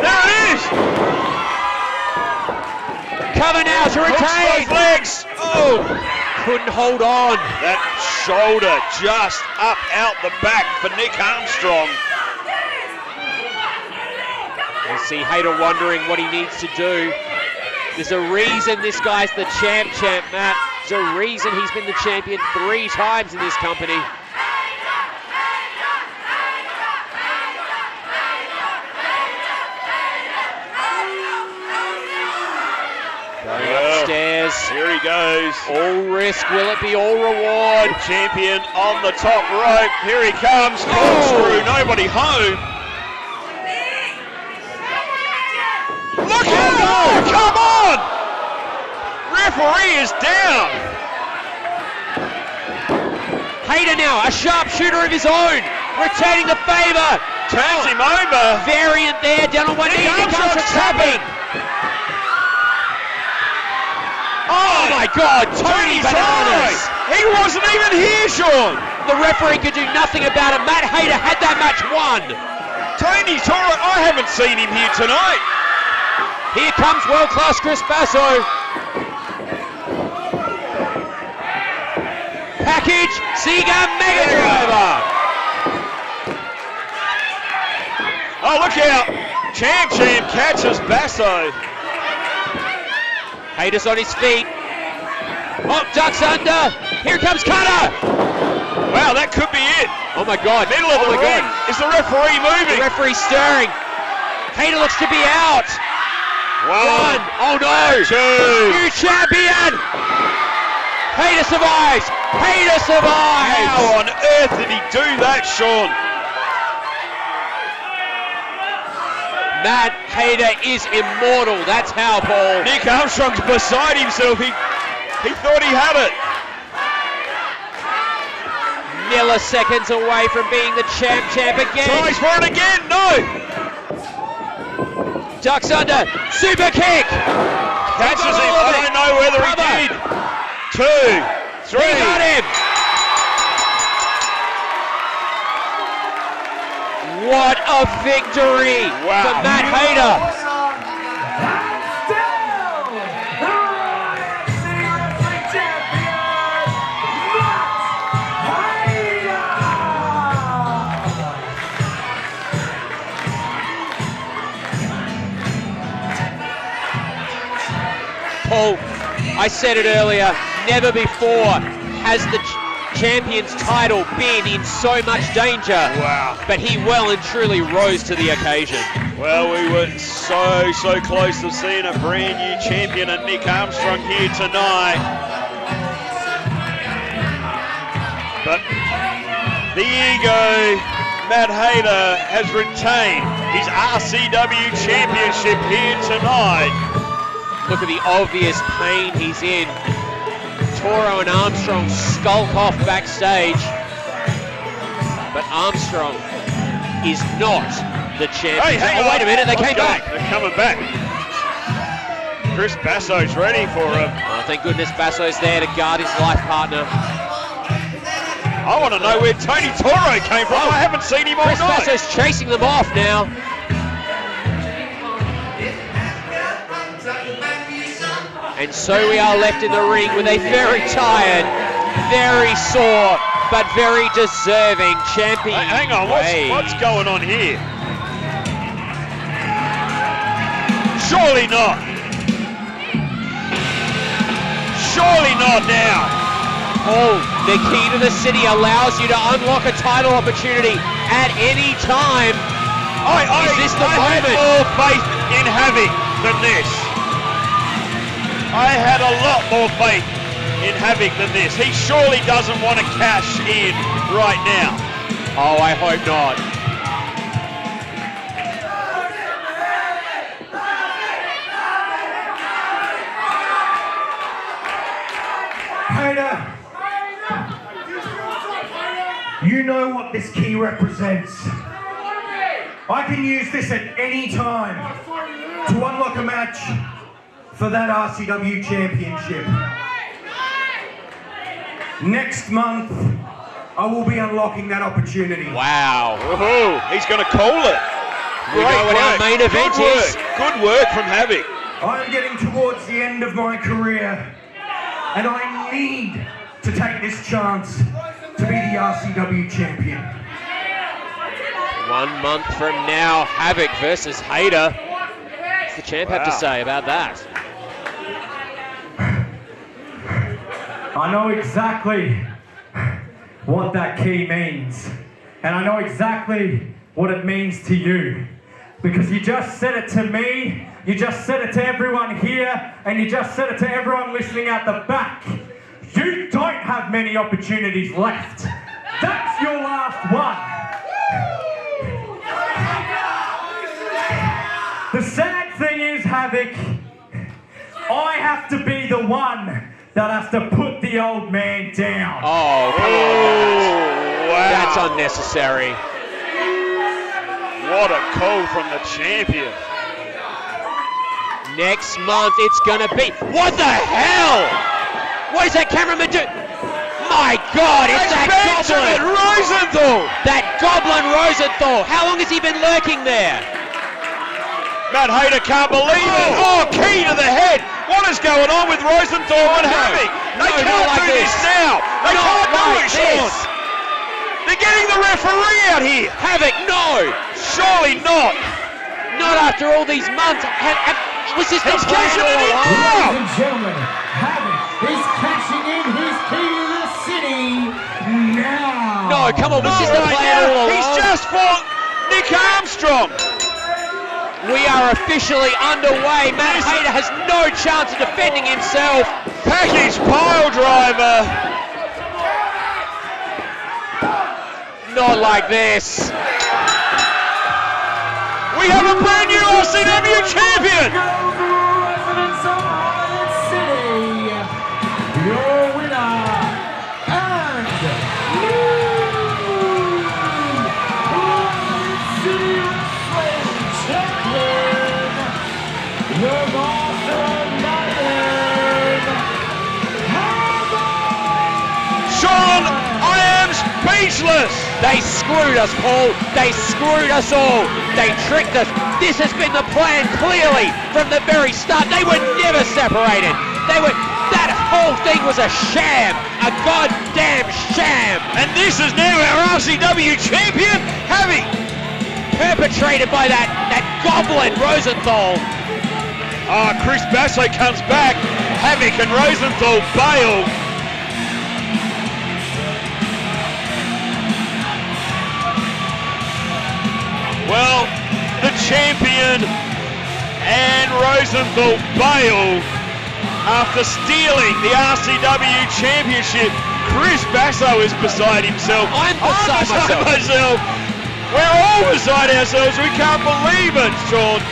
There it is. Cover now to retain. Hooks those legs. Oh. Couldn't hold on. That shoulder just up out the back for Nick Armstrong. You see Hayter wondering what he needs to do. There's a reason this guy's the champ, Matt. There's a reason he's been the champion 3 times in this company. Going upstairs. Here he goes. All risk, will it be all reward? Champion on the top rope. Here he comes. Corkscrew, nobody home. Look out! Come on! Referee is down. Hayter now, a sharpshooter of his own, retaining the favour. Turns him over. Variant there, down on one knee. Here comes the tapping. Oh my God, Tony Bananas. He wasn't even here, Sean. The referee could do nothing about it. Matt Hayter had that match won. Tony's all right. I haven't seen him here tonight. Here comes world-class Chris Basso. Package, Sega Mega Driver. Oh, look out. Champ catches Basso. Hayter's on his feet. Oh, ducks under. Here comes Cutter. Wow, that could be it. Oh my God. Middle of the ring. Is the referee moving? The referee stirring. Hayter looks to be out. 1. Oh no. 2. New champion. Hayter survives. Hayter survives. How on earth did he do that, Sean? Matt Hayter is immortal. That's how, Paul. Nick Armstrong's beside himself. He thought he had it. Milliseconds away from being the champ again. Tries for it again. No. Ducks under. Super kick. Catches him. I don't know whether he did. 2, 3. He got him. What a victory for Matt Hayter. Paul, I said it earlier, never before has the champion's title been in so much danger. Wow. But he well and truly rose to the occasion. Well, we were so close to seeing a brand new champion and Nick Armstrong here tonight. But the ego, Matt Hayter, has retained his RCW Championship here tonight. Look at the obvious pain he's in. Toro and Armstrong skulk off backstage. But Armstrong is not the champion. Hey, hang on. Wait a minute, they came back. They're coming back. Chris Basso's ready for him. Oh, thank goodness Basso's there to guard his life partner. I want to know where Tony Toro came from. I haven't seen him all Chris night. Basso's chasing them off now. And so we are left in the ring with a very tired, very sore, but very deserving champion. Hey, hang on, what's going on here? Surely not. Surely not now. Oh, the key to the city allows you to unlock a title opportunity at any time. Is this the I moment? had more faith in HAVOK than this. I had a lot more faith in HAVOK than this. He surely doesn't want to cash in right now. Oh, I hope not. Hayter, you know what this key represents. I can use this at any time to unlock a match for that RCW Championship. Next month, I will be unlocking that opportunity. Wow. Woohoo, he's going to call it. We know what our main event is. Good work from HAVOK. I'm getting towards the end of my career, and I need to take this chance to be the RCW Champion. 1 month from now, HAVOK versus Hayter. What's the champ have to say about that? I know exactly what that key means, and I know exactly what it means to you, because you just said it to me, you just said it to everyone here, and you just said it to everyone listening at the back. You don't have many opportunities left. That's your last one. The sad thing is, HAVOK, I have to be the one that has to put the old man down. Oh, come on. Wow. That's unnecessary. What a call from the champion. Next month, it's gonna be... What the hell? What is that cameraman doing? My God, it's that goblin! Rosenthal! That goblin Rosenthal! How long has he been lurking there? Matt Hayter can't believe it. Oh, key to the head. What is going on with Rosenthal and HAVOK? They can't do this now. They can't do it, Sean. They're getting the referee out here. HAVOK, no! Surely not. Not after all these months. Was this the He's plan cashing all it in along? now. Ladies and gentlemen, HAVOK is cashing in his key to the city now. No, come on, was this the Right plan now, all along? he's just fought Nick Armstrong. We are officially underway. Matt Hayter has no chance of defending himself. Package pile driver. Not like this. We have a brand new RCW champion. Residents of Riot City, your winner and Riot City Wrestling champion, the Sean, I am speechless. They screwed us, Paul. They screwed us all. They tricked us. This has been the plan clearly from the very start. They were never separated. That whole thing was a sham, a goddamn sham. And this is now our RCW champion, HAVOK. Perpetrated by that goblin Rosenthal. Chris Basso comes back. HAVOK and Rosenthal bail. Well, the Champion, and Rosenthal bailed after stealing the RCW Championship. Chris Basso is beside himself. I'm beside myself. We're all beside ourselves. We can't believe it, Sean.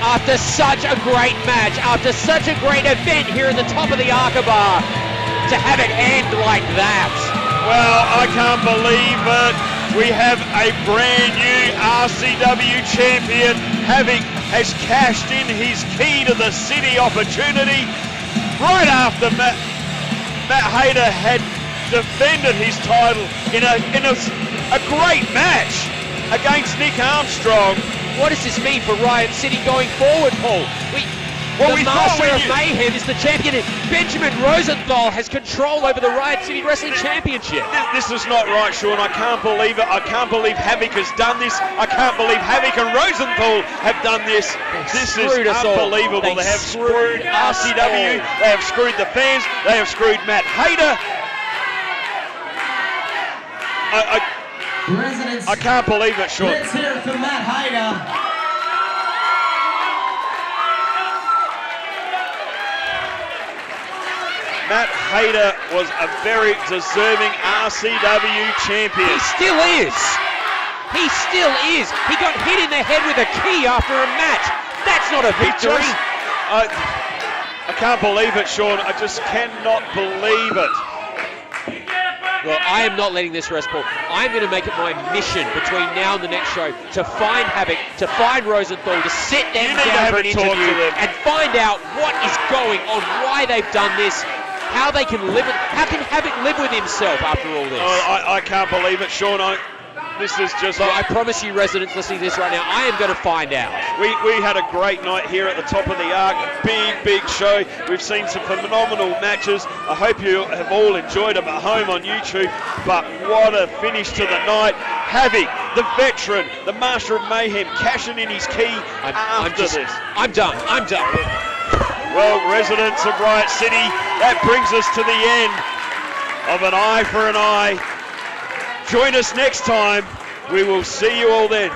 After such a great match, after such a great event here at the top of the Arkaba, to have it end like that. Well, I can't believe it. We have a brand new RCW champion. HAVOK has cashed in his key to the city opportunity right after Matt Hayter had defended his title in a great match against Nick Armstrong. What does this mean for Riot City going forward, Paul? The Master of Mayhem is the champion. Benjamin Rosenthal has control over the Riot City Wrestling Championship. This is not right, Sean. I can't believe it. I can't believe HAVOK has done this. I can't believe HAVOK and Rosenthal have done this. This is unbelievable. They have screwed RCW. They have screwed the fans. They have screwed Matt Hayter. I can't believe it, Sean. Let's hear it for Matt Hayter. Matt Hayter was a very deserving RCW champion. He still is. He still is. He got hit in the head with a key after a match. That's not a victory. I can't believe it, Sean. I just cannot believe it. Well, I am not letting this rest, Paul. I'm going to make it my mission between now and the next show to find HAVOK, to find Rosenthal, to sit them down for an interview and find out what is going on, why they've done this, how they can live it. How can HAVOK live with himself after all this? I can't believe it, Sean. This is just... So I promise you, residents listening to this right now, I am going to find out. We had a great night here at the top of the Arc. Big show. We've seen some phenomenal matches. I hope you have all enjoyed them at home on YouTube. But what a finish to the night. HAVOK, the veteran, the Master of Mayhem, cashing in his key after this. I'm done. Well, residents of Riot City, that brings us to the end of an eye for an eye. Join us next time. We will see you all then.